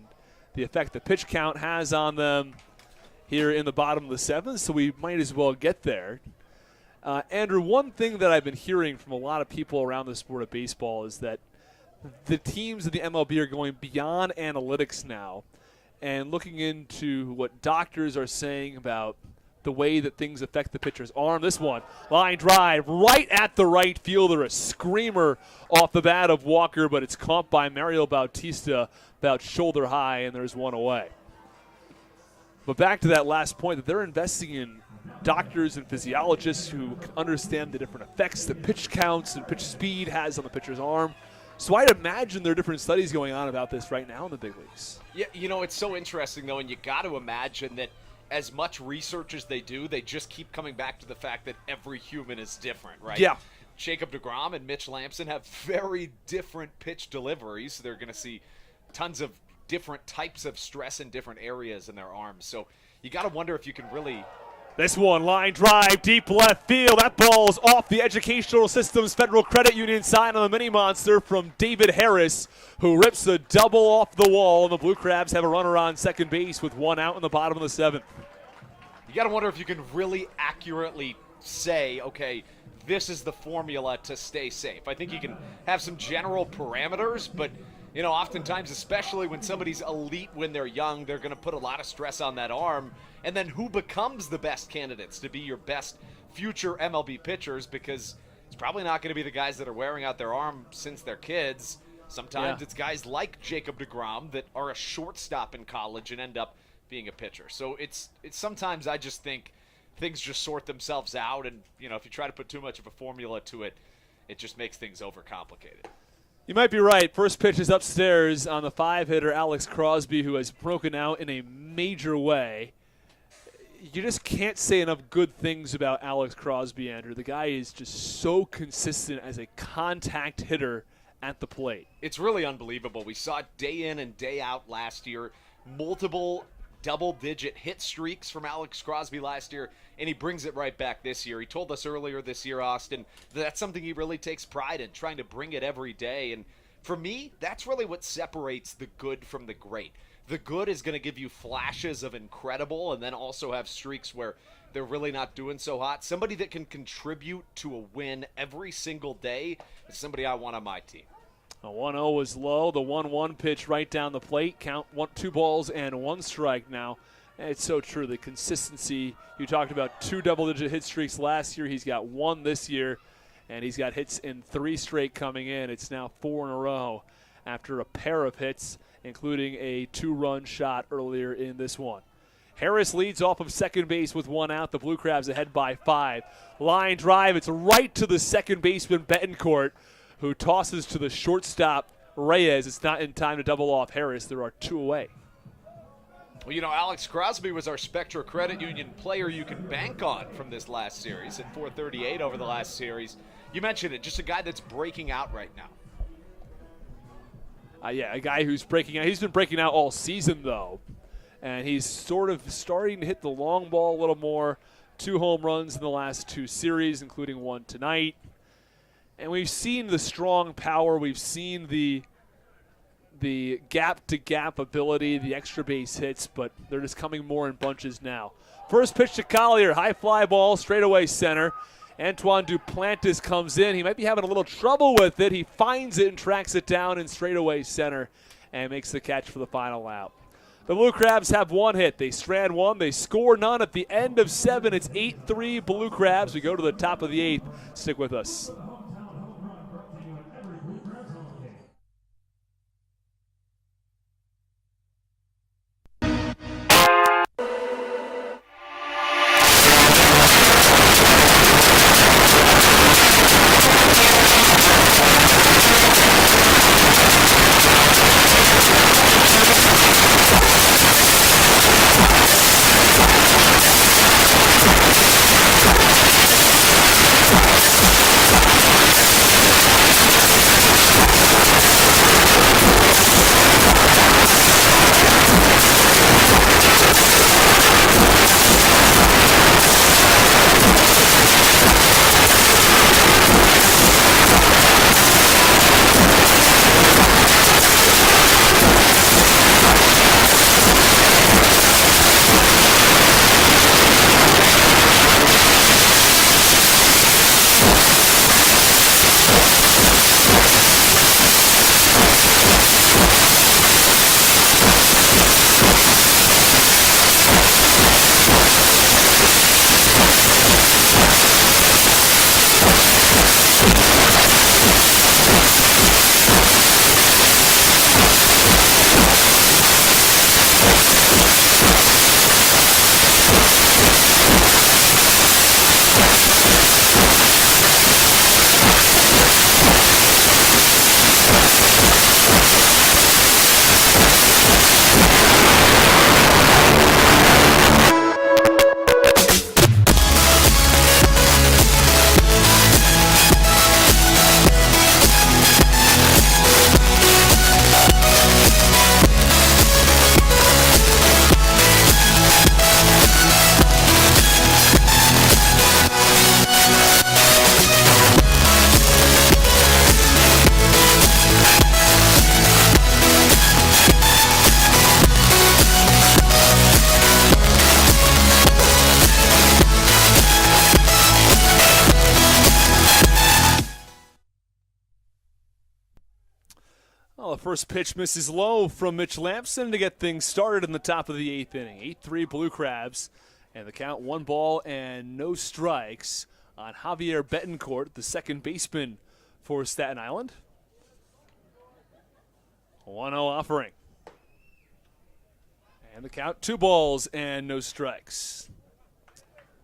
the effect the pitch count has on them here in the bottom of the 7th, so we might as well get there. Andrew, one thing that I've been hearing from a lot of people around the sport of baseball is that the teams in the MLB are going beyond analytics now and looking into what doctors are saying about the way that things affect the pitcher's arm. This one, line drive right at the right fielder, a screamer off the bat of Walker, but it's caught by Mario Bautista about shoulder high, and there's one away. But back to that last point, that they're investing in doctors and physiologists who can understand the different effects that pitch counts and pitch speed has on the pitcher's arm. So I'd imagine there are different studies going on about this right now in the big leagues. Yeah, it's so interesting, though, and you got to imagine that as much research as they do, they just keep coming back to the fact that every human is different, right? Yeah. Jacob deGrom and Mitch Lampson have very different pitch deliveries. They're going to see tons of different types of stress in different areas in their arms. So you got to wonder if you can really... This one, line drive, deep left field. That ball's off the Educational Systems Federal Credit Union sign on the mini monster from David Harris, who rips a double off the wall. And the Blue Crabs have a runner on second base with 1 out in the bottom of the 7th. You got to wonder if you can really accurately say, okay, this is the formula to stay safe. I think you can have some general parameters, but oftentimes, especially when somebody's elite when they're young, they're going to put a lot of stress on that arm. And then who becomes the best candidates to be your best future MLB pitchers? Because it's probably not going to be the guys that are wearing out their arm since they're kids. Sometimes it's guys like Jacob deGrom that are a shortstop in college and end up being a pitcher. So it's sometimes I just think things just sort themselves out. And, if you try to put too much of a formula to it, it just makes things overcomplicated. You might be right. First pitch is upstairs on the 5-hitter, Alex Crosby, who has broken out in a major way. You just can't say enough good things about Alex Crosby, Andrew. The guy is just so consistent as a contact hitter at the plate. It's really unbelievable. We saw it day in and day out last year. Multiple double-digit hit streaks from Alex Crosby last year, and he brings it right back this year. He told us earlier this year, Austin, that that's something he really takes pride in, trying to bring it every day. And for me, that's really what separates the good from the great. The good is going to give you flashes of incredible and then also have streaks where they're really not doing so hot. Somebody that can contribute to a win every single day is somebody I want on my team. A 1-0 was low. The 1-1 pitch right down the plate. Count 2 balls and 1 strike now. And it's so true. The consistency. You talked about 2 double-digit hit streaks last year. He's got 1 this year, and he's got hits in 3 straight coming in. It's now 4 in a row after a pair of hits, including a 2-run shot earlier in this one. Harris leads off of second base with 1 out. The Blue Crabs ahead by 5. Line drive. It's right to the second baseman, Betancourt, who tosses to the shortstop, Reyes. It's not in time to double off Harris. There are 2 away. Well, Alex Crosby was our Spectra Credit Union player you can bank on from this last series at 438 over the last series. You mentioned it, just a guy that's breaking out right now. A guy who's breaking out. He's been breaking out all season, though. And he's sort of starting to hit the long ball a little more. 2 home runs in the last 2 series, including 1 tonight. And we've seen the strong power. We've seen the gap-to-gap ability, the extra base hits, but they're just coming more in bunches now. First pitch to Collier. High fly ball, straightaway center. Antoine Duplantis comes in. He might be having a little trouble with it. He finds it and tracks it down in straightaway center and makes the catch for the final out. The Blue Crabs have 1 hit. They strand 1. They score none at the end of 7. It's 8-3 Blue Crabs. We go to the top of the 8th. Stick with us. Well, the first pitch misses low from Mitch Lampson to get things started in the top of the 8th inning. 8-3 Blue Crabs, and the count 1 ball and no strikes on Javier Betancourt, the second baseman for Staten Island. 1-0 offering. And the count 2 balls and no strikes.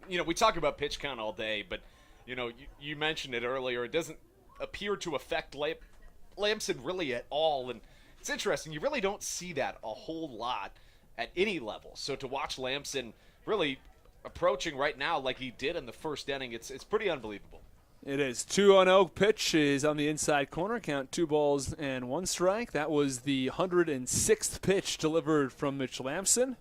You know, we talk about pitch count all day, but, you know, you mentioned it earlier. It doesn't appear to affect Lampson really at all, and it's interesting. You really don't see that a whole lot at any level. So to watch Lampson really approaching right now like he did in the first inning, it's pretty unbelievable. It is. 2-0 pitch is on the inside corner. Count 2 balls and 1 strike. That was the 106th pitch delivered from Mitch Lampson.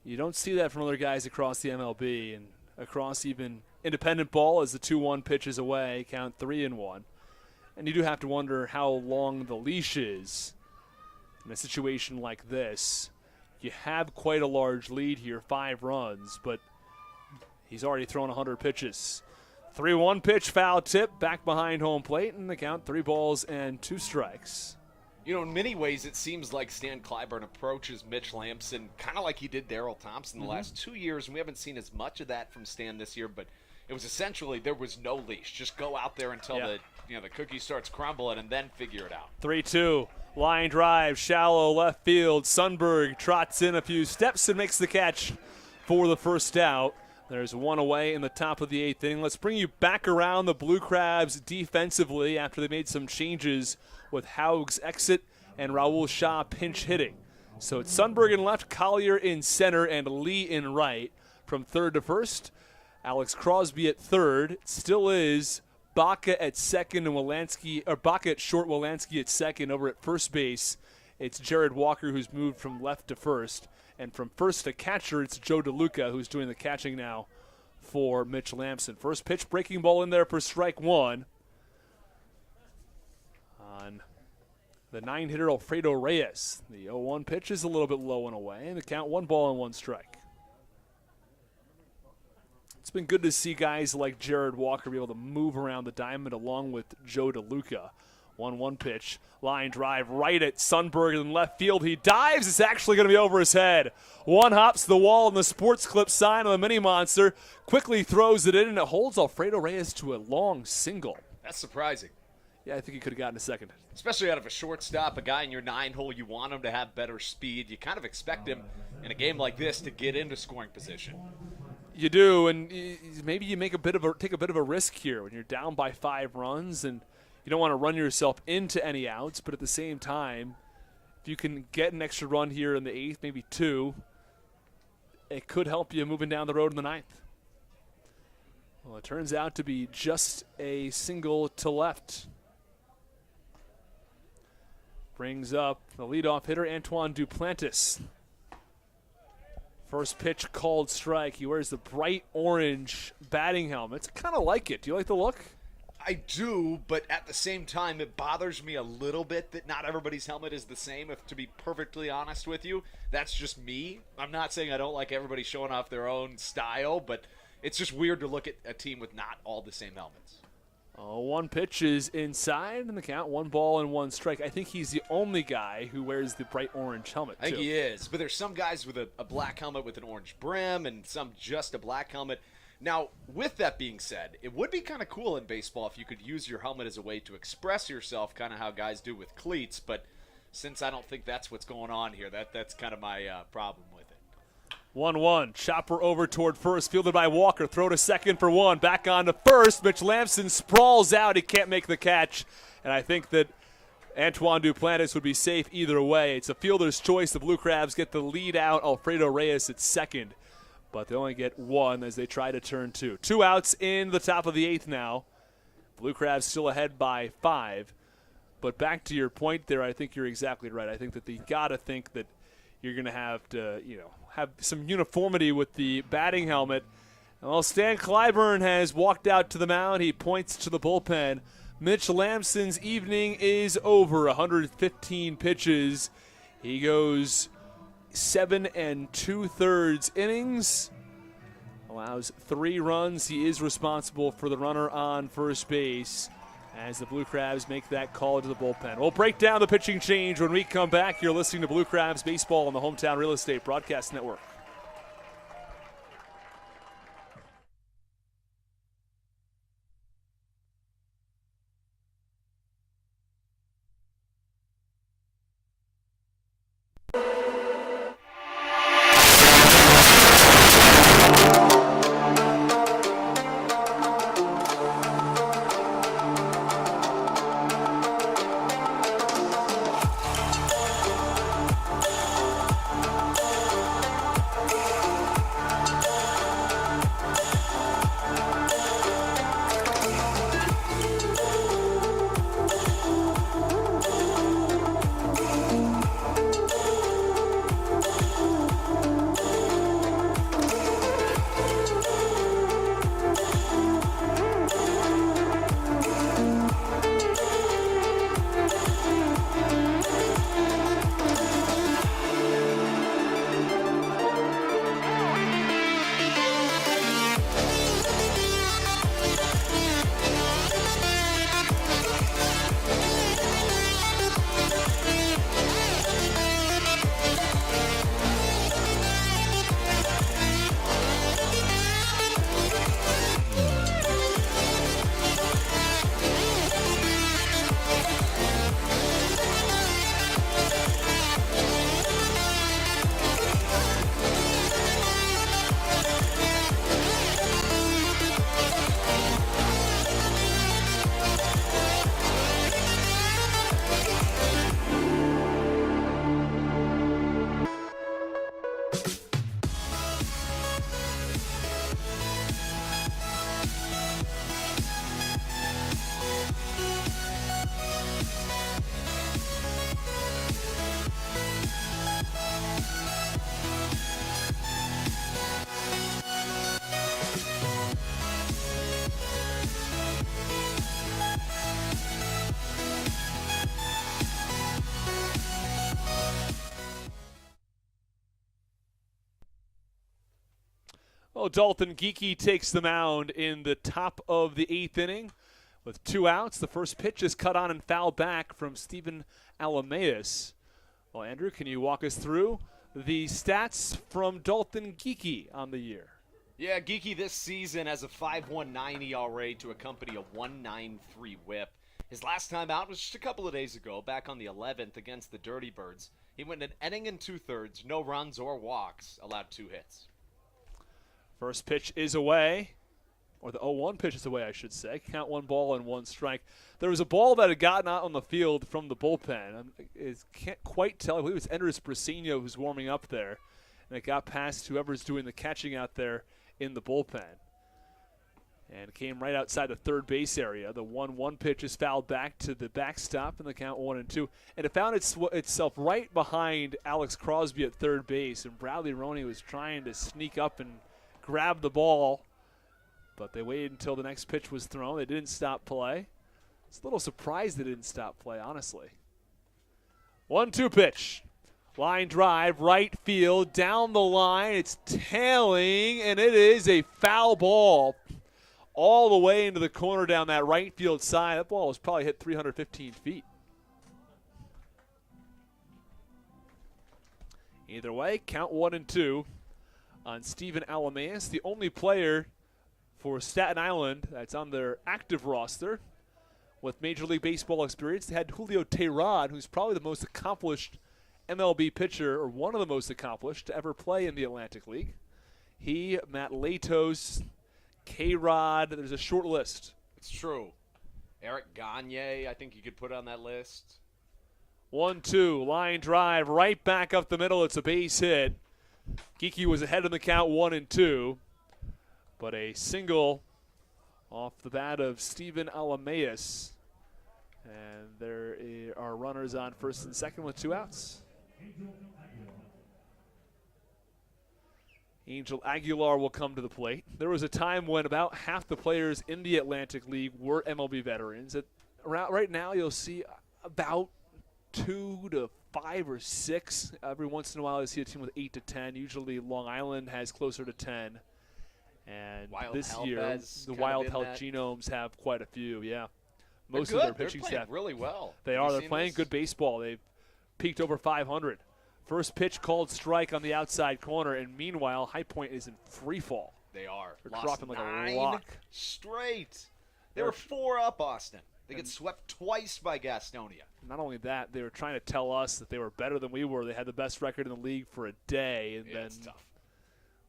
You don't see that from other guys across the MLB and across even independent ball as the 2-1 pitch is away. Count 3-1. And you do have to wonder how long the leash is in a situation like this. You have quite a large lead here, 5 runs, but he's already thrown 100 pitches. 3-1 pitch, foul tip, back behind home plate, and the count 3 balls and 2 strikes. You know, in many ways, it seems like Stan Clyburn approaches Mitch Lampson kind of like he did Darryl Thompson the last 2 years, and we haven't seen as much of that from Stan this year, but it was essentially there was no leash. Just go out there until the cookie starts crumbling and then figure it out. 3-2, line drive, shallow left field. Sundberg trots in a few steps and makes the catch for the first out. There's 1 away in the top of the 8th inning. Let's bring you back around the Blue Crabs defensively after they made some changes with Haug's exit and Raul Shah pinch hitting. So it's Sundberg in left, Collier in center, and Lee in right. From third to first, Alex Crosby at third. It still is Baca at second and Baca at short, Wolanski at second. Over at first base, it's Jared Walker who's moved from left to first. And from first to catcher, it's Joe DeLuca who's doing the catching now for Mitch Lampson. First pitch, breaking ball in there for strike 1. On the 9-hitter Alfredo Reyes. The 0-1 pitch is a little bit low and away, and the count 1 ball and 1 strike. It's been good to see guys like Jared Walker be able to move around the diamond along with Joe DeLuca. 1-1 pitch, line drive right at Sundberg in left field. He dives. It's actually going to be over his head. One hops the wall and the sports clip sign on the mini monster. Quickly throws it in, and it holds Alfredo Reyes to a long single. That's surprising. Yeah, I think he could have gotten a second. Especially out of a shortstop, a guy in your 9-hole, you want him to have better speed. You kind of expect him in a game like this to get into scoring position. You do, and maybe you take a bit of a risk here when you're down by 5 runs, and you don't want to run yourself into any outs. But at the same time, if you can get an extra run here in the 8th, maybe 2, it could help you moving down the road in the 9th. Well, it turns out to be just a single to left. Brings up the leadoff hitter, Antoine Duplantis. First pitch called strike. He wears the bright orange batting helmet. I kind of like it. Do you like the look? I do, but at the same time, it bothers me a little bit that not everybody's helmet is the same, if to be perfectly honest with you. That's just me. I'm not saying I don't like everybody showing off their own style, but it's just weird to look at a team with not all the same helmets. 1 pitch is inside, and the count 1 ball and 1 strike. I think he's the only guy who wears the bright orange helmet, I think he is, but there's some guys with a black helmet with an orange brim and some just a black helmet. Now, with that being said, it would be kind of cool in baseball if you could use your helmet as a way to express yourself, kind of how guys do with cleats, but since I don't think that's what's going on here, that's kind of my problem with it. 1-1. Chopper over toward first, fielded by Walker. Throw to second for 1. Back on to first. Mitch Lampson sprawls out. He can't make the catch. And I think that Antoine Duplantis would be safe either way. It's a fielder's choice. The Blue Crabs get the lead out. Alfredo Reyes at second. But they only get 1 as they try to turn 2. 2 outs in the top of the 8th now. Blue Crabs still ahead by 5. But back to your point there, I think you're exactly right. I think that you got to think that you're going to have some uniformity with the batting helmet. Well, Stan Clyburn has walked out to the mound. He points to the bullpen. Mitch Lampson's evening is over. 115 pitches. He goes 7 2/3 innings. Allows 3 runs. He is responsible for the runner on first base. as the Blue Crabs make that call to the bullpen. We'll break down the pitching change when we come back. You're listening to Blue Crabs Baseball on the Hometown Real Estate Broadcast Network. Well, Dalton Geeky takes the mound in the top of the 8th inning with 2 outs. The first pitch is cut on and fouled back from Stephen Alameus. Well, Andrew, can you walk us through the stats from Dalton Geeky on the year? Yeah, Geeky this season has a 5.19 ERA to accompany a 1.93 whip. His last time out was just a couple of days ago, back on the 11th against the Dirty Birds. He went an inning and 2/3, no runs or walks, allowed 2 hits. First pitch is away, or the 0-1 pitch is away, I should say. Count 1 ball and 1 strike. There was a ball that had gotten out on the field from the bullpen. I can't quite tell. I believe it was Enders Brasino who's warming up there, and it got past whoever's doing the catching out there in the bullpen. And came right outside the third base area. The 1-1 pitch is fouled back to the backstop in the count 1-2. And it found itself right behind Alex Crosby at third base. And Bradley Roney was trying to sneak up and grab the ball. But they waited until the next pitch was thrown. They didn't stop play. It's a little surprised they didn't stop play, honestly. 1-2 pitch. Line drive, right field, down the line. It's tailing, and it is a foul ball. All the way into the corner down that right field side. That ball was probably hit 315 feet. Either way, count 1-2 on Stephen Alameus, the only player for Staten Island that's on their active roster with Major League Baseball experience. They had Julio Teheran, who's probably the most accomplished MLB pitcher, or one of the most accomplished to ever play in the Atlantic League. He, Matt Latos, K-Rod, there's a short list. It's true. Eric Gagne, I think you could put on that list. 1-2, line drive, right back up the middle. It's a base hit. Geeky was ahead in the count 1-2, but a single off the bat of Stephen Alameus. And there are runners on first and second with 2 outs. Angel Aguilar will come to the plate. There was a time when about half the players in the Atlantic League were MLB veterans. Right now you'll see about 2 to 5 or 6. Every once in a while you see a team with 8 to 10. Usually Long Island has closer to 10. And Wild this Health year, the Wild Health Genomes have quite a few, yeah. Most They're of their good. They're pitching playing staff. really well. They Have are. you They're seen playing this? good baseball. They've peaked over 500. First pitch called strike on the outside corner, and meanwhile, High Point is in free fall. They are. They're Lost dropping like a 9 rock. straight. They were 4 up, Austin. They get swept twice by Gastonia. Not only that, they were trying to tell us that they were better than we were. They had the best record in the league for a day, and then It's tough.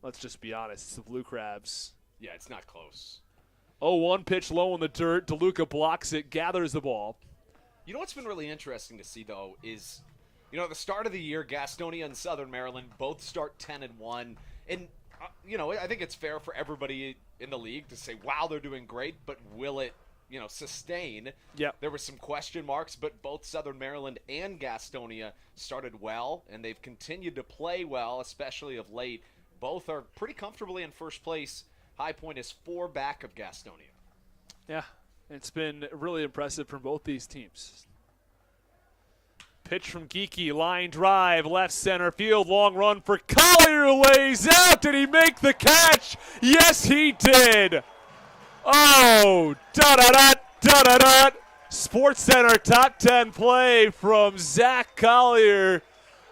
let's just be honest, it's the Blue Crabs. Yeah, it's not close. 0-1 pitch low in the dirt. DeLuca blocks it, gathers the ball. You know what's been really interesting to see, though, is, at the start of the year, Gastonia and Southern Maryland both start 10-1. And, I think it's fair for everybody in the league to say, wow, they're doing great, but will it, sustain? Yeah. There were some question marks, but both Southern Maryland and Gastonia started well, and they've continued to play well, especially of late. Both are pretty comfortably in first place. High Point is 4 back of Gastonia. Yeah, it's been really impressive from both these teams. Pitch from Geeky, line drive, left center field, long run for Collier, lays out. Did he make the catch? Yes, he did. Oh, da-da-da, da-da-da. Sports Center top 10 play from Zach Collier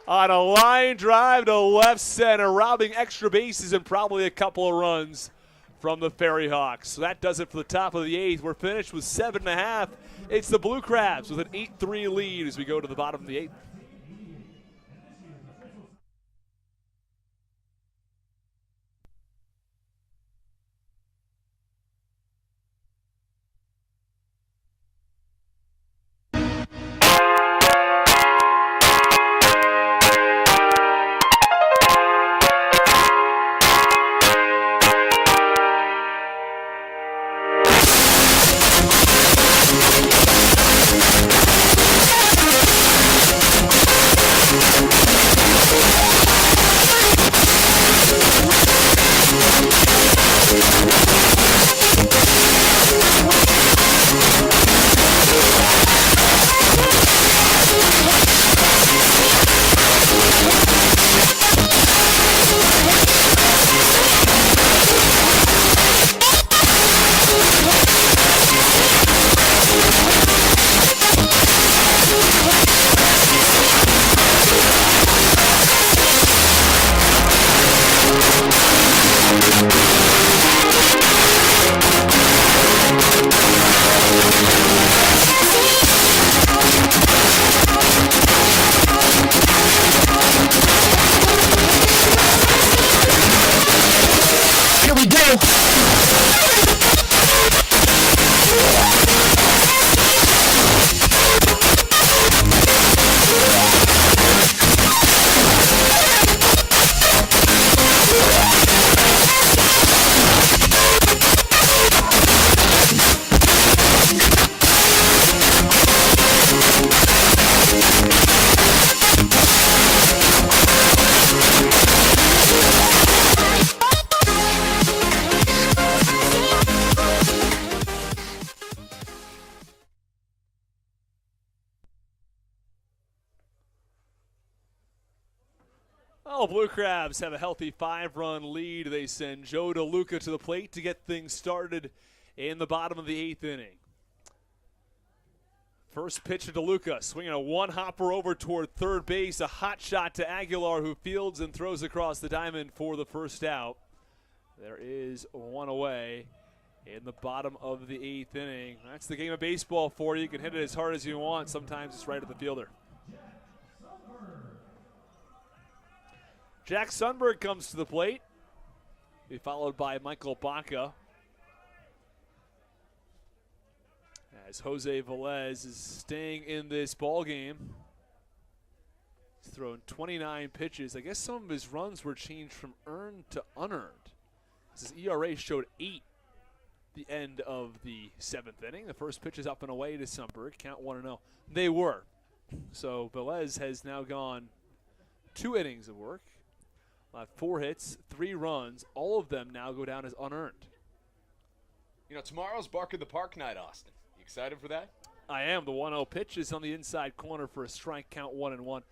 on a line drive to left center, robbing extra bases and probably a couple of runs from the FerryHawks. So that does it for the top of the 8th. We're finished with 7.5. It's the Blue Crabs with an 8-3 lead as we go to the bottom of the 8th. Oh, Blue Crabs have a healthy 5-run lead. They send Joe DeLuca to the plate to get things started in the bottom of the 8th inning. First pitch to DeLuca, swinging a one-hopper over toward third base. A hot shot to Aguilar, who fields and throws across the diamond for the first out. There is one away in the bottom of the 8th inning. That's the game of baseball for you. You can hit it as hard as you want. Sometimes it's right at the fielder. Jack Sundberg comes to the plate. Be followed by Michael Baca. As Jose Velez is staying in this ball game. He's thrown 29 pitches. I guess some of his runs were changed from earned to unearned. His ERA showed 8 the end of the 7th inning. The first pitch is up and away to Sundberg. Count 1-0. They were. So Velez has now gone 2 innings of work. 4 hits, 3 runs. All of them now go down as unearned. Tomorrow's Bark in the Park night, Austin. You excited for that? I am. The 1-0 pitch is on the inside corner for a strike, count 1-1.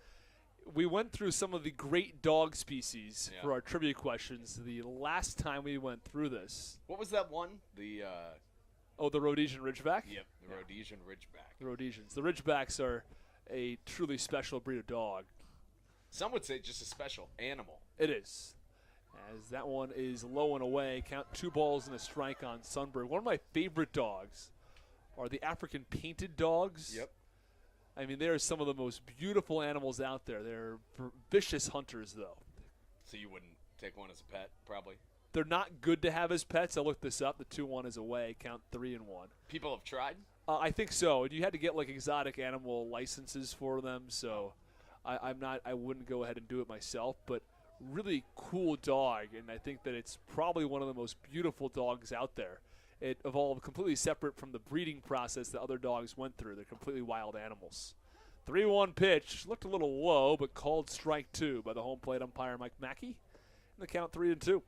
We went through some of the great dog species for our trivia questions the last time we went through this. What was that one? The Oh, the Rhodesian Ridgeback? Yep, the Rhodesian Ridgeback. The Rhodesians. The Ridgebacks are a truly special breed of dog. Some would say just a special animal. It is. As that one is low and away. Count 2 balls and a strike on Sundberg. One of my favorite dogs are the African painted dogs. Yep. I mean, they are some of the most beautiful animals out there. They're vicious hunters, though. So you wouldn't take one as a pet, probably? They're not good to have as pets. I looked this up. The 2-1 is away. Count 3-1. People have tried? I think so. You had to get like exotic animal licenses for them, so I wouldn't go ahead and do it myself. But really cool dog, and I think that it's probably one of the most beautiful dogs out there. It evolved completely separate from the breeding process that other dogs went through. They're completely wild animals. 3-1 pitch. Looked a little low, but called strike 2 by the home plate umpire Mike Mackey. And the count 3-2.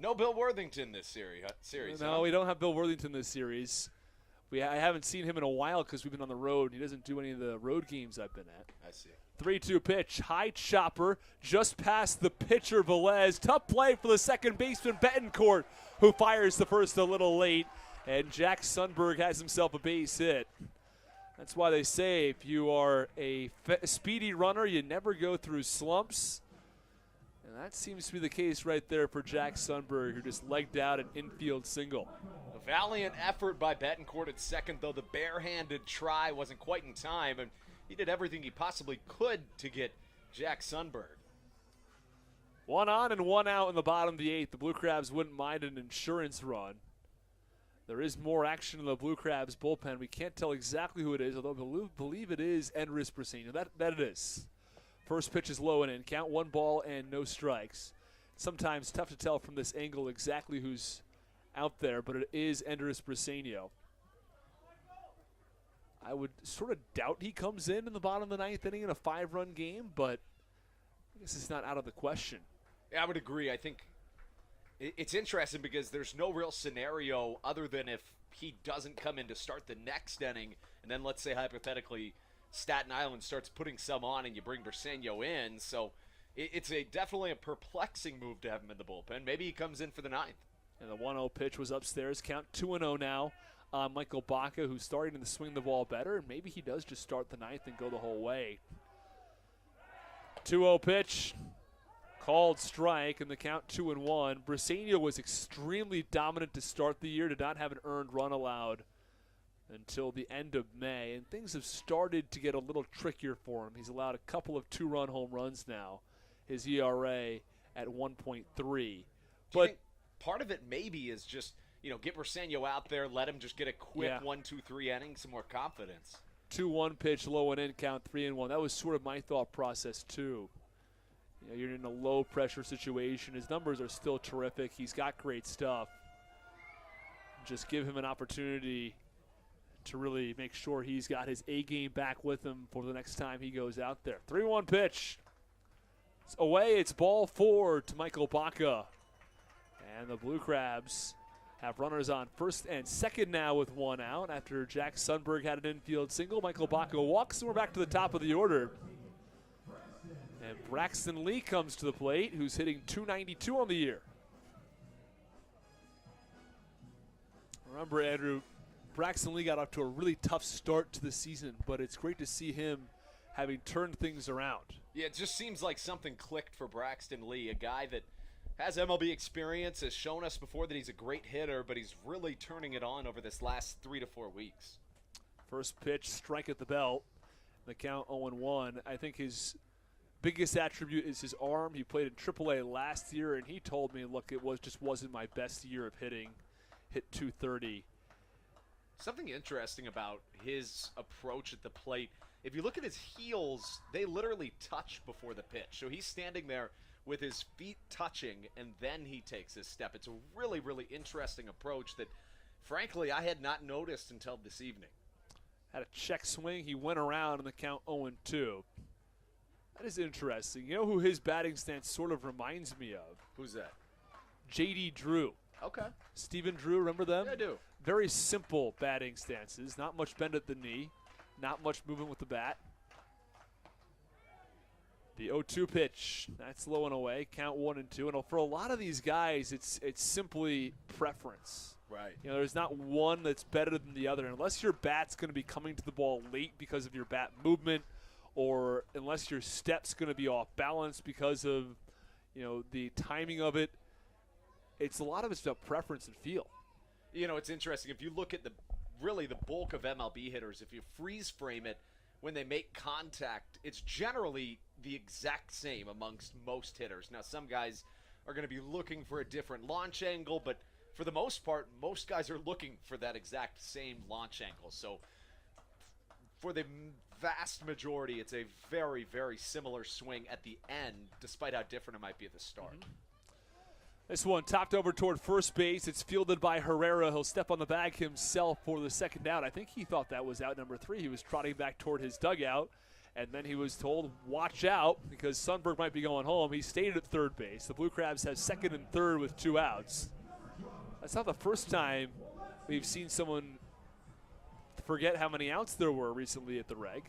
No Bill Worthington this series. No, we don't have Bill Worthington this series. I haven't seen him in a while because we've been on the road. He doesn't do any of the road games I've been at. I see. 3-2 pitch. High chopper just past the pitcher, Velez. Tough play for the second baseman, Betancourt, who fires the first a little late. And Jack Sundberg has himself a base hit. That's why they say if you are a speedy runner, you never go through slumps. And that seems to be the case right there for Jack Sundberg, who just legged out an infield single. A valiant effort by Betancourt at second, though the barehanded try wasn't quite in time, and he did everything he possibly could to get Jack Sundberg. 1 on and 1 out in the bottom of the 8th. The Blue Crabs wouldn't mind an insurance run. There is more action in the Blue Crabs bullpen. We can't tell exactly who it is, although I believe it is Endris Brasino. That it is. First pitch is low and in. Count 1 ball and no strikes. Sometimes tough to tell from this angle exactly who's out there, but it is Endris Brasino. I would sort of doubt he comes in the bottom of the 9th inning in a 5-run game, but I guess it's not out of the question. Yeah, I would agree. I think it's interesting because there's no real scenario other than if he doesn't come in to start the next inning, and then let's say hypothetically Staten Island starts putting some on and you bring Briseño in. So it's definitely a perplexing move to have him in the bullpen. Maybe he comes in for the 9th. And the 1-0 pitch was upstairs. Count 2-0 now. Michael Baca, who's starting to swing the ball better, and maybe he does just start the 9th and go the whole way. 2-0 pitch. Called strike, and the count 2-1. Briseño was extremely dominant to start the year, did not have an earned run allowed until the end of May, and things have started to get a little trickier for him. He's allowed a couple of 2-run home runs now. His ERA at 1.3. But part of it maybe is just, get Briseño out there, let him just get a quick 1, 2, 3 inning, some more confidence. 2-1 pitch, low and in, count 3-1. That was sort of my thought process too. You're in a low pressure situation. His numbers are still terrific. He's got great stuff. Just give him an opportunity to really make sure he's got his A game back with him for the next time he goes out there. 3-1 pitch. It's away. It's ball 4 to Michael Baca. And the Blue Crabs have runners on first and second now with 1 out. After Jack Sundberg had an infield single, Michael Baca walks, and we're back to the top of the order. And Braxton Lee comes to the plate, who's hitting .292 on the year. Remember, Andrew, Braxton Lee got off to a really tough start to the season, but it's great to see him having turned things around. Yeah, it just seems like something clicked for Braxton Lee, a guy that has MLB experience, has shown us before that he's a great hitter, but he's really turning it on over this last 3 to 4 weeks. First pitch, strike at the belt. The count 0-1. I think his biggest attribute is his arm. He played in AAA last year, and he told me, look, it wasn't my best year of hitting. Hit .230. Something interesting about his approach at the plate, if you look at his heels, they literally touch before the pitch. So he's standing there with his feet touching, and then he takes his step. It's a really, really interesting approach that, frankly, I had not noticed until this evening. Had a check swing. He went around in the count 0-2. That is interesting. You know who his batting stance sort of reminds me of? Who's that? J.D. Drew. Okay. Stephen Drew, remember them? Yeah, I do. Very simple batting stances. Not much bend at the knee. Not much movement with the bat. The 0-2 pitch, that's low and away. Count 1-2. And for a lot of these guys, it's simply preference. Right. You know, there's not one that's better than the other. Unless your bat's going to be coming to the ball late because of your bat movement, or unless your step's going to be off balance because of, you know, the timing of it. It's a lot of it's about preference and feel. You know, it's interesting. If you look at the bulk of MLB hitters, if you freeze frame it, when they make contact, it's generally the exact same amongst most hitters. Now, some guys are going to be looking for a different launch angle, but for the most part, most guys are looking for that exact same launch angle. So for the vast majority, it's a very, very similar swing at the end, despite how different it might be at the start. Mm-hmm. This one topped over toward first base. It's fielded by Herrera. He'll step on the bag himself for the second out. I think he thought that was out number 3. He was trotting back toward his dugout, and then he was told, watch out, because Sundberg might be going home. He stayed at third base. The Blue Crabs have second and third with 2 outs. That's not the first time we've seen someone forget how many outs there were recently at the reg.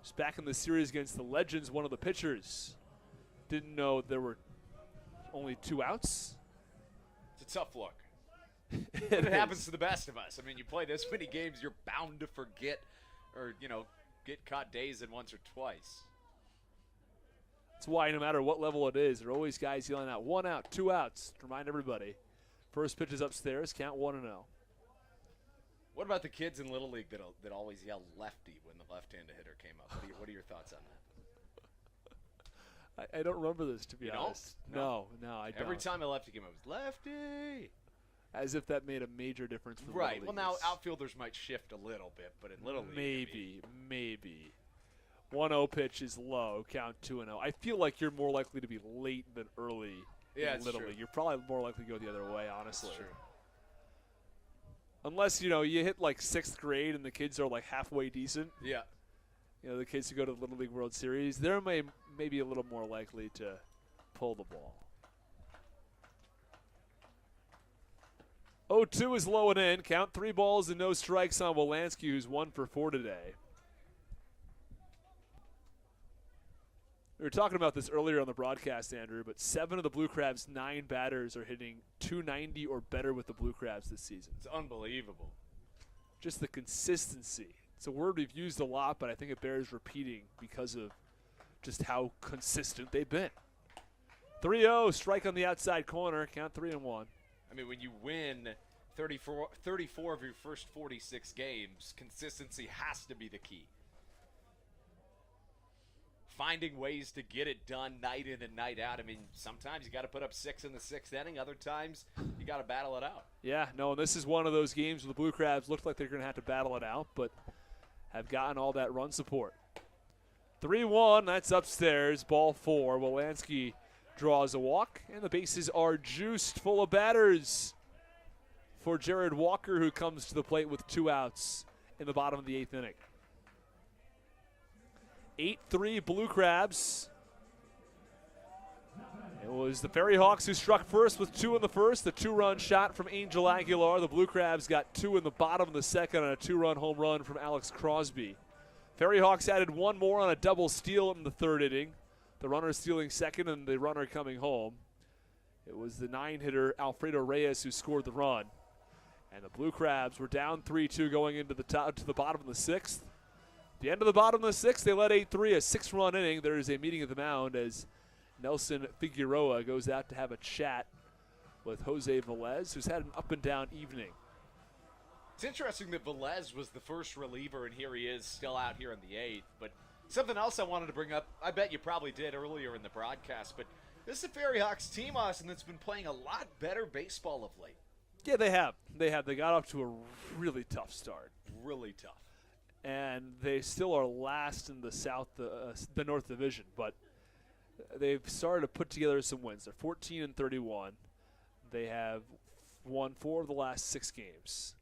Just back in the series against the Legends, one of the pitchers didn't know there were only 2 outs. It's a tough look. It happens to the best of us. I mean, you play this many games, you're bound to forget or, you know, get caught dazing once or twice. That's why no matter what level it is, there are always guys yelling out 1 out, 2 outs to remind everybody. First pitch is upstairs, count 1-0. What about the kids in Little League that always yell lefty when the left-handed hitter came up? What are your thoughts on that? I don't remember this, to be honest. No, I don't. Every time a lefty came up, it was lefty. As if that made a major difference for the Right. Little Well, Leaguers. now outfielders might shift a little bit, but in Little League, maybe. 1-0 pitch is low, count 2-0. I feel like you're more likely to be late than early in Little League. You're probably more likely to go the other way, honestly. That's true. Unless, you know, you hit like 6th grade and the kids are like halfway decent. Yeah. You know, the kids who go to the Little League World Series, they're maybe a little more likely to pull the ball. 0-2 is low and in. Count 3 balls and no strikes on Wolanski, who's 1 for 4 today. We were talking about this earlier on the broadcast, Andrew, but 7 of the Blue Crabs' 9 batters are hitting .290 or better with the Blue Crabs this season. It's unbelievable. Just the consistency. It's a word we've used a lot, but I think it bears repeating because of just how consistent they've been. 3-0, strike on the outside corner, count 3-1. I mean, when you win 34 of your first 46 games, consistency has to be the key. Finding ways to get it done night in and night out. I mean, sometimes you got to put up 6 in the 6th inning. Other times, you got to battle it out. Yeah, no, and this is one of those games where the Blue Crabs looked like they're going to have to battle it out, but have gotten all that run support. 3-1, that's upstairs, ball 4. Wolanski draws a walk, and the bases are juiced full of batters for Jared Walker, who comes to the plate with 2 outs in the bottom of the 8th inning. 8-3 Blue Crabs. It was the FerryHawks who struck first with 2 in the first. The 2-run shot from Angel Aguilar. The Blue Crabs got 2 in the bottom of the second on a 2-run home run from Alex Crosby. FerryHawks added 1 more on a double steal in the 3rd inning. The runner stealing second and the runner coming home. It was the 9-hitter Alfredo Reyes who scored the run. And the Blue Crabs were down 3-2 going into the bottom of the 6th. The end of the bottom of the 6th, they led 8-3, a 6-run inning. There is a meeting at the mound as Nelson Figueroa goes out to have a chat with Jose Velez, who's had an up-and-down evening. It's interesting that Velez was the first reliever, and here he is still out here in the 8th. But something else I wanted to bring up, I bet you probably did earlier in the broadcast, but this is a FerryHawks team, Austin, that's been playing a lot better baseball of late. Yeah, they have. They got off to a really tough start. Really tough. And they still are last in the North Division, but they've started to put together some wins. They're 14-31. They have won 4 of the last 6 games.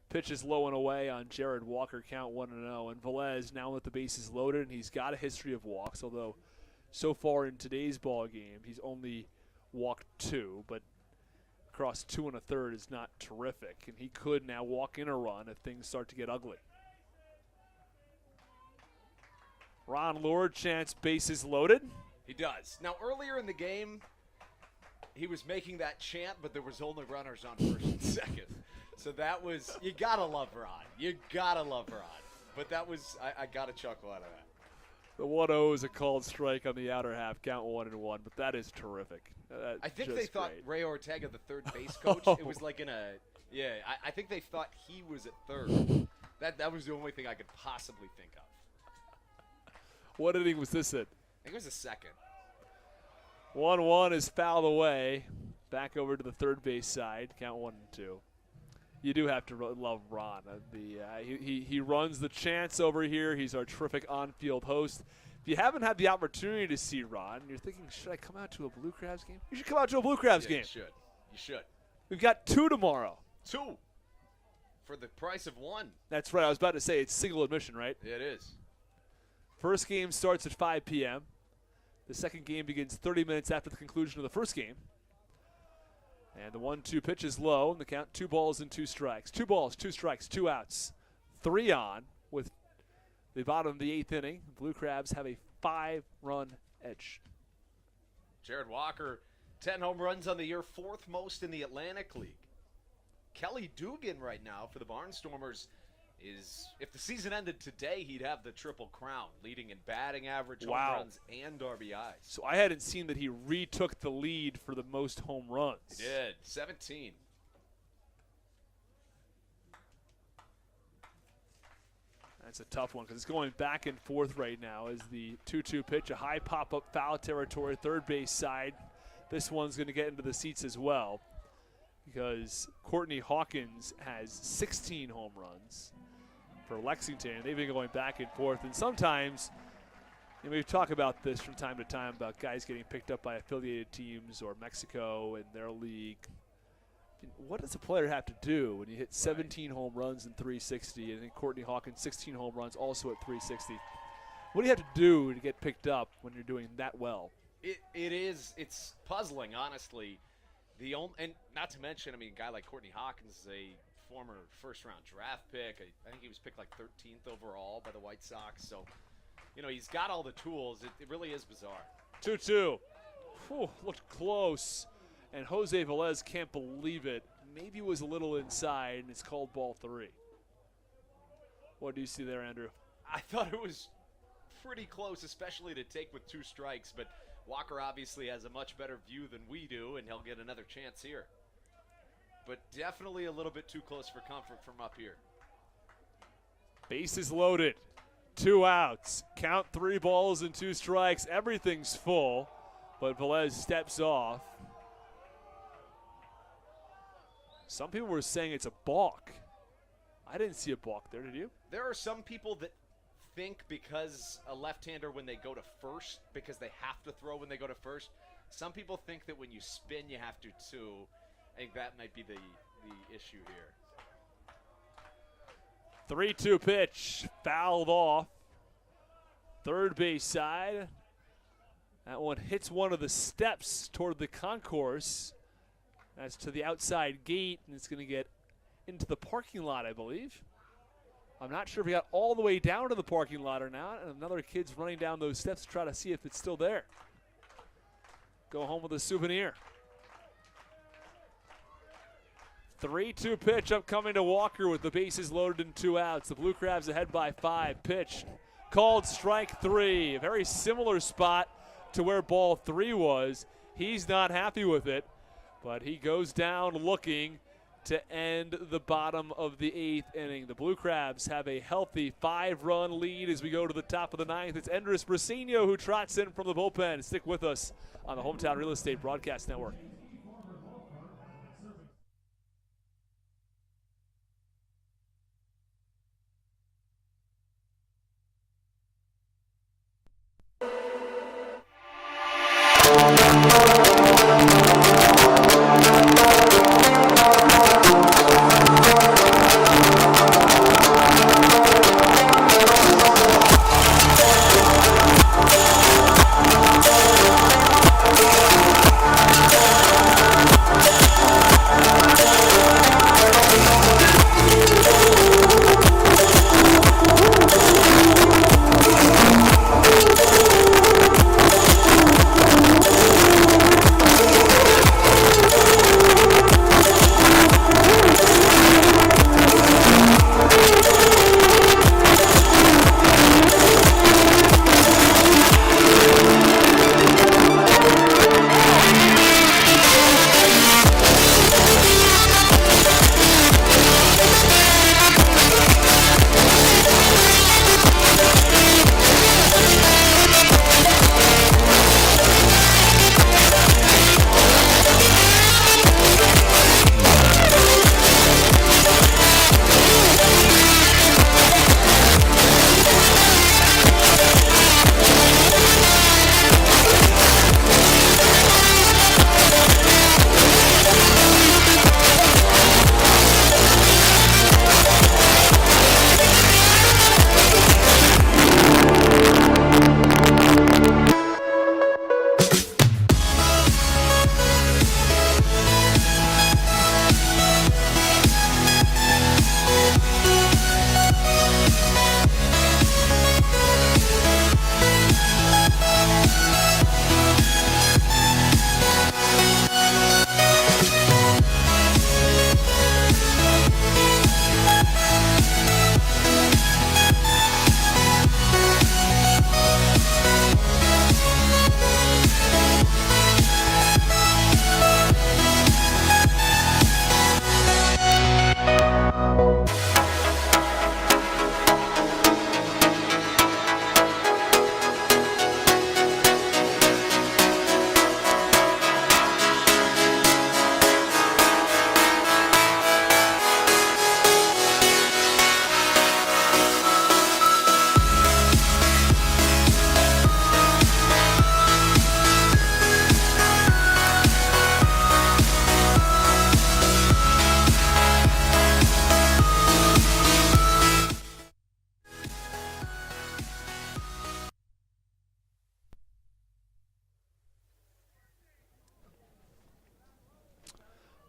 Pitch is low and away on Jared Walker, count 1-0. And Velez, now that the base is loaded, and he's got a history of walks, although so far in today's ball game, he's only walked 2, but across 2 1/3 is not terrific. And he could now walk in a run if things start to get ugly. Ron Lord chants bases loaded. He does. Now, earlier in the game, he was making that chant, but there was only runners on first and second. So that was, you got to love Ron. You got to love Ron. But that was, I got a chuckle out of that. The 1-0 is a called strike on the outer half, count 1-1, but that is terrific. I think they thought great. Ray Ortega, the third base coach, it was like in a, I think they thought he was at third. That was the only thing I could possibly think of. What inning was this in? I think it was the second. 1-1 is fouled away. Back over to the third base side, count 1-2. You do have to love Ron. He runs the chants over here. He's our terrific on-field host. If you haven't had the opportunity to see Ron, you're thinking, should I come out to a Blue Crabs game? You should come out to a Blue Crabs game. You should. We've got 2 tomorrow. 2 for the price of 1. That's right. I was about to say it's single admission, right? It is. First game starts at 5 p.m. The second game begins 30 minutes after the conclusion of the first game. And the 1-2 pitch is low, and the count 2 balls and 2 strikes. 2 balls, 2 strikes, 2 outs. 3 on with the bottom of the 8th inning. The Blue Crabs have a 5-run edge. Jared Walker, 10 home runs on the year, 4th most in the Atlantic League. Kelly Dugan right now for the Barnstormers is, if the season ended today, he'd have the triple crown, leading in batting average, home runs, and RBIs. So I hadn't seen that he retook the lead for the most home runs. He did, 17. That's a tough one because it's going back and forth right now as the 2-2 pitch, a high pop-up foul territory, third base side. This one's going to get into the seats as well because Courtney Hawkins has 16 home runs for Lexington. They've been going back and forth, and sometimes we talk about this from time to time about guys getting picked up by affiliated teams or Mexico and their league. What does a player have to do when you hit 17 home runs and 360, and then Courtney Hawkins 16 home runs also at 360? What do you have to do to get picked up when you're doing that well? It's puzzling, honestly. And not to mention, a guy like Courtney Hawkins is a former first-round draft pick. I think he was picked like 13th overall by the White Sox. So, he's got all the tools. It really is bizarre. 2-2. Looked close. And Jose Velez can't believe it. Maybe it was a little inside, and it's called ball 3. What do you see there, Andrew? I thought it was pretty close, especially to take with 2 strikes. But Walker obviously has a much better view than we do, and he'll get another chance here. But definitely a little bit too close for comfort from up here. Bases loaded. 2 outs. Count 3 balls and 2 strikes. Everything's full, but Velez steps off. Some people were saying it's a balk. I didn't see a balk there, did you? There are some people that think because a left-hander when they go to first, because they have to throw when they go to first. Some people think that when you spin you have to too. I think that might be the issue here. 3-2 pitch, fouled off. Third base side. That one hits one of the steps toward the concourse. That's to the outside gate, and it's going to get into the parking lot, I believe. I'm not sure if we got all the way down to the parking lot or not, and another kid's running down those steps to try to see if it's still there. Go home with a souvenir. 3-2 pitch upcoming to Walker with the bases loaded and 2 outs. The Blue Crabs ahead by 5. Pitch called strike 3. A very similar spot to where ball 3 was. He's not happy with it, but he goes down looking to end the bottom of the 8th inning. The Blue Crabs have a healthy 5-run lead as we go to the top of the 9th. It's Endres Brasino who trots in from the bullpen. Stick with us on the Hometown Real Estate Broadcast Network.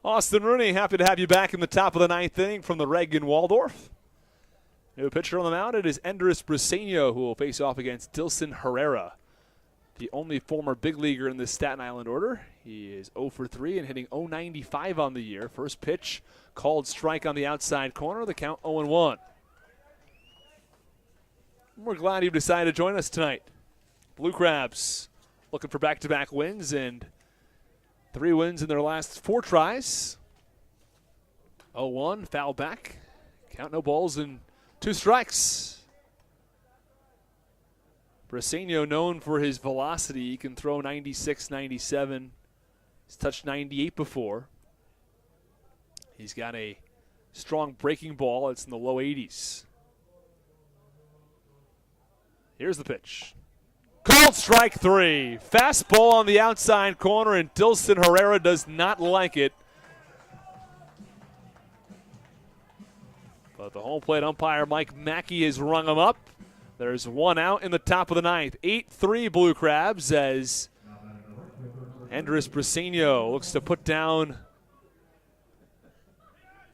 Austin Rooney, happy to have you back in the top of the ninth inning from the Reagan Waldorf. New pitcher on the mound, it is Andres Briseño, who will face off against Dilson Herrera, the only former big leaguer in this Staten Island order. He is 0 for 3 and hitting .095 on the year. First pitch, called strike on the outside corner, the count 0-1. We're glad you've decided to join us tonight. Blue Crabs looking for back-to-back wins and 3 wins in their last 4 tries. 0-1, foul back. Count, no balls and 2 strikes. Briseño, known for his velocity. He can throw 96, 97. He's touched 98 before. He's got a strong breaking ball. It's in the low 80s. Here's the pitch. Called strike 3. Fastball on the outside corner, and Dilson Herrera does not like it. But the home plate umpire, Mike Mackey, has rung him up. There's 1 out in the top of the ninth. 8-3 Blue Crabs as Andres Briseño looks to put down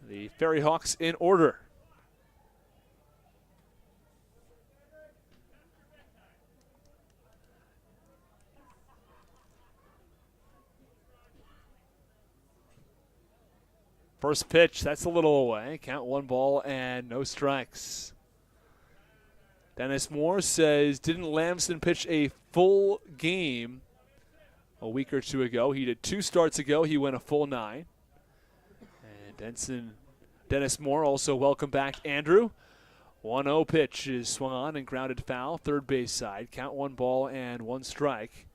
the FerryHawks in order. First pitch, that's a little away. Count 1 ball and no strikes. Dennis Moore says, didn't Lamson pitch a full game a week or 2 ago? He did 2 starts ago. He went a full 9. And Dennis Moore also welcome back Andrew. 1-0 pitch is swung on and grounded foul, third base side. Count 1 ball and 1 strike.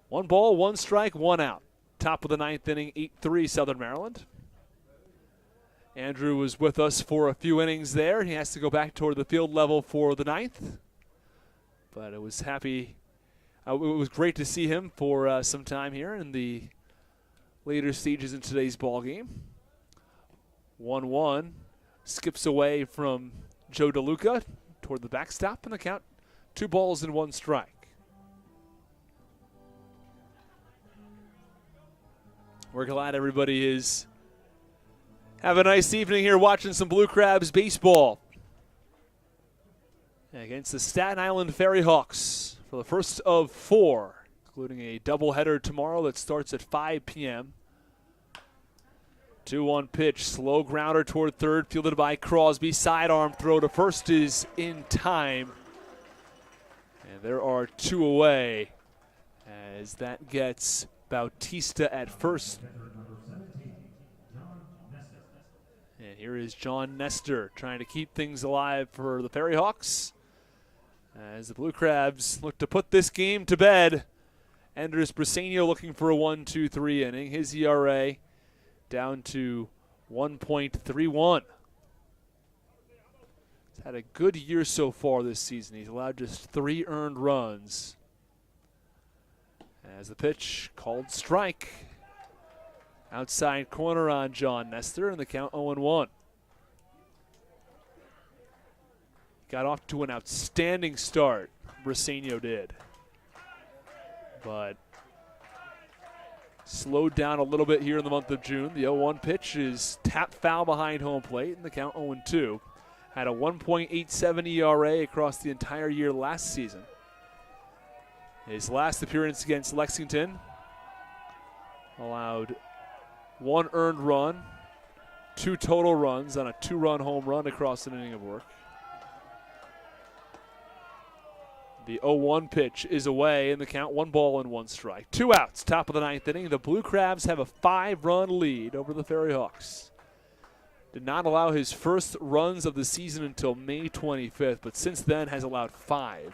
1 ball, 1 strike, 1 out. Top of the ninth inning, 8-3 Southern Maryland. Andrew was with us for a few innings there. He has to go back toward the field level for the ninth. But it was great to see him for some time here in the later stages in today's ball game. 1-1 skips away from Joe DeLuca toward the backstop, and the count 2 balls and 1 strike. We're glad everybody is have a nice evening here watching some Blue Crabs baseball against the Staten Island FerryHawks for the first of 4, including a doubleheader tomorrow that starts at 5 p.m. 2-1 pitch, slow grounder toward third, fielded by Crosby. Sidearm throw to first is in time. And there are 2 away as that gets Bautista at first. And here is John Nestor trying to keep things alive for the FerryHawks as the Blue Crabs look to put this game to bed. Andres Briseño looking for a 1-2-3 inning. His ERA down to 1.31. He's had a good year so far this season. He's allowed just 3 earned runs. As the pitch called strike. Outside corner on John Nestor, and the count 0-1. Got off to an outstanding start, Briseño did. But slowed down a little bit here in the month of June. The 0-1 pitch is tapped foul behind home plate, and the count 0-2. Had a 1.87 ERA across the entire year last season. His last appearance against Lexington allowed 1 earned run, 2 total runs on a 2-run home run across an inning of work. The 0-1 pitch is away, and the count 1 ball and 1 strike. 2 outs, top of the ninth inning. The Blue Crabs have a 5-run lead over the FerryHawks. Did not allow his first runs of the season until May 25th, but since then has allowed 5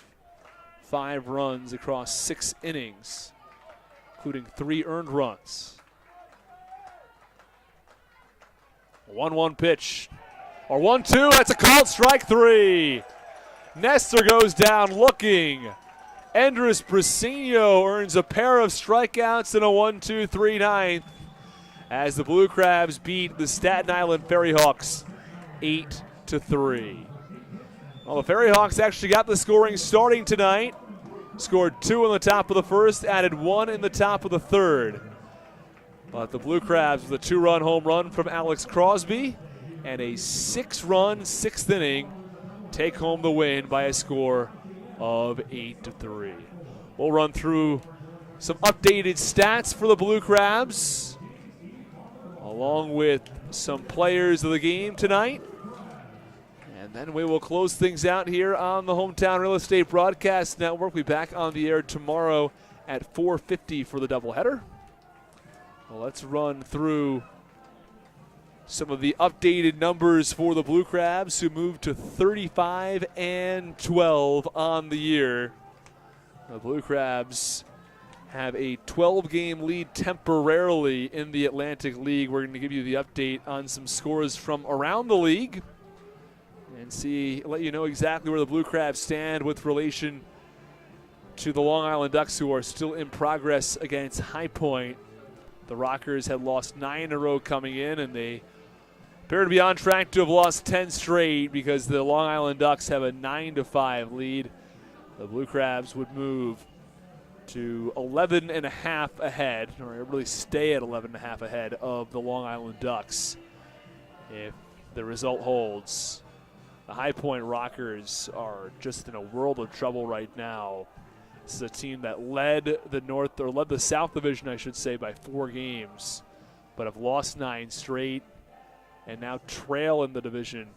runs across 6 innings, including 3 earned runs. 1-1 pitch, or 1-2, that's a called strike 3. Nestor goes down looking. Andres Briseño earns a pair of strikeouts in a 1-2-3 ninth as the Blue Crabs beat the Staten Island FerryHawks 8-3. Well, the FerryHawks actually got the scoring starting tonight. Scored 2 in the top of the first, added 1 in the top of the third. But the Blue Crabs with a 2-run home run from Alex Crosby and a 6-run 6th inning take home the win by a score of 8-3. We'll run through some updated stats for the Blue Crabs, along with some players of the game tonight. And then we will close things out here on the Hometown Real Estate Broadcast Network. We'll be back on the air tomorrow at 4:50 for the doubleheader. Well, let's run through some of the updated numbers for the Blue Crabs, who moved to 35-12 on the year. The Blue Crabs have a 12-game lead temporarily in the Atlantic League. We're going to give you the update on some scores from around the league and let you know exactly where the Blue Crabs stand with relation to the Long Island Ducks, who are still in progress against High Point. The Rockers had lost 9 in a row coming in, and they appear to be on track to have lost 10 straight because the Long Island Ducks have a 9-5 lead. The Blue Crabs would move to 11.5 ahead, or really stay at 11.5 ahead of the Long Island Ducks if the result holds. The High Point Rockers are just in a world of trouble right now. This is a team that led the South Division, I should say, by 4 games, but have lost 9 straight and now trail in the division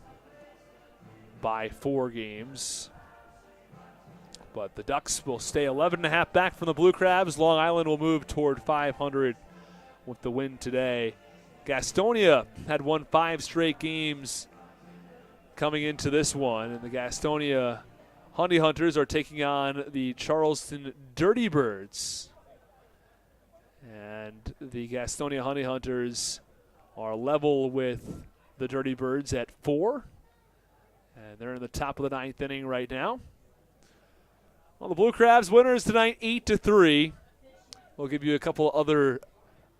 by 4 games. But the Ducks will stay 11.5 back from the Blue Crabs. Long Island will move toward 500 with the win today. Gastonia had won 5 straight games coming into this one, and the Gastonia Honey Hunters are taking on the Charleston Dirty Birds. And the Gastonia Honey Hunters are level with the Dirty Birds at 4. And they're in the top of the 9th inning right now. Well, the Blue Crabs winners tonight, 8-3. We'll give you a couple other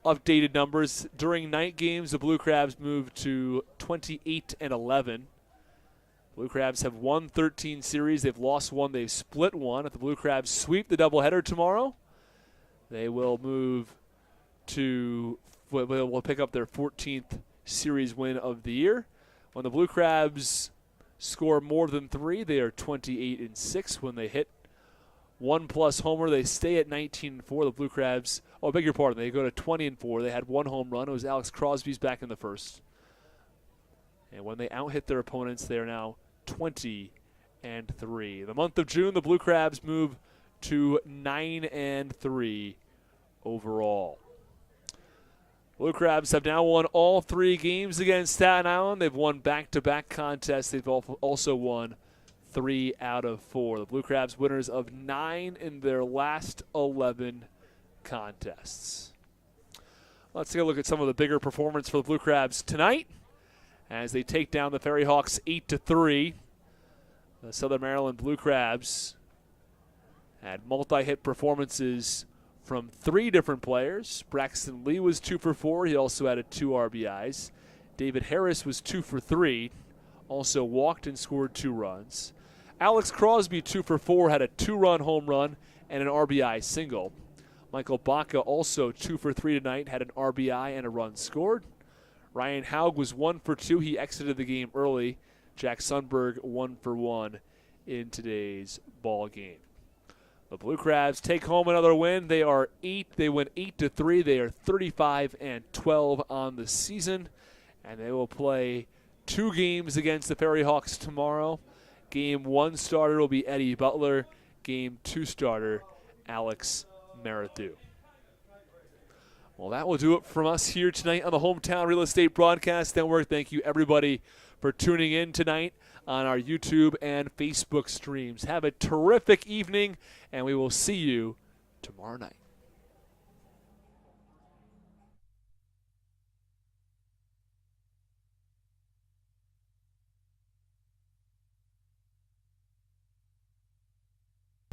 updated numbers. During night games, the Blue Crabs moved to 28-11. Blue Crabs have won 13 series. They've lost 1. They've split 1. If the Blue Crabs sweep the doubleheader tomorrow, they will move to will pick up their 14th series win of the year. When the Blue Crabs score more than 3, they are 28-6. When they hit 1+ homer, they stay at 19-4. The Blue Crabs, I beg your pardon, they go to 20-4. They had 1 home run. It was Alex Crosby's back in the first. And when they out-hit their opponents, they are now 20-3. The month of June, the Blue Crabs move to 9-3 overall. Blue Crabs have now won all 3 games against Staten Island. They've won back-to-back contests. They've also won 3 out of 4. The Blue Crabs winners of 9 in their last 11 contests. Let's take a look at some of the bigger performance for the Blue Crabs tonight as they take down the FerryHawks 8-3. The Southern Maryland Blue Crabs had multi-hit performances from 3 different players. Braxton Lee was 2 for 4. He also had 2 RBIs. David Harris was 2 for 3. Also walked and scored 2 runs. Alex Crosby, 2 for 4, had a 2-run home run and an RBI single. Michael Baca also 2 for 3 tonight, had an RBI and a run scored. Ryan Haug was 1 for 2. He exited the game early. Jack Sundberg 1 for 1 in today's ball game. The Blue Crabs take home another win. They win 8-3. They are 35-12 on the season, and they will play 2 games against the FerryHawks tomorrow. Game 1 starter will be Eddie Butler. Game 2 starter, Alex Marathu. Well, that will do it from us here tonight on the Hometown Real Estate Broadcast Network. Thank you, everybody, for tuning in tonight on our YouTube and Facebook streams. Have a terrific evening, and we will see you tomorrow night.